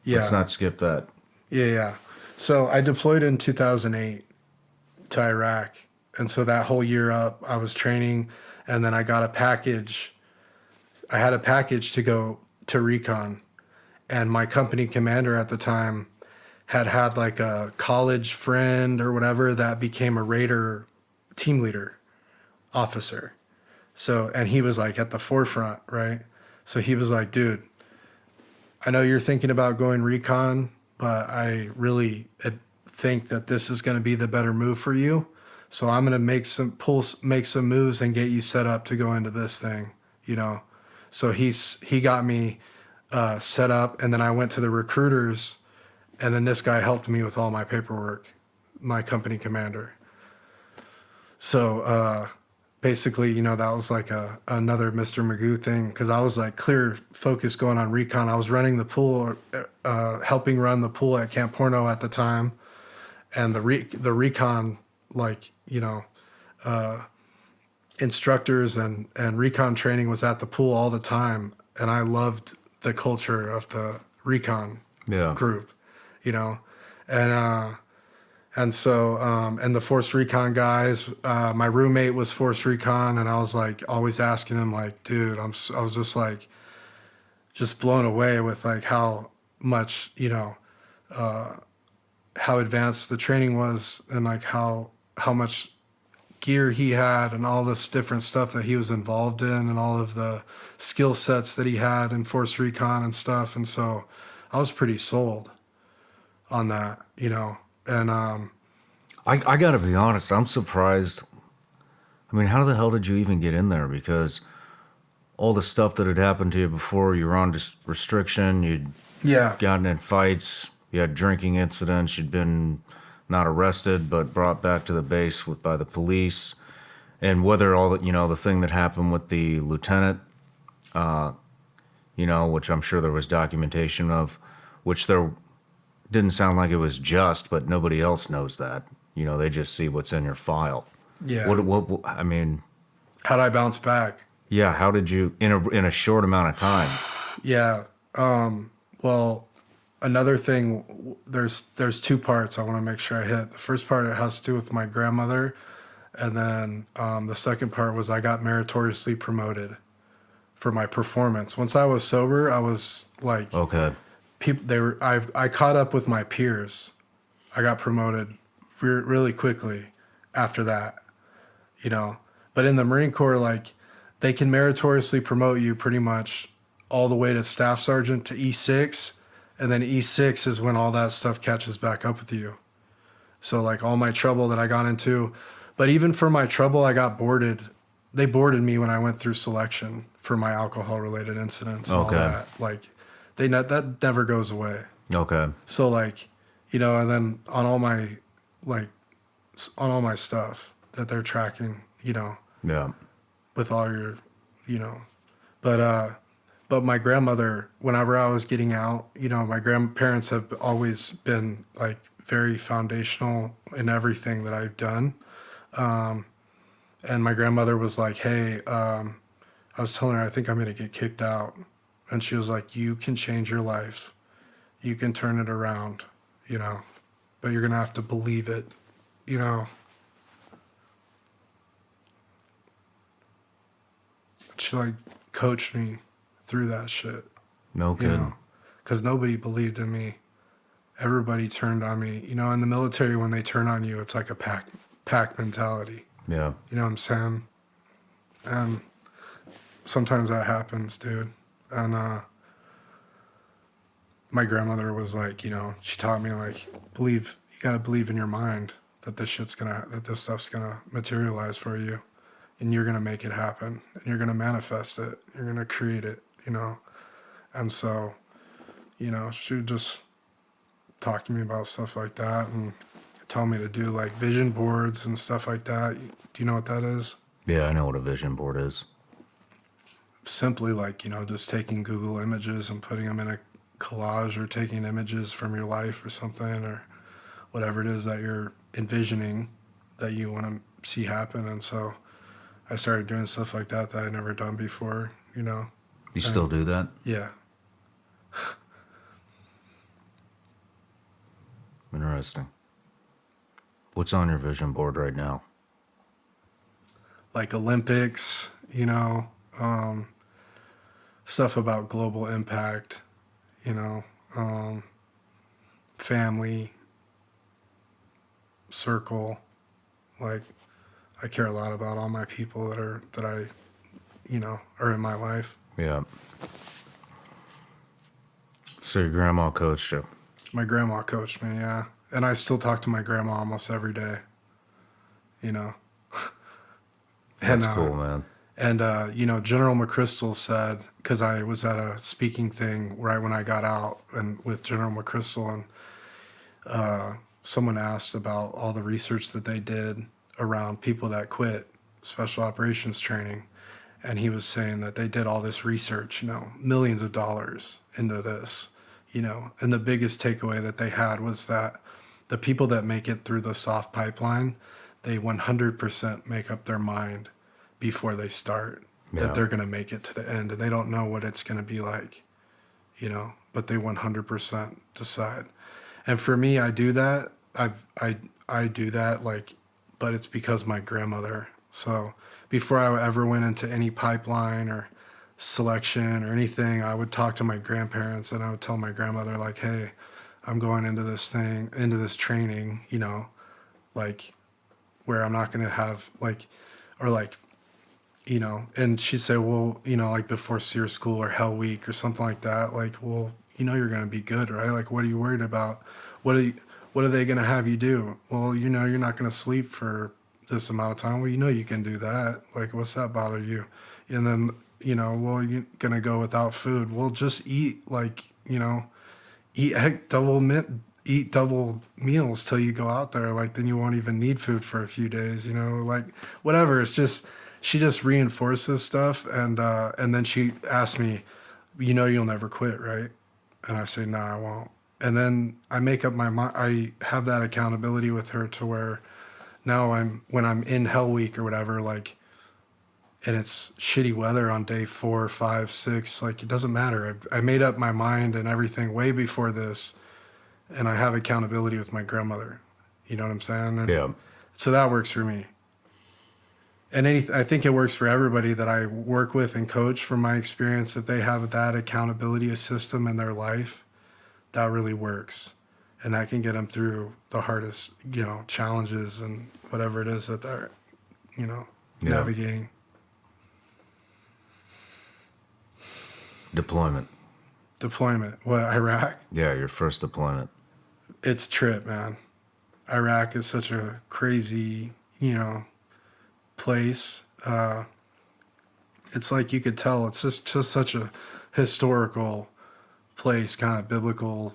Yeah. Let's not skip that. Yeah. So I deployed in 2008 to Iraq. And so that whole year up, I was training, and then I got a package. I had a package to go to recon. And my company commander at the time had like a college friend or whatever that became a Raider team leader officer. So, and he was like at the forefront, right? So he was like, "Dude, I know you're thinking about going recon, but I really think that this is going to be the better move for you. So I'm going to make some moves and get you set up to go into this thing, So he got me set up, and then I went to the recruiters, and then this guy helped me with all my paperwork, my company commander. So basically, that was like another Mr. Magoo thing, because I was like clear focus going on recon. I was running the pool, helping run the pool at Camp Porno at the time, and the recon, instructors and recon training was at the pool all the time, and I loved the culture of the recon group, and so and the Force Recon guys, my roommate was Force Recon, and I was like always asking him like, "Dude, I was just like just blown away with like how much how advanced the training was, and like how much gear he had and all this different stuff that he was involved in and all of the skill sets that he had in Force Recon and stuff." And so I was pretty sold on that, and I got to be honest, I'm surprised. I mean, how the hell did you even get in there? Because all the stuff that had happened to you before, you were on restriction, you'd gotten in fights, you had drinking incidents, you'd been not arrested but brought back to the base by the police, and whether all the the thing that happened with the lieutenant, which I'm sure there was documentation of, which there didn't sound like it was just, but nobody else knows that. They just see what's in your file. Yeah. I mean, How'd I bounce back? yeah, how did you, in a short amount of time? Yeah. Well, another thing, there's two parts I want to make sure I hit. The first part, it has to do with my grandmother. And then the second part was I got meritoriously promoted for my performance. Once I was sober, I was like, Okay. I caught up with my peers. I got promoted really quickly after that, But in the Marine Corps, like, they can meritoriously promote you pretty much all the way to staff sergeant to E6. And then E6 is when all that stuff catches back up with you. So, like, all my trouble that I got into, but even for my trouble, I got boarded. They boarded me when I went through selection for my alcohol-related incidents and all that. Like, that never goes away. Okay. So, like, and then on all my stuff that they're tracking, Yeah. with all your, but my grandmother, whenever I was getting out, my grandparents have always been like very foundational in everything that I've done. And my grandmother was like, hey, I was telling her, I think I'm going to get kicked out. And she was like, you can change your life. You can turn it around, but you're going to have to believe it, She like coached me through that shit. No kidding. Because nobody believed in me. Everybody turned on me. In the military, when they turn on you, it's like a pack mentality. Yeah. You know what I'm saying? And sometimes that happens, dude. And my grandmother was like, she taught me, like, you got to believe in your mind that this stuff's gonna materialize for you, and you're gonna make it happen, and you're gonna manifest it, you're gonna create it, And so, she would just talk to me about stuff like that and tell me to do like vision boards and stuff like that. Do you know what that is? Yeah, I know what a vision board is. Simply like, just taking Google images and putting them in a collage, or taking images from your life or something, or whatever it is that you're envisioning that you want to see happen. And so I started doing stuff like that I never done before, You still do that? Yeah. Interesting. What's on your vision board right now? Like Olympics, stuff about global impact, family, circle. Like, I care a lot about all my people that I are in my life. Yeah. So your grandma coached you? My grandma coached me, yeah. And I still talk to my grandma almost every day, That's cool, man. And, General McChrystal said, because I was at a speaking thing right when I got out and with General McChrystal, and someone asked about all the research that they did around people that quit special operations training. And he was saying that they did all this research, millions of dollars into this, and the biggest takeaway that they had was that the people that make it through the soft pipeline, they 100% make up their mind before they start that they're going to make it to the end, and they don't know what it's going to be like, but they 100% decide. And for me, I do that. I do that, like, but it's because my grandmother. So before I ever went into any pipeline or selection or anything, I would talk to my grandparents, and I would tell my grandmother, like, hey, I'm going into this training, like, where I'm not going to have, like, or like, and she'd say, well, like before SEER school or Hell Week or something like that, like, well, you're going to be good, right? Like, what are you worried about? What are they going to have you do? Well, you're not going to sleep for this amount of time. Well, you can do that. Like, what's that bother you? And then, well, you're going to go without food. Well, just eat, like, eat double meals till you go out there. Like, then you won't even need food for a few days, like, whatever. It's just, she just reinforces stuff. And then she asked me, you know, you'll never quit, right? And I say, no, I won't. And then I make up my mind. I have that accountability with her to where now when I'm in Hell Week or whatever, like, and it's shitty weather on day 4, 5, 6, like, it doesn't matter. I made up my mind and everything way before this, and I have accountability with my grandmother. You know what I'm saying? And Yeah. so that works for me. And I think it works for everybody that I work with and coach, from my experience, if they have that accountability system in their life, that really works. And that can get them through the hardest, you know, challenges and whatever it is that they're, you know, Yeah. navigating. Deployment. What, Iraq? Yeah, your first deployment. It's trip, man. Iraq is such a crazy, you know, place. It's like you could tell it's just such a historical place, kind of biblical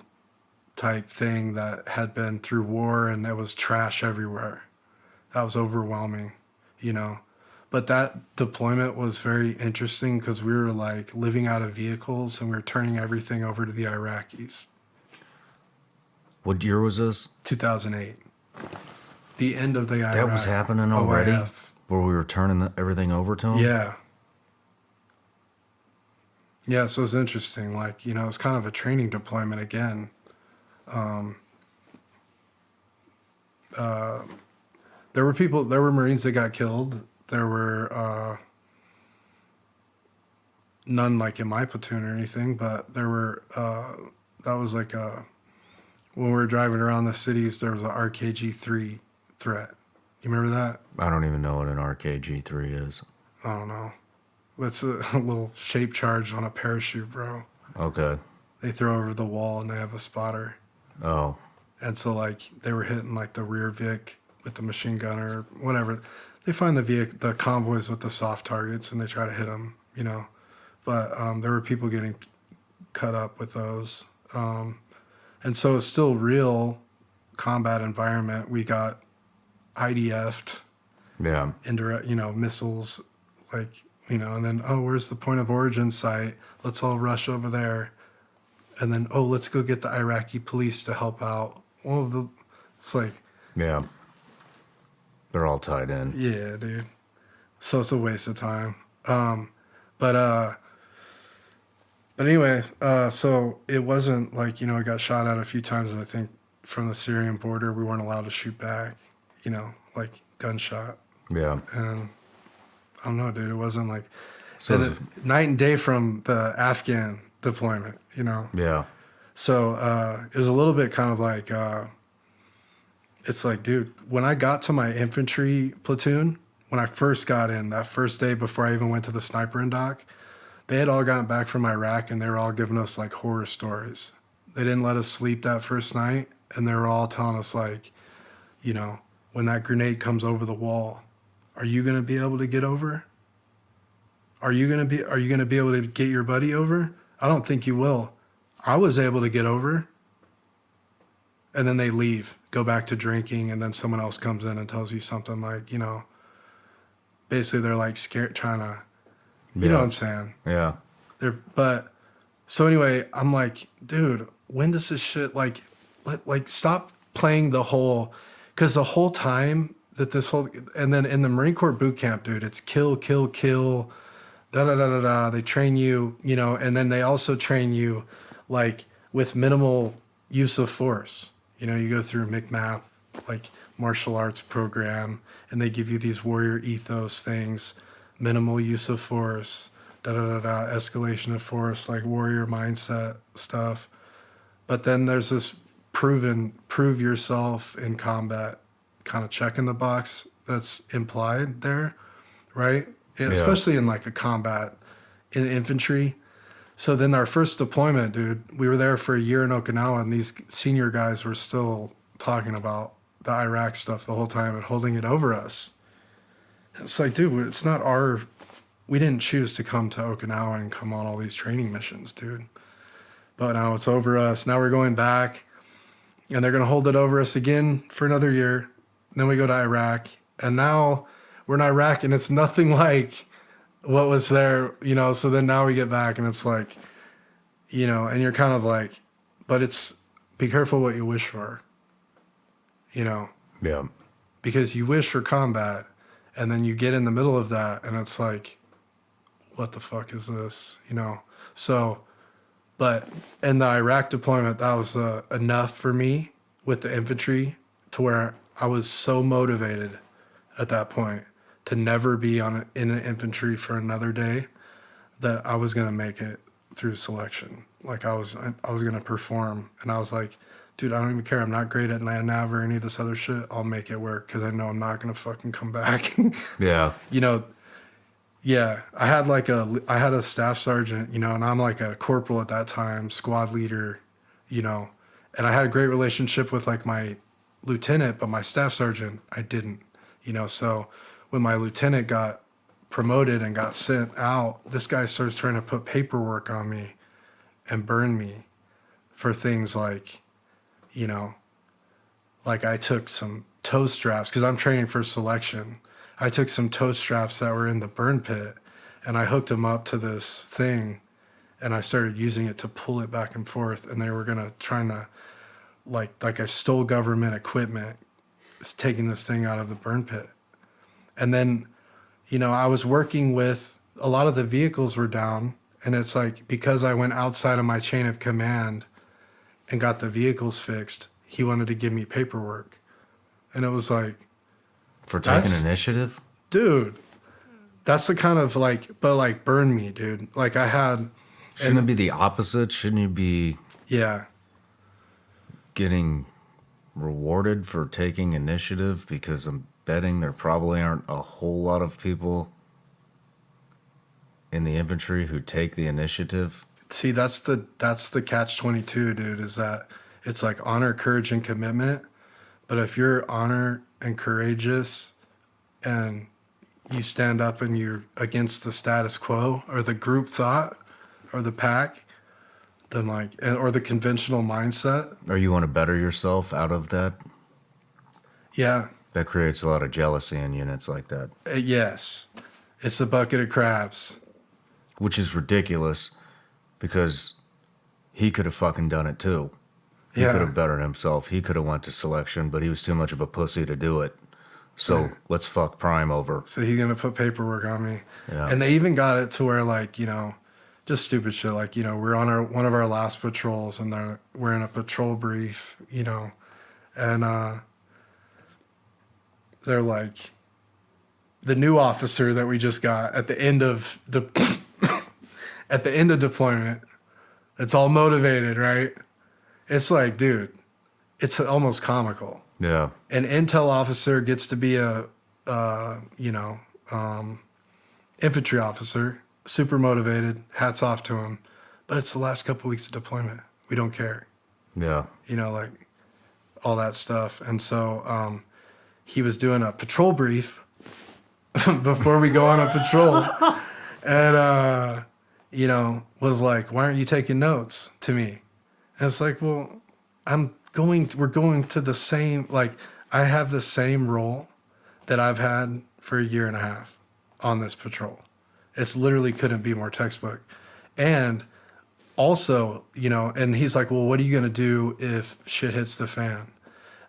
type thing that had been through war, and there was trash everywhere. That was overwhelming, you know. But that deployment was very interesting because we were like living out of vehicles and we were turning everything over to the Iraqis. What year was this? 2008. The end of the Iraq. That was happening already? OIF. Where we were turning everything over to them? Yeah. Yeah, so it's interesting. Like, you know, it's kind of a training deployment again. There were Marines that got killed. There were none like in my platoon or anything, but there were, that was like when we were driving around the cities, there was an RKG-3 threat. You remember that? I don't even know what an RKG-3 is. I don't know. It's a little shape charge on a parachute, bro. Okay. They throw over the wall and they have a spotter. Oh. And so, like, they were hitting, like, the rear Vic with the machine gun or whatever. They find the convoys with the soft targets and they try to hit them, you know. But there were people getting cut up with those. And so it's still real combat environment. We got IDF'd. Yeah. Indirect, you know, missiles, like, you know, and then, oh, where's the point of origin site? Let's all rush over there. And then, oh, let's go get the Iraqi police to help out. It's like, Yeah. They're all tied in. yeah, dude. So it's a waste of time. But anyway, so it wasn't like, you know, I got shot at a few times, and I think from the Syrian border, we weren't allowed to shoot back, you know, like gunshot. Yeah. And I don't know, dude, it wasn't like So night and day from the Afghan deployment, you know? yeah. So it was a little bit kind of like, it's like, dude, when I got to my infantry platoon, when I first got in, that first day before I even went to the sniper and doc, they had all gotten back from Iraq and they were all giving us like horror stories. They didn't let us sleep that first night, and they were all telling us like, you know, when that grenade comes over the wall, are you going to be able to get over? Are you going to be able to get your buddy over? I don't think you will. I was able to get over. And then they leave, go back to drinking, and then someone else comes in and tells you something like, you know, basically they're like scared, trying to, you know what I'm saying? Yeah. So anyway, I'm like, dude, when does this shit, like stop playing the whole, because the whole time that and then in the Marine Corps boot camp, dude, it's kill, kill, kill, da-da-da-da-da. They train you, you know, and then they also train you like with minimal use of force. You know, you go through MCMAP, like martial arts program, and they give you these warrior ethos things, minimal use of force, da-da-da-da, escalation of force, like warrior mindset stuff. But then there's this prove yourself in combat kind of check in the box that's implied there, right? And especially in like a combat in infantry. So then our first deployment, dude, we were there for a year in Okinawa, and these senior guys were still talking about the Iraq stuff the whole time and holding it over us. It's like, dude, it's not we didn't choose to come to Okinawa and come on all these training missions, dude. But now it's over us. Now we're going back, and they're going to hold it over us again for another year. Then we go to Iraq, and now we're in Iraq, and it's nothing like what was there, you know. So then now we get back, and it's like, you know, and you're kind of like, but it's, be careful what you wish for, you know, Yeah. because you wish for combat and then you get in the middle of that and it's like, what the fuck is this, you know? So, but in the Iraq deployment, that was enough for me with the infantry to where I was so motivated at that point to never be in the infantry for another day that I was going to make it through selection. Like I was going to perform, and I was like, dude, I don't even care. I'm not great at land nav or any of this other shit. I'll make it work because I know I'm not going to fucking come back. Yeah. You know, yeah, I had a staff sergeant, you know, and I'm like a corporal at that time, squad leader, you know, and I had a great relationship with like my lieutenant, but my staff sergeant, I didn't, you know. So when my lieutenant got promoted and got sent out, this guy starts trying to put paperwork on me and burn me for things like, you know, like I took some toe straps because I'm training for selection. I took some toe straps that were in the burn pit and I hooked them up to this thing and I started using it to pull it back and forth. And they were trying to like I stole government equipment, taking this thing out of the burn pit. And then, you know, I was working with, a lot of the vehicles were down, and it's like, because I went outside of my chain of command and got the vehicles fixed, he wanted to give me paperwork. And it was like, For taking initiative? dude, that's the kind of like, but like burn me, dude. Like I had. Shouldn't it be the opposite? Shouldn't you be Yeah. getting rewarded for taking initiative? Because I'm betting there probably aren't a whole lot of people in the infantry who take the initiative. See, that's the catch-22, dude, is that it's like honor, courage, and commitment. But if you're honor and courageous and you stand up and you're against the status quo or the group thought or the pack, then like, or the conventional mindset. Or you want to better yourself out of that? Yeah. That creates a lot of jealousy in units like that. Yes. It's a bucket of crabs. Which is ridiculous because he could have fucking done it too. He Yeah. could have bettered himself. He could have went to selection, but he was too much of a pussy to do it. So let's fuck Prime over. So he's going to put paperwork on me. Yeah. And they even got it to where, like, you know, just stupid shit. Like, you know, we're on one of our last patrols and we're in a patrol brief, you know, and they're like, the new officer that we just got at the end of at the end of deployment, it's all motivated, right? It's like, dude, it's almost comical. Yeah. An intel officer gets to be a infantry officer, super motivated, hats off to him. But it's the last couple weeks of deployment. We don't care. Yeah. You know, like all that stuff. And so he was doing a patrol brief before we go on a patrol. And, you know, was like, why aren't you taking notes to me? And it's like, well, we're going to the same, like, I have the same role that I've had for a year and a half on this patrol. It's literally couldn't be more textbook. And also, you know, and he's like, well, what are you going to do if shit hits the fan?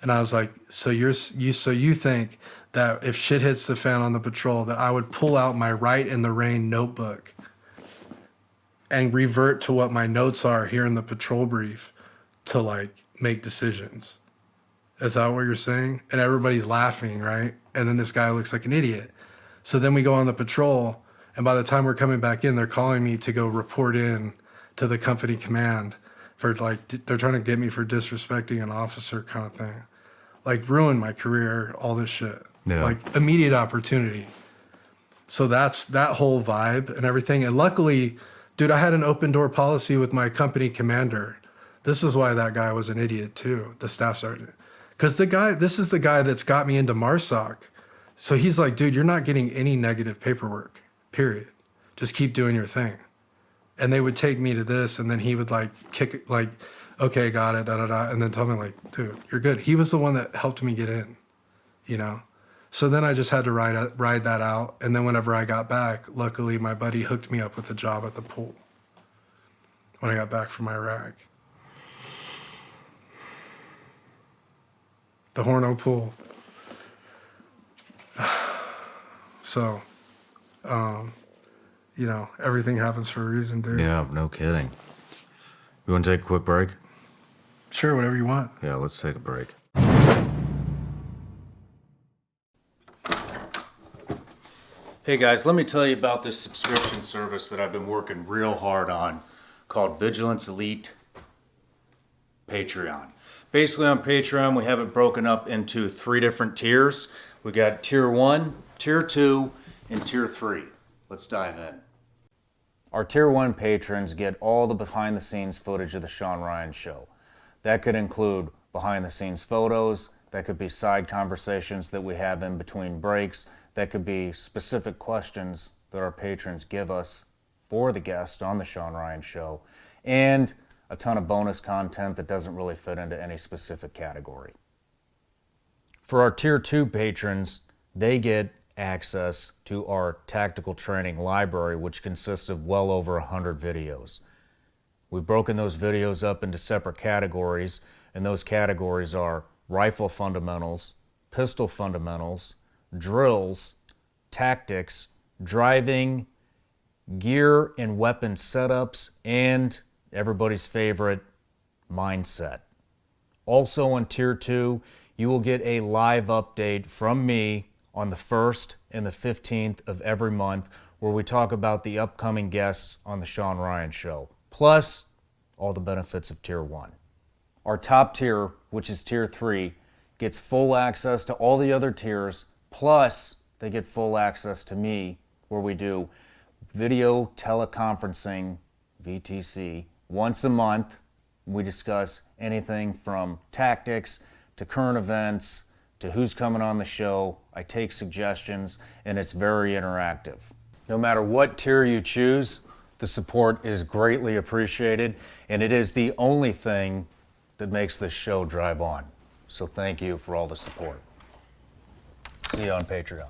And I was like, so you think that if shit hits the fan on the patrol, that I would pull out my Write in the Rain notebook and revert to what my notes are here in the patrol brief to like make decisions? Is that what you're saying? And everybody's laughing, right? And then this guy looks like an idiot. So then we go on the patrol, and by the time we're coming back in, they're calling me to go report in to the company command for like, they're trying to get me for disrespecting an officer kind of thing. Like ruin my career, all this shit. Yeah. Like immediate opportunity. So that's that whole vibe and everything. And luckily, dude, I had an open door policy with my company commander. This is why that guy was an idiot too, the staff sergeant. Because this is the guy that's got me into MARSOC. So he's like, dude, you're not getting any negative paperwork, period. Just keep doing your thing. And they would take me to this, and then he would like kick it, like, okay, got it, da-da-da, and then tell me like, dude, you're good. He was the one that helped me get in, you know? So then I just had to ride that out. And then whenever I got back, luckily my buddy hooked me up with a job at the pool. when I got back from Iraq. The Horno Pool. So, you know, everything happens for a reason, dude. Yeah, no kidding. You want to take a quick break? Sure, whatever you want. Yeah, let's take a break. Hey guys, let me tell you about this subscription service that I've been working real hard on called Vigilance Elite Patreon. Basically on Patreon, we have it broken up into 3 different tiers. We got tier 1, tier 2, and tier 3. Let's dive in. Our tier 1 patrons get all the behind the scenes footage of the Shawn Ryan show. That could include behind the scenes photos, that could be side conversations that we have in between breaks, that could be specific questions that our patrons give us for the guest on the Shawn Ryan show, and a ton of bonus content that doesn't really fit into any specific category. For our tier 2 patrons, they get access to our tactical training library, which consists of well over 100 videos. We've broken those videos up into separate categories, and those categories are rifle fundamentals, pistol fundamentals, drills, tactics, driving, gear and weapon setups, and everybody's favorite, mindset. Also on tier 2, you will get a live update from me on the 1st and the 15th of every month, where we talk about the upcoming guests on the Shawn Ryan show, plus all the benefits of tier 1. Our top tier, which is tier 3, gets full access to all the other tiers, plus they get full access to me, where we do video teleconferencing, VTC, once a month. We discuss anything from tactics to current events to who's coming on the show. I take suggestions, and it's very interactive. No matter what tier you choose, the support is greatly appreciated, and it is the only thing that makes this show drive on. So thank you for all the support. See you on Patreon.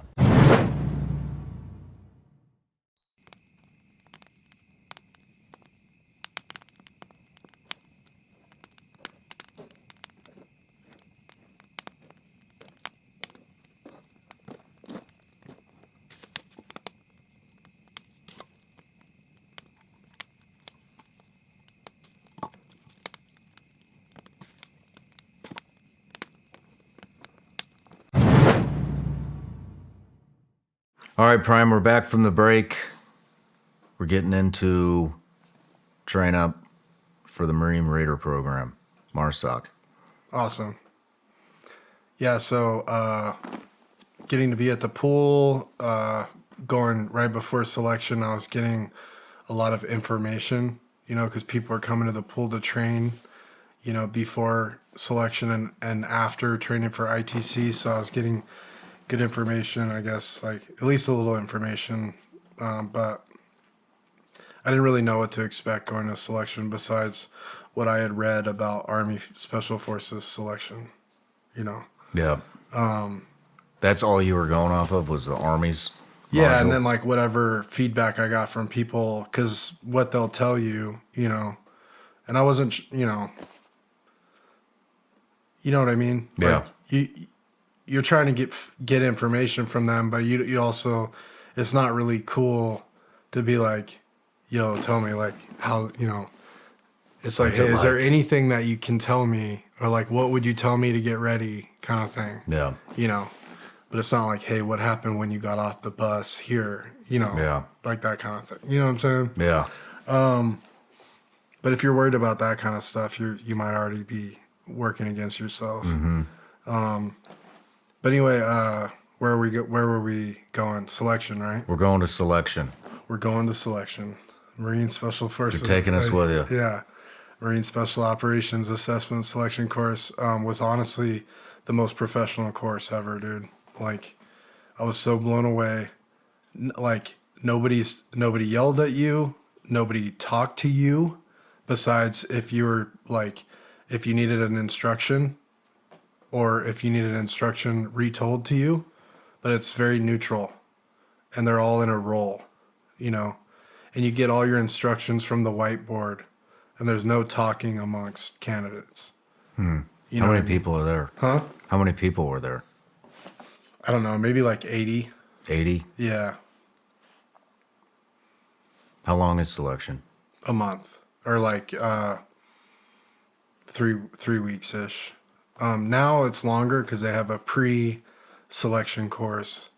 All right, Prime, we're back from the break. We're getting into train up for the Marine Raider program, MARSOC. Awesome. Yeah, so getting to be at the pool, going right before selection, I was getting a lot of information, you know, because people are coming to the pool to train, you know, before selection and after training for ITC. So I was getting good information, I guess, like at least a little information, but I didn't really know what to expect going to selection besides what I had read about Army Special Forces selection, you know. Yeah. That's all you were going off of was the Army's Yeah, module? and then like whatever feedback I got from people, because what they'll tell you, you know, and I wasn't, you know what I mean? Yeah. Like, you're trying to get information from them, but you also, it's not really cool to be like, yo, tell me like how, you know, it's like, hey, is there anything that you can tell me, or like, what would you tell me to get ready, kind of thing. Yeah. You know, but it's not like, hey, what happened when you got off the bus here, you know, Yeah. like that kind of thing. You know what I'm saying? Yeah. But if you're worried about that kind of stuff, you might already be working against yourself. But anyway, where were we going? Selection, right? We're going to selection. We're going to selection. Marine Special Forces. You're taking us with you. Yeah. Marine Special Operations Assessment Selection course was honestly the most professional course ever, dude. Like, I was so blown away. Like, nobody yelled at you. Nobody talked to you. Besides, if you were like, if you needed an instruction, or if you need an instruction retold to you, but it's very neutral, and they're all in a role, you know, and you get all your instructions from the whiteboard, and there's no talking amongst candidates. You know How what many I mean? people are there? Huh? How many people were there? I don't know, maybe like 80. 80? Yeah, How long is selection? a month or like 3 weeks ish. Now it's longer because they have a pre-selection course.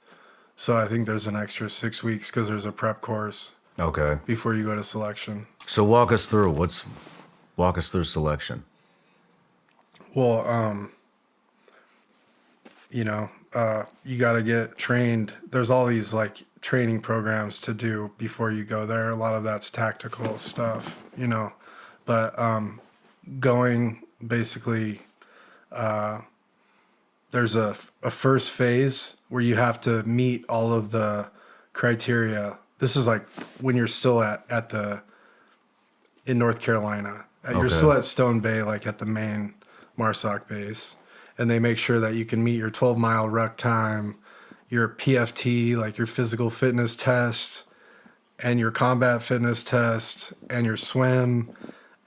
So I think there's an extra 6 weeks because there's a prep course Okay. before you go to selection. So walk us through. Walk us through selection. Well, you got to get trained. There's all these like training programs to do before you go there. A lot of that's tactical stuff, but going basically, there's a first phase where you have to meet all of the criteria. This is like when you're still in North Carolina. You're Okay. still at Stone Bay, like at the main MARSOC base. And they make sure that you can meet your 12-mile ruck time, your PFT, like your physical fitness test, and your combat fitness test, and your swim,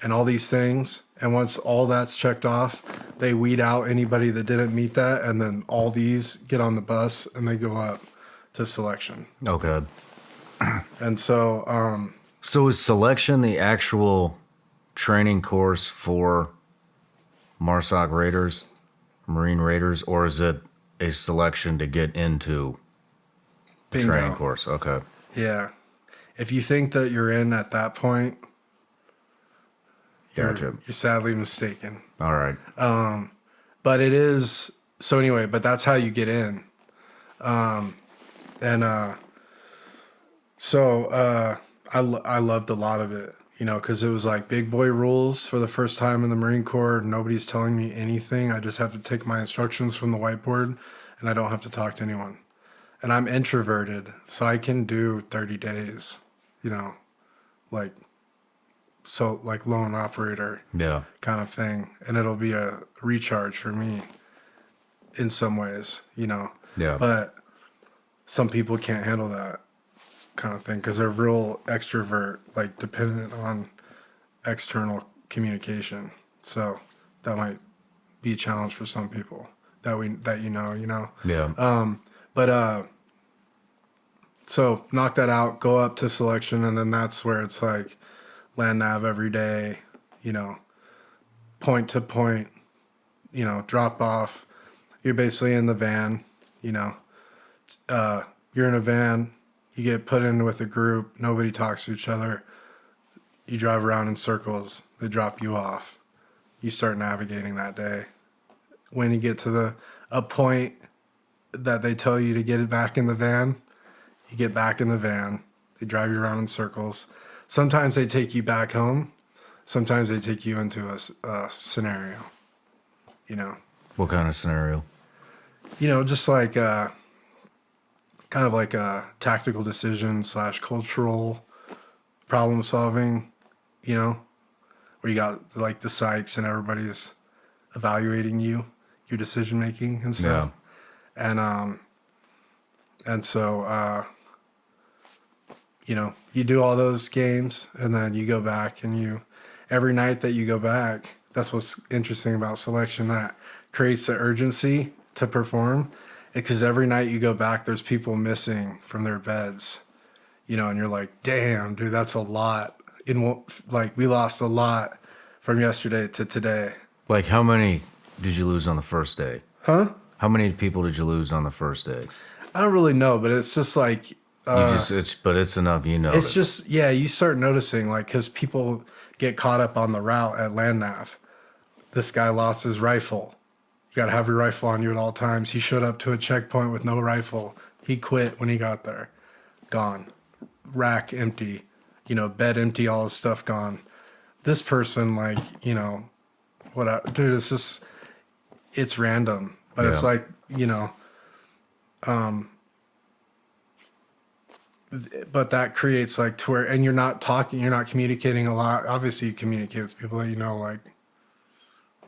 and all these things. And once all that's checked off, they weed out anybody that didn't meet that, and then all these get on the bus and they go up to selection. Okay. And so, So is selection the actual training course for MARSOC Raiders, Marine Raiders, or is it a selection to get into the bingo. training course? Okay. Yeah. If you think that you're in at that point, Gotcha. you're sadly mistaken. All right. But it is so anyway. But that's how you get in, I loved a lot of it, because it was like big boy rules for the first time in the Marine Corps. Nobody's telling me anything. I just have to take my instructions from the whiteboard, and I don't have to talk to anyone. And I'm introverted, so I can do 30 days, like lone operator. Yeah. Kind of thing, and it'll be a recharge for me in some ways, Yeah. but some people can't handle that kind of thing because they're real extrovert, like dependent on external communication. So that might be a challenge for some people Yeah. So knock that out, go up to selection, and then that's where it's like land nav every day, point to point, drop off. You're basically in the van, you're in a van, you get put in with a group, nobody talks to each other. You drive around in circles, they drop you off. You start navigating that day. When you get to a point that they tell you to get it back in the van, you get back in the van, they drive you around in circles. Sometimes they take you back home. Sometimes they take you into a scenario, What kind of scenario? just like kind of like a tactical decision / cultural problem solving, where you got like the psychs and everybody's evaluating your decision making and stuff. Yeah. And so, you do all those games and then you go back and every night that you go back, that's what's interesting about selection, that creates the urgency to perform. Because every night you go back, there's people missing from their beds, and you're like, damn, dude, that's a lot. We lost a lot from yesterday to today. Like, how many did you lose on the first day? Huh? How many people did you lose on the first day? I don't really know, but it's just like, But it's enough, it's just, yeah, you start noticing, like, because people get caught up on the route at land nav. This guy lost his rifle. You got to have your rifle on you at all times. He showed up to a checkpoint with no rifle. He quit when he got there. Gone. Rack empty. Bed empty, all his stuff gone. This person, like, dude, it's just, it's random. But it's like, but that creates like to where, and you're not communicating a lot. Obviously you communicate with people that like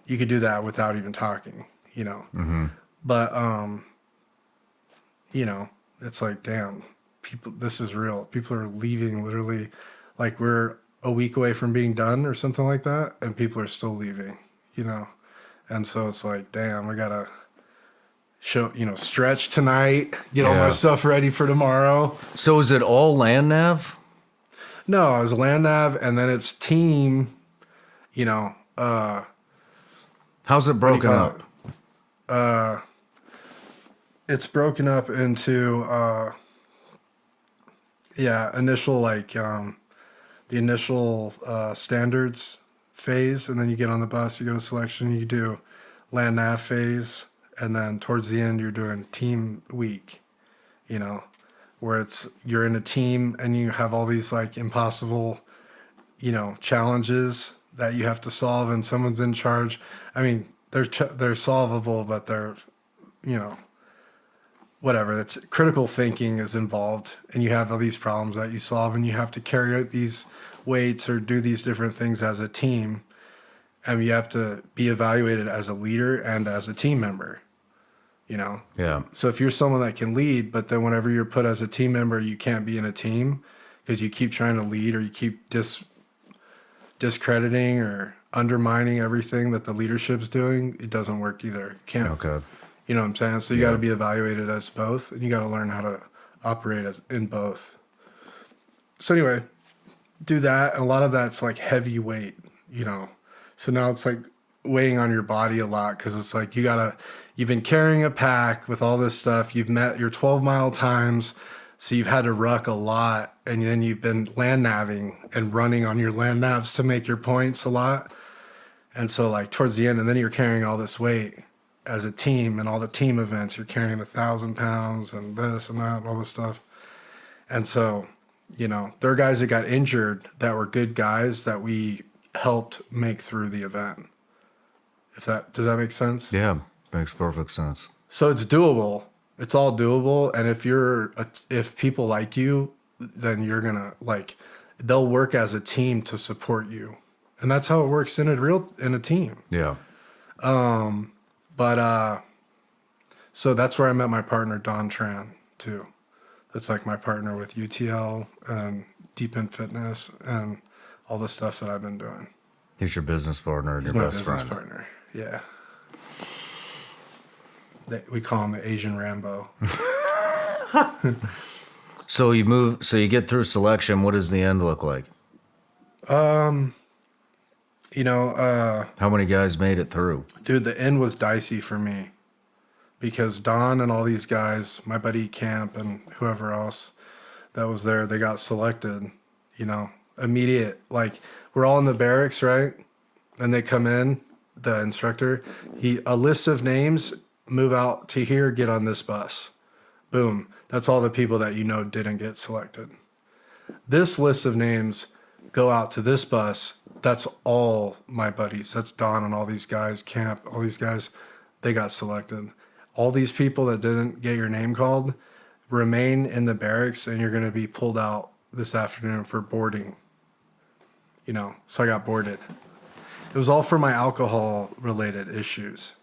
you could do that without even talking, Mm-hmm. but it's like, damn, people, this is real. People are leaving literally, like we're a week away from being done or something like that, and people are still leaving, you know? And so it's like, damn, I gotta stretch tonight, get all my stuff ready for tomorrow. So is it all land nav? No, I was land nav, and then it's team, How's it broken up? It's broken up into, initial, the initial standards phase, and then you get on the bus, you go to selection, you do land nav phase, and then towards the end you're doing team week, where you're in a team and you have all these like impossible, challenges that you have to solve, and someone's in charge. I mean, they're solvable, but they're, whatever. It's critical thinking is involved, and you have all these problems that you solve, and you have to carry out these weights or do these different things as a team, and you have to be evaluated as a leader and as a team member. Yeah. So if you're someone that can lead, but then whenever you're put as a team member, you can't be in a team because you keep trying to lead, or you keep discrediting or undermining everything that the leadership's doing, it doesn't work either. Can't. Okay. You know what I'm saying? So you got to be evaluated as both, and you got to learn how to operate in both. So anyway, do that, and a lot of that's like heavy weight, So now it's like weighing on your body a lot, because it's like you've been carrying a pack with all this stuff. You've met your 12-mile times, so you've had to ruck a lot, and then you've been land navving and running on your land navs to make your points a lot. And so like towards the end, and then you're carrying all this weight as a team, and all the team events, you're carrying 1,000 pounds and this and that and all this stuff. And so, there are guys that got injured that were good guys that we helped make through the event. Does that make sense? Yeah, makes perfect sense. So it's doable. It's all doable. And if people like you, then you're gonna they'll work as a team to support you. And that's how it works in a team. Yeah. But so that's where I met my partner, Don Tran, too. That's like my partner with UTL and Deep in Fitness and all the stuff that I've been doing. He's your business partner and He's your my best business friend. partner. Yeah. We call him the Asian Rambo. So you get through selection. What does the end look like? How many guys made it through? Dude, the end was dicey for me because Don and all these guys, my buddy Camp and whoever else that was there, they got selected, immediate. Like, we're all in the barracks, right? And they come in, the instructor, a list of names, move out to here, get on this bus. Boom. That's all the people that didn't get selected. This list of names, go out to this bus. That's all my buddies. That's Don and all these guys, Camp, all these guys, they got selected. All these people that didn't get your name called, remain in the barracks, and you're going to be pulled out this afternoon for boarding. So I got boarded. It was all for my alcohol-related issues.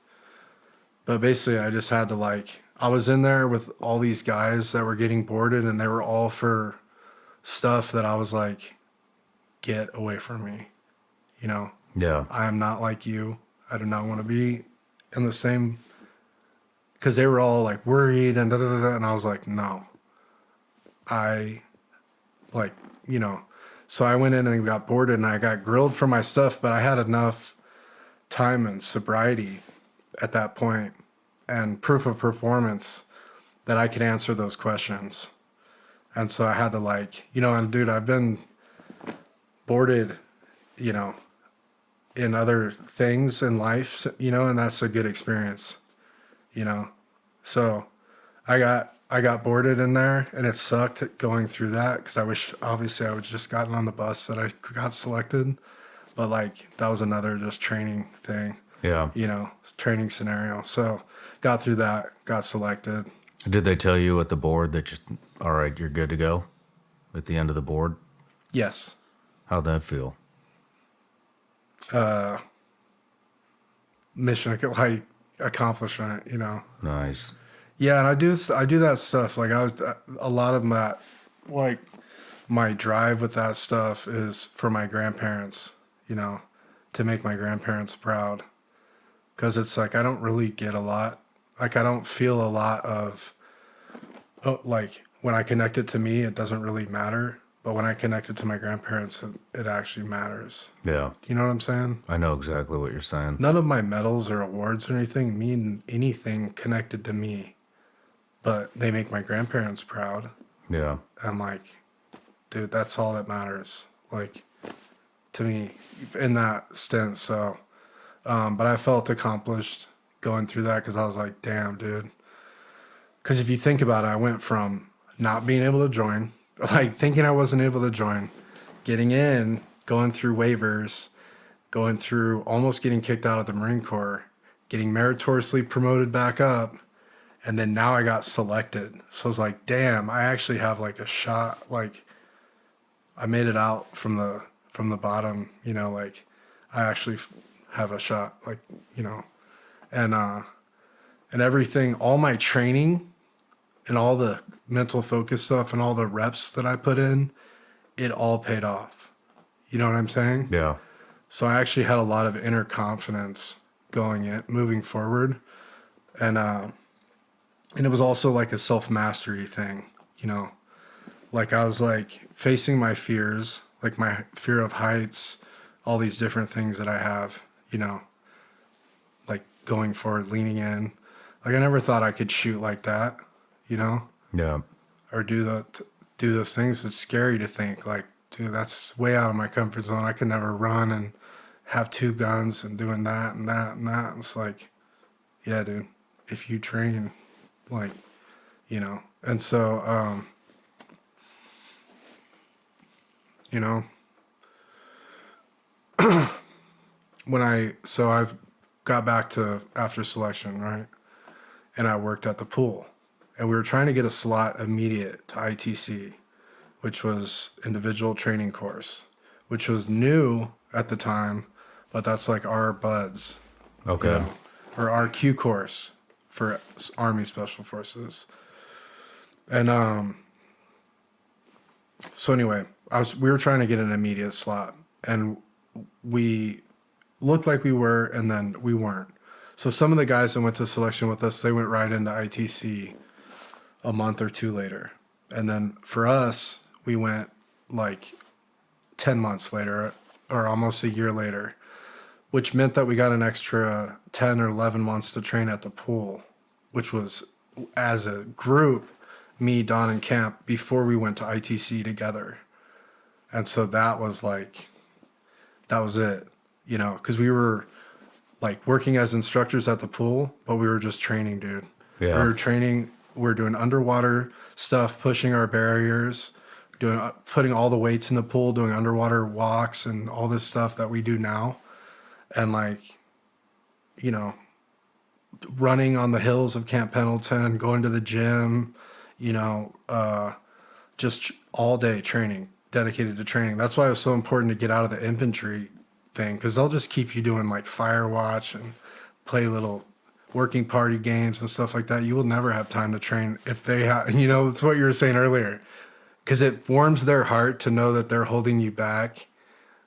But basically, I just had to I was in there with all these guys that were getting boarded, and they were all for stuff that I was like, get away from me. Yeah. I am not like you. I do not want to be in the same, because they were all worried and and I was like, no. So I went in and got boarded, and I got grilled for my stuff, but I had enough time and sobriety at that point and proof of performance that I could answer those questions. And so I had to and dude, I've been boarded, in other things in life, and that's a good experience, So I got boarded in there, and it sucked going through that because I wish, obviously, I would just gotten on the bus that I got selected. But that was another just training thing. Yeah. Training scenario. So got through that, got selected. Did they tell you at the board that all right, you're good to go at the end of the board? Yes. How'd that feel? Mission accomplishment, Nice. Yeah, and I do that stuff. I was a lot of that, my drive with that stuff is for my grandparents, to make my grandparents proud. Because it's like, I don't really get a lot. Like, I don't feel a lot of, like, when I connect it to me, it doesn't really matter. But when I connect it to my grandparents, it actually matters. Yeah. You know what I'm saying? I know exactly what you're saying. None of my medals or awards or anything mean anything connected to me. But they make my grandparents proud. Yeah. I'm like, dude, that's all that matters. Like, to me, in that stint. So, but I felt accomplished going through that because I was like, damn, dude. Because if you think about it, I went from not being able to join, like thinking I wasn't able to join, getting in, going through waivers, going through almost getting kicked out of the Marine Corps, getting meritoriously promoted back up, and then now I got selected. So it's like, damn, I actually have like a shot. Like, I made it out from the bottom, like I actually have a shot, like, and everything, all my training and all the mental focus stuff and all the reps that I put in, it all paid off. You know what I'm saying? Yeah. So I actually had a lot of inner confidence moving forward. And it was also like a self-mastery thing, like I was like facing my fears, like my fear of heights, all these different things that I have, like going forward, leaning in. Like I never thought I could shoot like that, Yeah. or do those things. It's scary to think like, dude, that's way out of my comfort zone. I could never run and have 2 guns and doing that and that and that. It's like, yeah, dude, if you train, like, and so, I've got back to after selection, right? And I worked at the pool, and we were trying to get a slot immediate to ITC, which was individual training course, which was new at the time, but that's like our buds, Okay. or our Q course for Army Special Forces. And so anyway, we were trying to get an immediate slot, and we looked like we were, and then we weren't. So some of the guys that went to selection with us, they went right into ITC a month or 2 later. And then for us, we went like 10 months later, or almost a year later, which meant that we got an extra 10 or 11 months to train at the pool, which was, as a group, me, Don, and Camp, before we went to ITC together. And so that was it, because we were like working as instructors at the pool, but we were just training, dude. Yeah. We were training, we were doing underwater stuff, pushing our barriers, putting all the weights in the pool, doing underwater walks and all this stuff that we do now. And like, running on the hills of Camp Pendleton, going to the gym, just all day training, dedicated to training. That's why it was so important to get out of the infantry thing, because they'll just keep you doing like fire watch and play little working party games and stuff like that. You will never have time to train if they have, it's what you were saying earlier, because it warms their heart to know that they're holding you back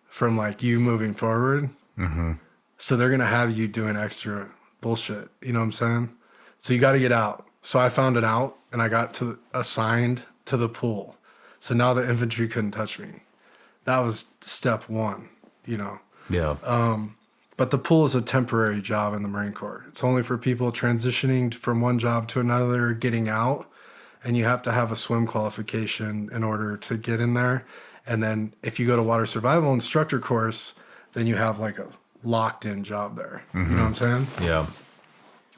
from like you moving forward. Mm-hmm. So they're going to have you doing extra bullshit. You know what I'm saying? So you got to get out. So I found it out, and I got assigned to the pool. So now the infantry couldn't touch me. That was step 1, Yeah. But the pool is a temporary job in the Marine Corps. It's only for people transitioning from one job to another, getting out, and you have to have a swim qualification in order to get in there. And then if you go to water survival instructor course, then you have like a locked in job there. Mm-hmm. You know what I'm saying? Yeah.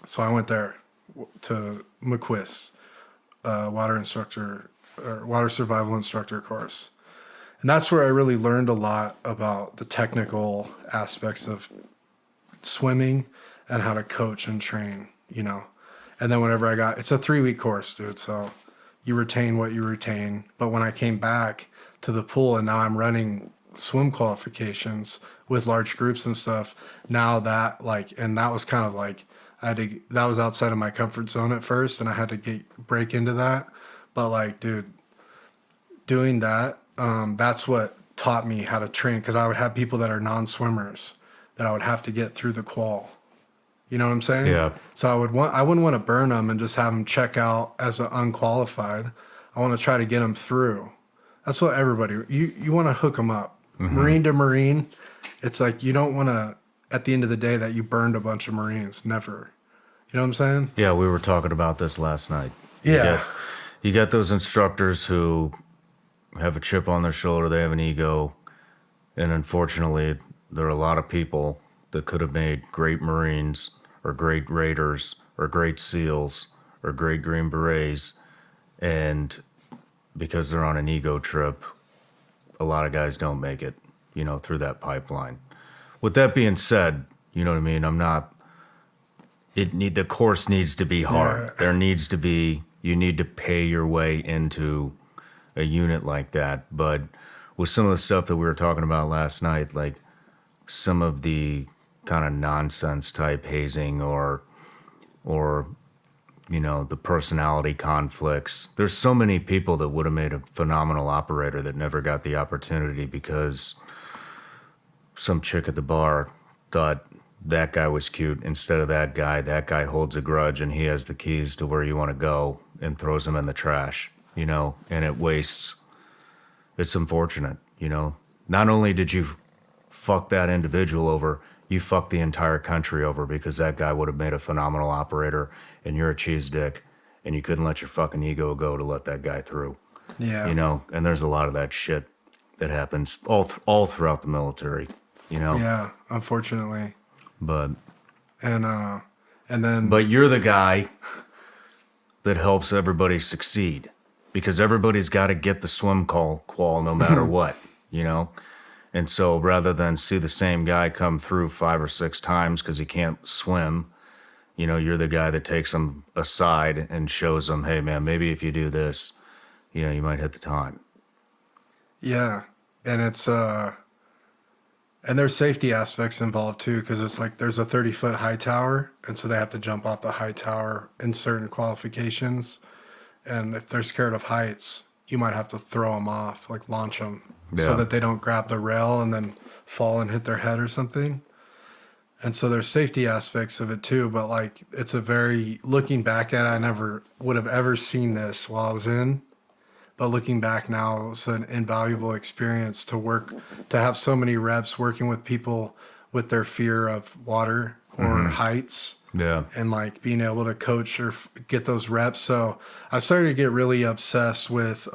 So I went there to McQuist, water survival instructor course. And that's where I really learned a lot about the technical aspects of swimming and how to coach and train, And then whenever it's a 3-week course, dude. So you retain what you retain. But when I came back to the pool and now I'm running swim qualifications with large groups and stuff, now that and that was kind of like, that was outside of my comfort zone at first, and I had to break into that. But like, dude, doing that that's what taught me how to train, because I would have people that are non-swimmers that I would have to get through the qual. You know what I'm saying? Yeah. So I wouldn't want to burn them and just have them check out as an unqualified. I want to try to get them through. That's what everybody, you want to hook them up. Marine to Marine, it's like you don't want to, at the end of the day, that you burned a bunch of Marines. Never. You know what I'm saying? Yeah, we were talking about this last night. Yeah. You got those instructors who have a chip on their shoulder, they have an ego, and unfortunately, there are a lot of people that could have made great Marines or great Raiders or great SEALs or great Green Berets, and because they're on an ego trip, a lot of guys don't make it, through that pipeline. With that being said, you know what I mean? The course needs to be hard. Yeah. There needs to be, you need to pay your way into a unit like that. But with some of the stuff that we were talking about last night, like some of the kind of nonsense type hazing or the personality conflicts, there's so many people that would have made a phenomenal operator that never got the opportunity because some chick at the bar thought that guy was cute instead of that guy holds a grudge and he has the keys to where you want to go and throws them in the trash, and it wastes. It's unfortunate, Not only did you fuck that individual over, you fucked the entire country over because that guy would have made a phenomenal operator and you're a cheese dick and you couldn't let your fucking ego go to let that guy through. Yeah. And there's a lot of that shit that happens all throughout the military, Yeah, unfortunately. But then But you're the guy that helps everybody succeed because everybody's got to get the swim qual no matter what, And so rather than see the same guy come through 5 or 6 times because he can't swim, you're the guy that takes them aside and shows them, hey, man, maybe if you do this, you might hit the time. Yeah, and it's and there's safety aspects involved too, because it's like there's a 30-foot high tower, and so they have to jump off the high tower in certain qualifications. And if they're scared of heights, you might have to throw them off, like launch them, so that they don't grab the rail and then fall and hit their head or something. And so there's safety aspects of it too, but like it's looking back at it, I never would have ever seen this while I was in. But looking back now, it was an invaluable experience to have so many reps working with people with their fear of water or heights. Yeah. And like being able to coach or get those reps. So I started to get really obsessed with,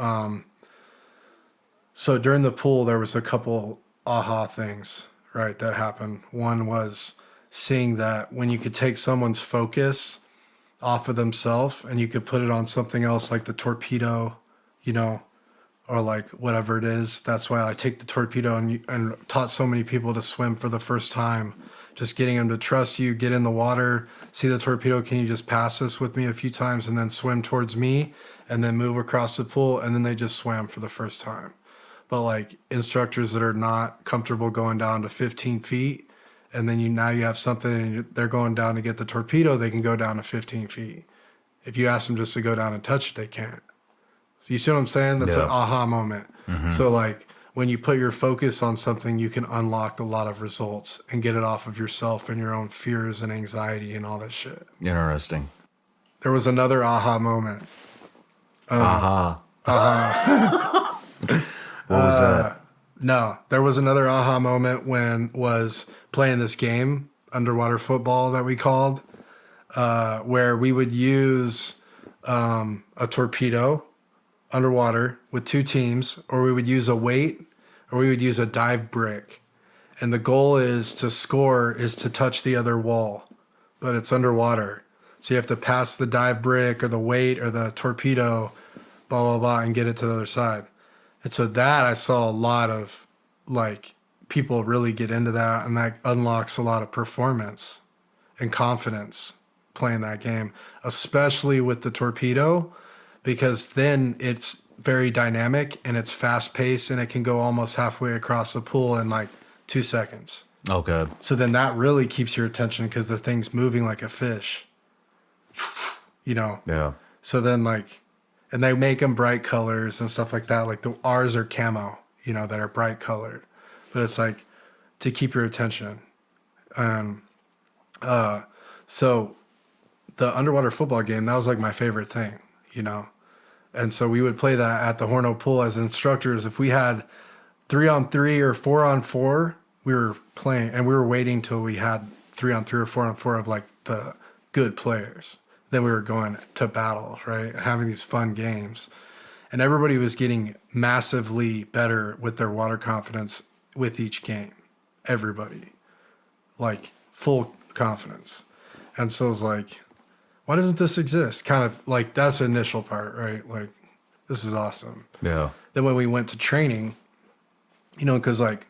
so during the pool, there was a couple aha things, right, that happened. One was seeing that when you could take someone's focus off of themselves and you could put it on something else like the torpedo, or like whatever it is. That's why I take the torpedo and taught so many people to swim for the first time. Just getting them to trust you, get in the water, see the torpedo, can you just pass this with me a few times and then swim towards me and then move across the pool, and then they just swam for the first time. But like instructors that are not comfortable going down to 15 feet, and then now you have something and they're going down to get the torpedo, they can go down to 15 feet. If you ask them just to go down and touch it, they can't. You see what I'm saying? That's an aha moment. So like when you put your focus on something, you can unlock a lot of results and get it off of yourself and your own fears and anxiety and all that shit. Interesting. There was another aha moment. Aha. What was that? No, there was another aha moment when was playing this game, underwater football that we called, where we would use a torpedo underwater with 2 teams, or we would use a weight, or we would use a dive brick. And the goal is to score is to touch the other wall, but it's underwater. So you have to pass the dive brick or the weight or the torpedo, blah, blah, blah, and get it to the other side. And so that I saw a lot of like people really get into that, and that unlocks a lot of performance and confidence playing that game, especially with the torpedo, because then it's very dynamic and it's fast paced and it can go almost halfway across the pool in like 2 seconds. Okay. So then that really keeps your attention because the thing's moving like a fish, Yeah. So then like And they make them bright colors and stuff like that. Like ours are camo, that are bright colored. But it's like to keep your attention. So the underwater football game, that was like my favorite thing, And so we would play that at the Horno pool as instructors. If we had 3-on-3 or 4-on-4, we were playing, and we were waiting till we had 3-on-3 or 4-on-4 of like the good players. Then we were going to battle, right? And having these fun games. And everybody was getting massively better with their water confidence with each game. Everybody. Like full confidence. And so it's like, why doesn't this exist? Kind of like that's the initial part, right? Like, this is awesome. Yeah. Then when we went to training, because like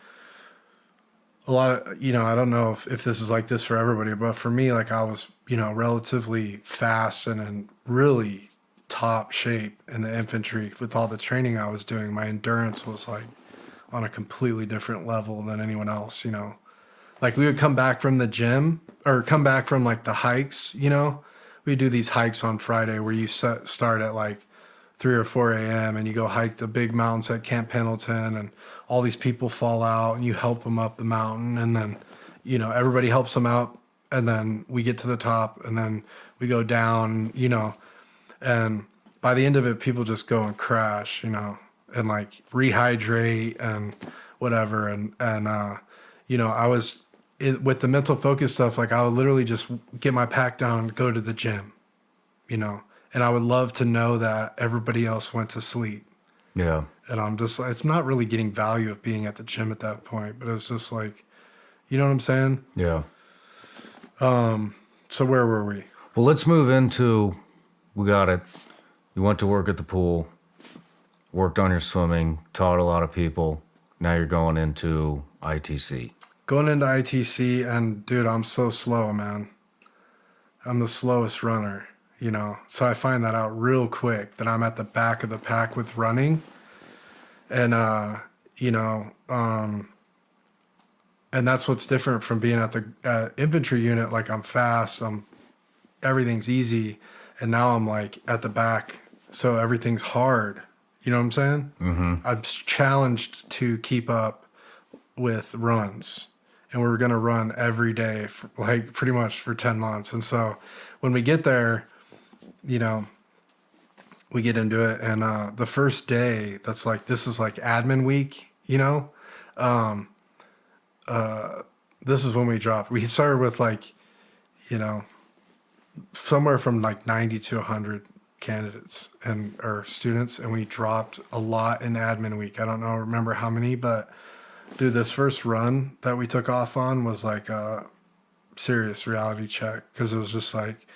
a lot of, I don't know if this is like this for everybody, but for me, like I was, relatively fast and in really top shape in the infantry with all the training I was doing. My endurance was like on a completely different level than anyone else, Like we would come back from the gym or come back from like the hikes, we do these hikes on Friday where you start at like 3 or 4 a.m. and you go hike the big mountains at Camp Pendleton, and all these people fall out and you help them up the mountain, and then, everybody helps them out, and then we get to the top, and then we go down, and by the end of it, people just go and crash, and like rehydrate and whatever. And I was with the mental focus stuff, like I would literally just get my pack down and go to the gym, and I would love to know that everybody else went to sleep. Yeah. And I'm just like, it's not really getting value of being at the gym at that point, but it's just like, you know what I'm saying? Yeah. So where were we? Well, let's move into, we got it. You went to work at the pool, worked on your swimming, taught a lot of people. Now you're going into ITC. Going into ITC, and dude, I'm so slow, man. I'm the slowest runner, So I find that out real quick that I'm at the back of the pack with running. And, and that's what's different from being at the infantry unit. Like I'm fast, everything's easy. And now I'm like at the back. So everything's hard. You know what I'm saying? Mm-hmm. I'm challenged to keep up with runs. And we're going to run every day, for, like pretty much for 10 months. And so when we get there, we get into it. And the first day, that's like, this is like admin week, this is when we dropped. We started with like, somewhere from like 90 to 100 candidates or students. And we dropped a lot in admin week. I don't remember how many, but dude, this first run that we took off on was like a serious reality check, because it was just like,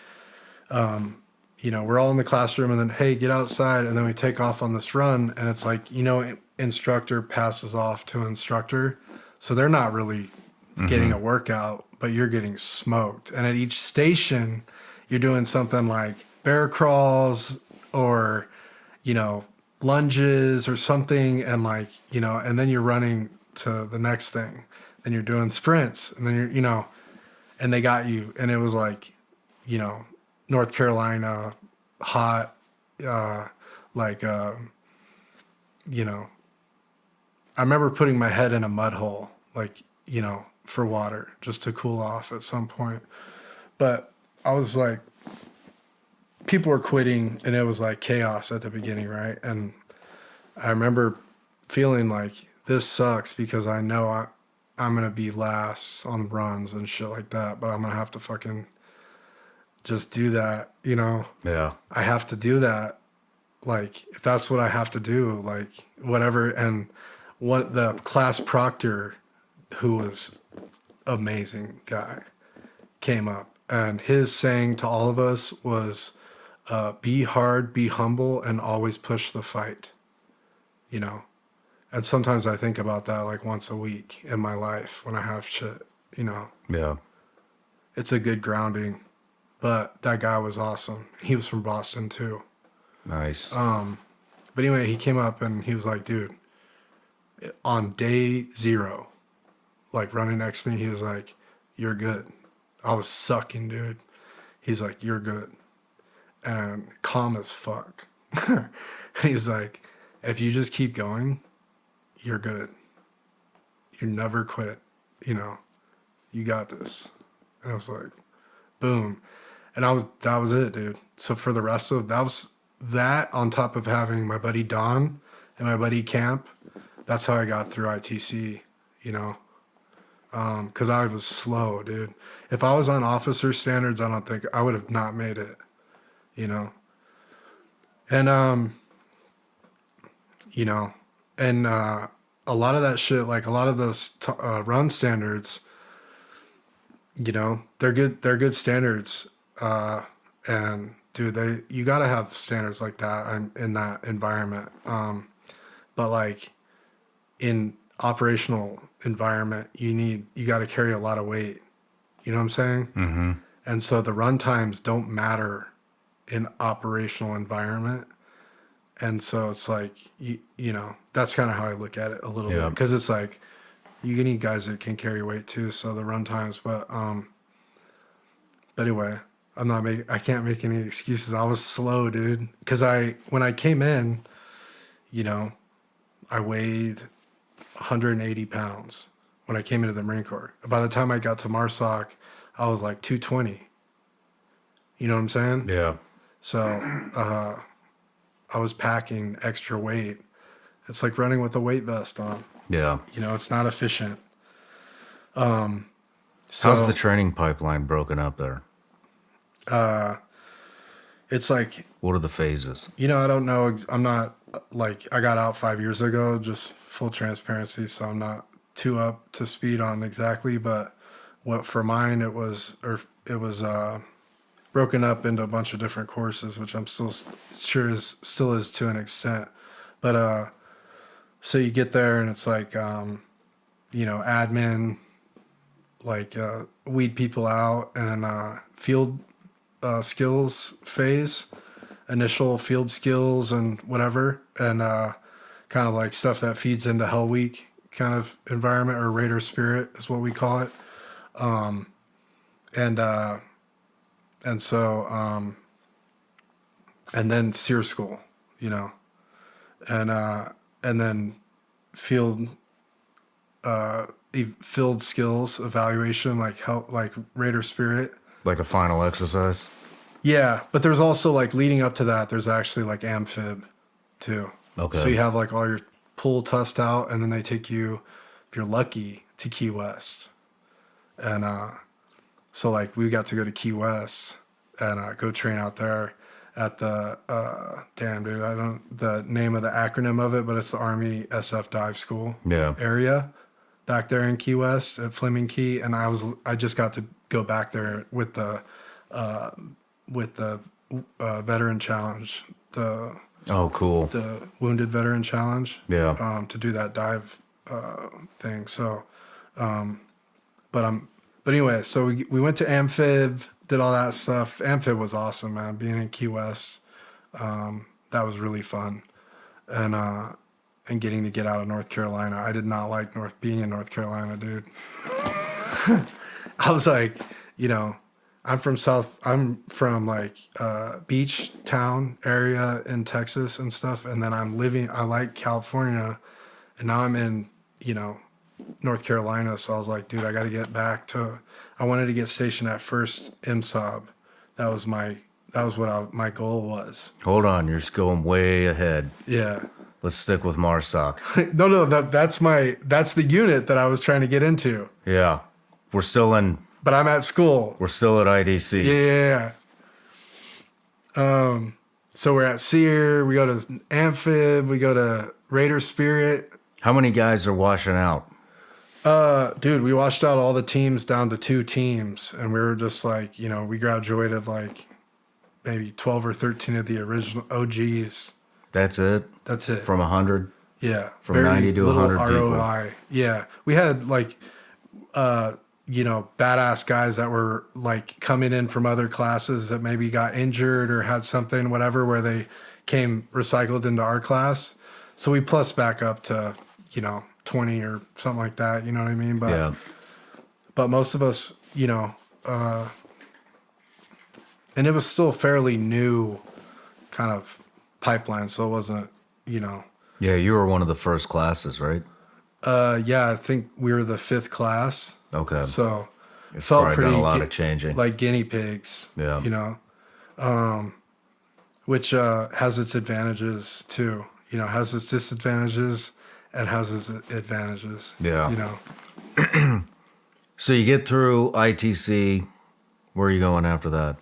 we're all in the classroom, and then, hey, get outside. And then we take off on this run, and it's like, instructor passes off to instructor. So they're not really getting a workout, but you're getting smoked. And at each station, you're doing something like bear crawls or, lunges or something. And like, and then you're running to the next thing. Then you're doing sprints, and then you're, and they got you. And it was like, North Carolina, hot, I remember putting my head in a mud hole, like, for water, just to cool off at some point. But I was like, people were quitting, and it was like chaos at the beginning, right? And I remember feeling like this sucks, because I know I'm going to be last on runs and shit like that, but I'm going to have to fucking just do that, Yeah. I have to do that. Like, if that's what I have to do, like, whatever. And what the class proctor, who was amazing guy, came up, and his saying to all of us was, be hard, be humble, and always push the fight, And sometimes I think about that like once a week in my life when I have shit, Yeah. It's a good grounding. But that guy was awesome. He was from Boston too. Nice. But anyway, he came up and he was like, dude, on day 0, like running next to me, he was like, you're good. I was sucking, dude. He's like, you're good. And calm as fuck. And he's like, if you just keep going, you're good. You never quit. You know, you got this. And I was like, boom. And that was it, dude. So for the rest of that was that on top of having my buddy Don and my buddy Camp, that's how I got through ITC, you know. Because I was slow, dude. If I was on officer standards, I don't think I would have not made it, you know. And you know, and a lot of that shit, like a lot of those run standards, you know, they're good standards. And dude, you gotta have standards like that in that environment. But like in operational environment, you gotta carry a lot of weight. You know what I'm saying? Mm-hmm. And so the run times don't matter in operational environment. And so it's like, you know, that's kind of how I look at it a little bit. Because it's like, you need guys that can carry weight too. So the run times, but anyway, I can't make any excuses. I was slow, dude. Because when I came in, you know, I weighed 180 pounds when I came into the Marine Corps. By the time I got to MARSOC, I was like 220. You know what I'm saying? Yeah. So I was packing extra weight. It's like running with a weight vest on. Yeah. You know, it's not efficient. So, how's the training pipeline broken up there? It's like, what are the phases? you know, I don't know. I'm not like, I got out 5 years ago, just full transparency. So I'm not too up to speed on exactly, but what for mine, it was broken up into a bunch of different courses, which I'm still sure still is to an extent. But, so you get there and it's like, you know, admin, like, weed people out, and, field, skills phase, initial field skills and whatever. And, kind of like stuff that feeds into Hell Week kind of environment, or Raider Spirit is what we call it. And so, and then SEER school, you know, and then field skills evaluation, like Raider Spirit. Like a final exercise? Yeah, but there's also like leading up to that, there's actually like amphib too. Okay. So you have like all your pull test out, and then they take you, if you're lucky, to Key West. And so like we got to go to Key West and go train out there at the damn dude, I don't the name of the acronym of it, but it's the Army SF Dive School area back there in Key West at Fleming Key. And I just got to go back there with the veteran challenge, oh cool, the wounded veteran challenge, to do that dive thing. So but anyway, so we went to amphib, did all that stuff. Amphib was awesome, man. Being in Key West, that was really fun, and getting to get out of North Carolina. I did not like being in North Carolina, dude. I was like, you know, I'm from like beach town area in Texas and stuff, and then I like California, and now I'm in, you know, North Carolina. So I was like, dude, I got to get back to. I wanted to get stationed at first MSOB. That was what my goal was. Hold on, you're just going way ahead. Yeah. Let's stick with MARSOC. No, that's the unit that I was trying to get into. Yeah, we're still in. But I'm at school. We're still at IDC. Yeah. So we're at SEER. We go to amphib. We go to Raider Spirit. How many guys are washing out? Dude, we washed out all the teams down to 2 teams, and we were just like, you know, we graduated like maybe 12 or 13 of the original OGs. That's it? That's it. From 100? Yeah. From 90 to 100 ROI. People. Yeah. We had like, you know, badass guys that were like coming in from other classes that maybe got injured or had something, whatever, where they came recycled into our class. So we plus back up to, you know, 20 or something like that. You know what I mean? But, yeah. But most of us, you know, and it was still fairly new kind of pipeline, so it wasn't, Yeah, you were one of the first classes, right? yeah, I think we were the 5th class. Okay. So It's felt probably pretty done a lot of changing. like guinea pigs, Yeah. Which has its advantages too. Has its disadvantages and has its advantages. Yeah. So you get through ITC. Where are you going after that?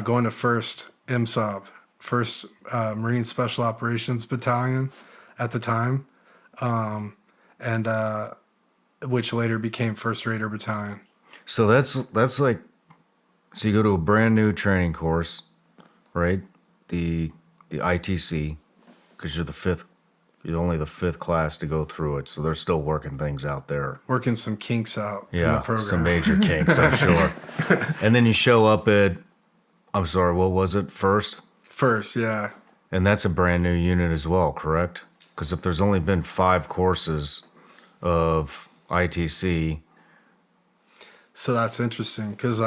Going to 1st MSOB, 1st Marine Special Operations Battalion at the time, and which later became 1st Raider Battalion. So that's like, so you go to a brand new training course, right? The ITC, because you're only the 5th class to go through it. So they're still working things out there. Working some kinks out in the Yeah, program. some major kinks, I'm sure. And then you show up at, I'm sorry, what was it, 1st? 1st, yeah. And that's a brand new unit as well, correct? Because if there's only been 5 courses of ITC. So that's interesting because,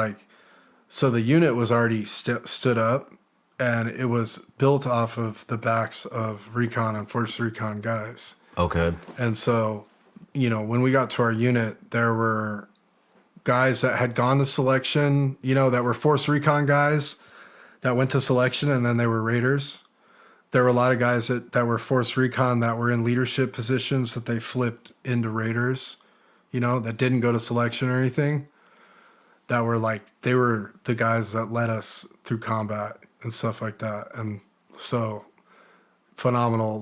so the unit was already stood up, and it was built off of the backs of recon and force recon guys. Okay. And so, when we got to our unit, there were guys that had gone to selection, that were force recon guys that went to selection, and then they were raiders. There were a lot of guys that were force recon that were in leadership positions that they flipped into raiders, that didn't go to selection or anything. That were they were the guys that led us through combat and stuff like that. And so phenomenal,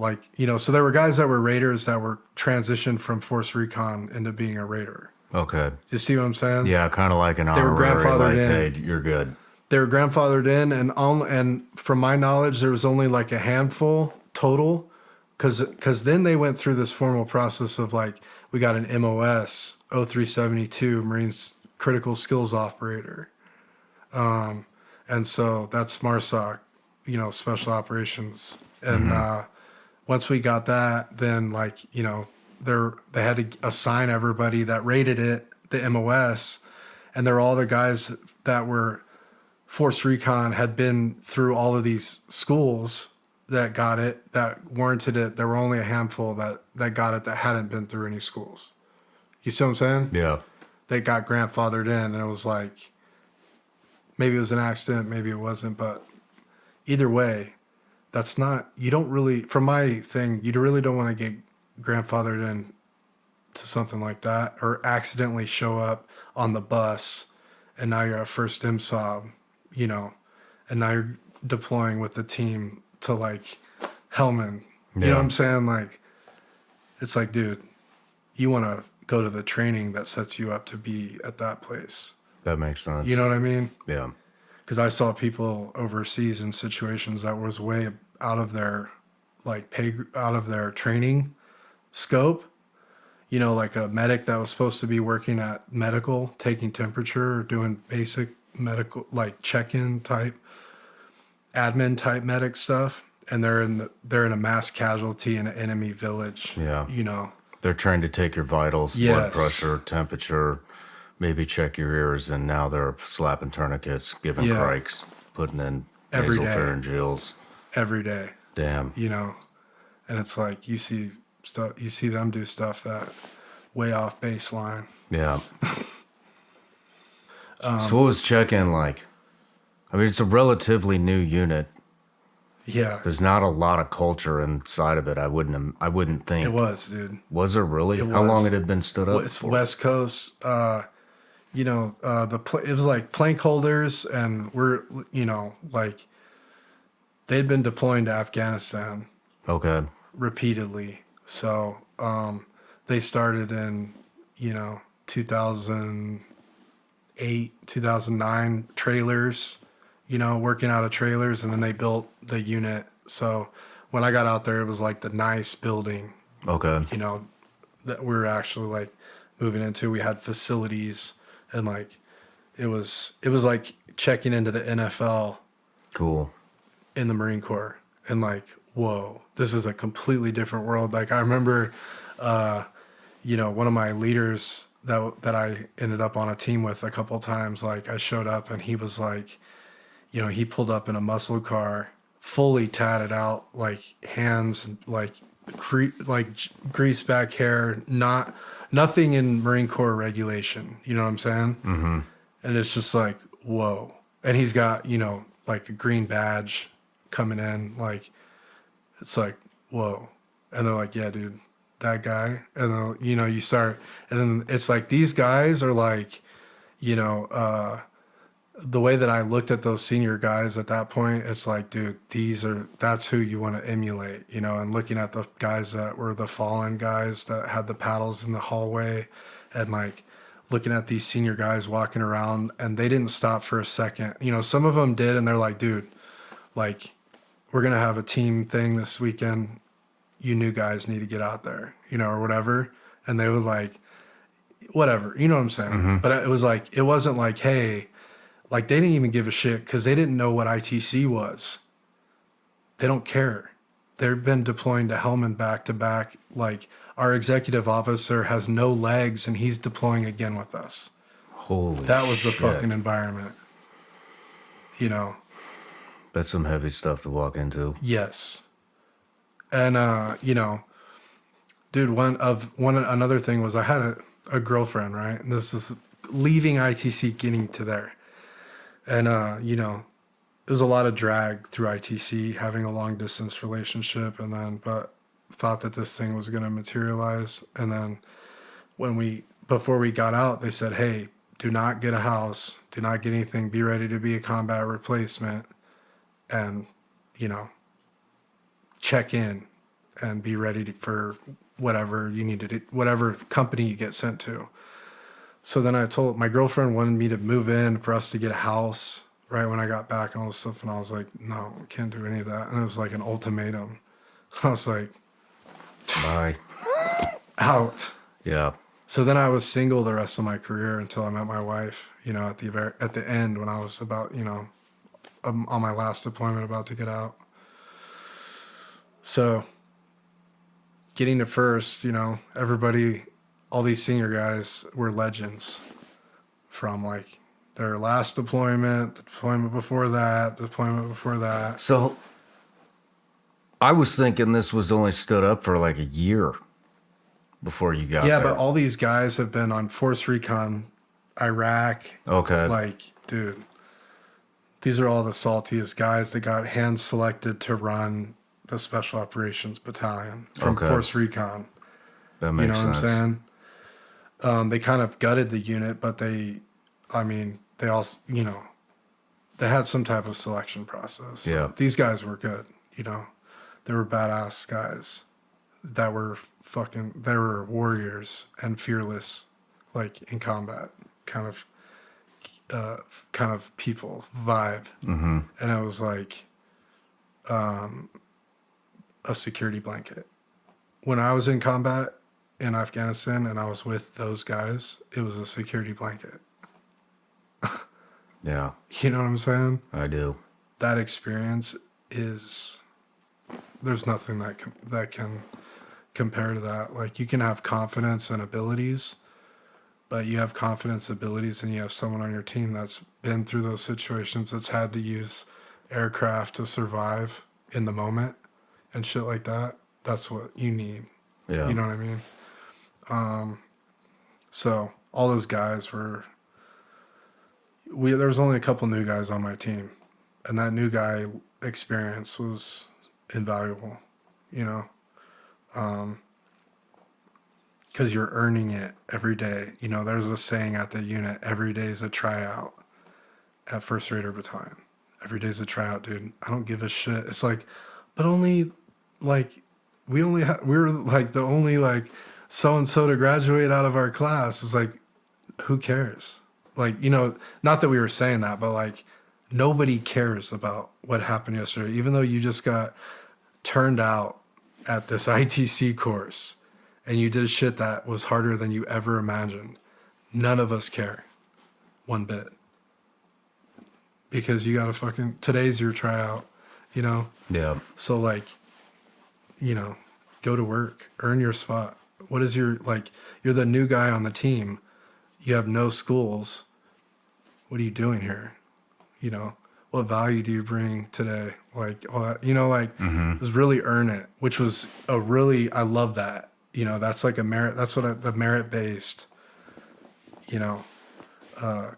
so there were guys that were raiders that were transitioned from force recon into being a raider. Okay. You see what I'm saying? Yeah, kind of like an They were honorary, grandfathered like, in. hey, you're good. They were grandfathered in, and from my knowledge, there was only a handful total, because then they went through this formal process of we got an MOS 0372 Marines Critical Skills Operator, and so that's MARSOC, Special Operations, and once we got that, then they had to assign everybody that rated it the MOS, and they're all the guys that were Force Recon had been through all of these schools that got it, that warranted it. There were only a handful that got it that hadn't been through any schools. You see what I'm saying? Yeah. They got grandfathered in, and it was maybe it was an accident, maybe it wasn't, but either way, that's not, you don't really, from my thing, you really don't want to get grandfathered in to something like that, or accidentally show up on the bus, and now you're at 1st MSOB, and now you're deploying with the team to Helmand. You know what I'm saying? It's dude, you want to go to the training that sets you up to be at that place. That makes sense. You know what I mean? Yeah. Because I saw people overseas in situations that was way out of their out of their training scope. A medic that was supposed to be working at medical, taking temperature, or doing basic medical, check-in type, admin type medic stuff, and they're in a mass casualty in an enemy village. Yeah. You They're trying to take your vitals, blood Yes. pressure, temperature, maybe check your ears, and now they're slapping tourniquets, giving Yeah. crikes, putting in Every day. nasopharyngeals. every day, Damn. and it's you see stuff, you see them do stuff that way off baseline. Yeah. So what was check-in like? I mean, it's a relatively new unit. Yeah, There's not a lot of culture inside of it. I wouldn't think. it was, dude. Was there really? It How was. long had it been stood up It's for? West Coast. It was plank holders, and we're they'd been deploying to Afghanistan Okay. repeatedly. So they started in 2008, 2009 trailers, working out of trailers, and then they built the unit. So when I got out there, it was the nice building, Okay. that we were actually moving into. We had facilities, and it was checking into the NFL Cool. in the Marine Corps, and whoa, this is a completely different world. I remember, one of my leaders that I ended up on a team with a couple of times, I showed up, and he was he pulled up in a muscle car fully tatted out, like hands, like grease back hair, nothing in Marine Corps regulation. You know what I'm saying? Mm-hmm. And it's just like, whoa. And he's got, you know, like a green badge coming in. Like, it's like, whoa. And they're like, yeah, dude, that guy. And then, you know, you start, and then it's like, these guys are like, you know, the way that I looked at those senior guys at that point, it's like, dude, that's who you want to emulate, you know, and looking at the guys that were the fallen guys that had the paddles in the hallway, and like looking at these senior guys walking around, and they didn't stop for a second. You know, some of them did, and they're like, dude, like, we're going to have a team thing this weekend. You new guys need to get out there, you know, or whatever. And they would like, whatever, you know what I'm saying? Mm-hmm. But it was like, it wasn't like, hey, like they didn't even give a shit because they didn't know what ITC was. They don't care. They've been deploying to Helmand back to back. Like our executive officer has no legs and he's deploying again with us. Holy That was the shit. fucking environment. You know? That's some heavy stuff to walk into. Yes. And, you know, dude, another thing was I had a girlfriend, right? And this is leaving ITC, getting to there. And, you know, it was a lot of drag through ITC, having a long distance relationship, but thought that this thing was going to materialize. And then before we got out, they said, hey, do not get a house, do not get anything, be ready to be a combat replacement, and, you know, check in and be ready for whatever you need to do, whatever company you get sent to. So then my girlfriend wanted me to move in for us to get a house right when I got back and all this stuff. And I was like, no, I can't do any of that. And it was like an ultimatum. I was like, Bye. Out. Yeah. So then I was single the rest of my career until I met my wife, you know, at the end when I was about, you know, on my last deployment about to get out. So getting to first, you know, everybody, all these senior guys were legends from like their last deployment, the deployment before that, the deployment before that. So I was thinking this was only stood up for like a year before you got there. Yeah, but all these guys have been on Force Recon, Iraq. Okay. Like, dude, these are all the saltiest guys that got hand selected to run the Special Operations Battalion from Force Recon. That makes sense. You know what I'm saying? They kind of gutted the unit, but they also, you know, they had some type of selection process. Yeah. These guys were good, you know. They were badass guys that were they were warriors and fearless, like in combat, kind of people vibe. Mm-hmm. And it was like a security blanket. When I was in combat in Afghanistan and I was with those guys, it was a security blanket. Yeah. You know what I'm saying? I do. That experience there's nothing that can compare to that. Like, you can have confidence and abilities, but you have confidence, abilities, and you have someone on your team that's been through those situations, that's had to use aircraft to survive in the moment and shit like that. That's what you need. Yeah. You know what I mean? So all those guys there was only a couple new guys on my team, and that new guy experience was invaluable, you know, because you're earning it every day. You know, there's a saying at the unit, every day is a tryout at 1st Raider Battalion. Every day is a tryout, dude. I don't give a shit. It's like, but only, like, we're like the only, like, so-and-so to graduate out of our class. It's like, who cares? Like, you know, not that we were saying that, but like, nobody cares about what happened yesterday, even though you just got turned out at this ITC course and you did shit that was harder than you ever imagined. None of us care one bit, because you gotta today's your tryout, you know? Yeah. So like, you know, go to work, earn your spot. What is you're the new guy on the team. You have no schools. What are you doing here? You know, what value do you bring today? Like, all that, you know, like, it was really earn it, which was I love that. You know, that's like a merit, that's what the merit-based, you know,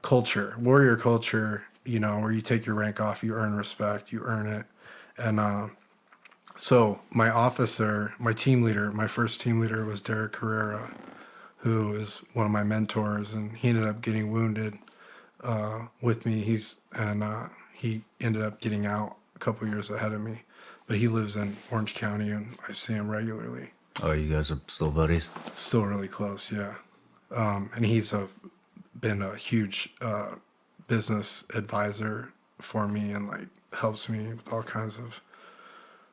culture, warrior culture, you know, where you take your rank off, you earn respect, you earn it. And so my team leader, my first team leader was Derek Carrera, who is one of my mentors, and he ended up getting wounded with me. He ended up getting out a couple years ahead of me, but he lives in Orange County, and I see him regularly. Oh, you guys are still buddies? Still really close, yeah. And he's been a huge business advisor for me, and like helps me with all kinds of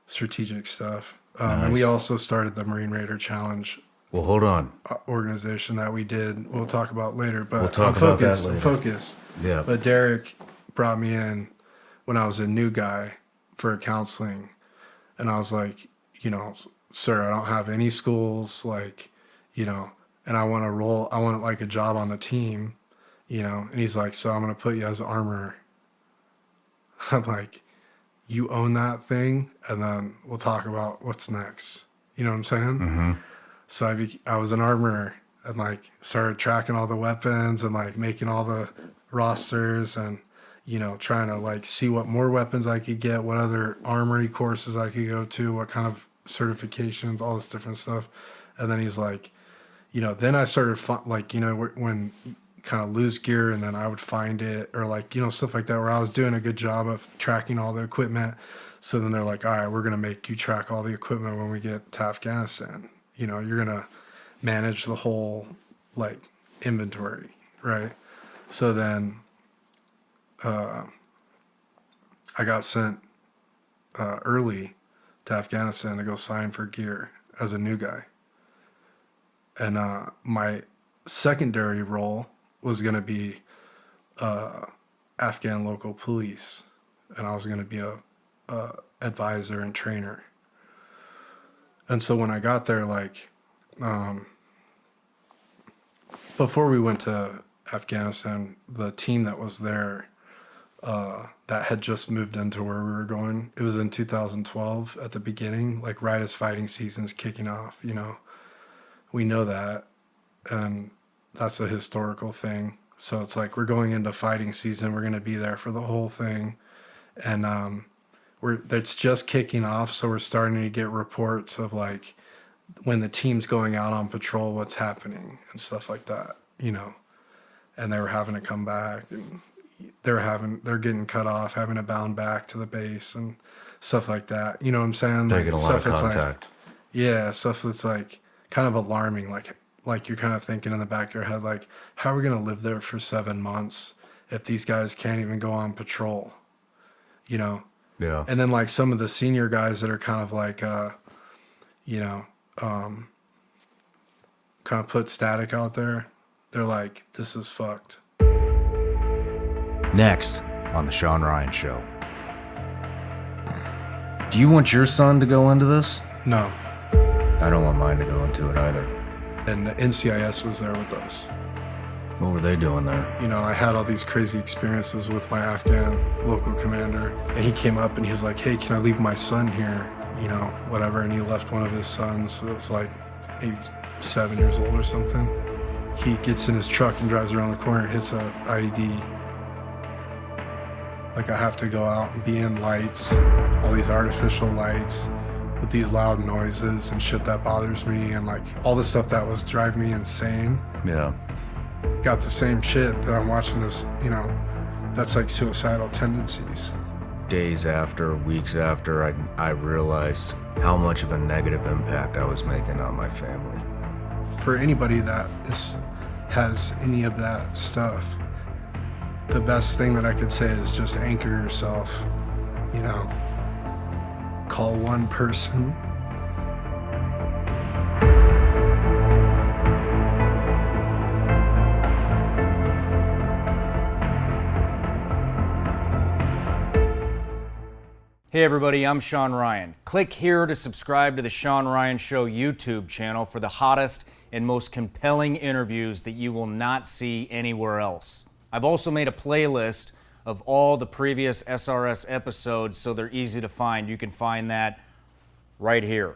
strategic stuff. And we also started the Marine Raider Challenge Well, hold on. organization that we did. We'll talk about later, but We'll talk about that later. Focus. Yeah. But Derek brought me in when I was a new guy for counseling, and I was like, you know, sir, I don't have any schools, like, you know, and I want like a job on the team, you know. And he's like, so I'm gonna put you as an armorer. I'm like, you own that thing, and then we'll talk about what's next. You know what I'm saying? Mm-hmm. So I was an armorer, and like started tracking all the weapons and like making all the rosters, and you know, trying to like see what more weapons I could get, what other armory courses I could go to, what kind of certifications, all this different stuff. And then he's like, you know, then I started like, you know, when kind of lose gear, and then I would find it, or like, you know, stuff like that, where I was doing a good job of tracking all the equipment. So then they're like, all right, we're going to make you track all the equipment when we get to Afghanistan. You know, you're going to manage the whole like inventory, right? So then I got sent early to Afghanistan to go sign for gear as a new guy. And my secondary role was going to be Afghan local police, and I was going to be a advisor and trainer. And so when I got there, like, before we went to Afghanistan, the team that was there, that had just moved into where we were going, it was in 2012 at the beginning, like right as fighting season's kicking off, you know. We know that, and that's a historical thing. So it's like we're going into fighting season, we're going to be there for the whole thing, and it's just kicking off, so we're starting to get reports of like when the team's going out on patrol, what's happening and stuff like that, you know. And they were having to come back, and they're getting cut off, having to bound back to the base and stuff like that. You know what I'm saying? Taking a lot of contact. Yeah, stuff that's like kind of alarming. Like you're kind of thinking in the back of your head, like, how are we gonna live there for 7 months if these guys can't even go on patrol? You know? Yeah. And then like some of the senior guys that are kind of like, you know, kind of put static out there. They're like, this is fucked. Next on the Shawn Ryan Show. Do you want your son to go into this? No. I don't want mine to go into it either. And the NCIS was there with us. What were they doing there? You know, I had all these crazy experiences with my Afghan local commander, and he came up and he was like, hey, can I leave my son here? You know, whatever. And he left one of his sons, so it was like maybe 7 years old or something. He gets in his truck and drives around the corner and hits a IED. Like, I have to go out and be in lights, all these artificial lights with these loud noises and shit that bothers me, and like all the stuff that was driving me insane. Yeah. Got the same shit that I'm watching this, you know, that's like suicidal tendencies. Days after, weeks after, I realized how much of a negative impact I was making on my family. For anybody that has any of that stuff, the best thing that I could say is just anchor yourself, you know, call one person. Hey everybody, I'm Shawn Ryan. Click here to subscribe to the Shawn Ryan Show YouTube channel for the hottest and most compelling interviews that you will not see anywhere else. I've also made a playlist of all the previous SRS episodes, so they're easy to find. You can find that right here.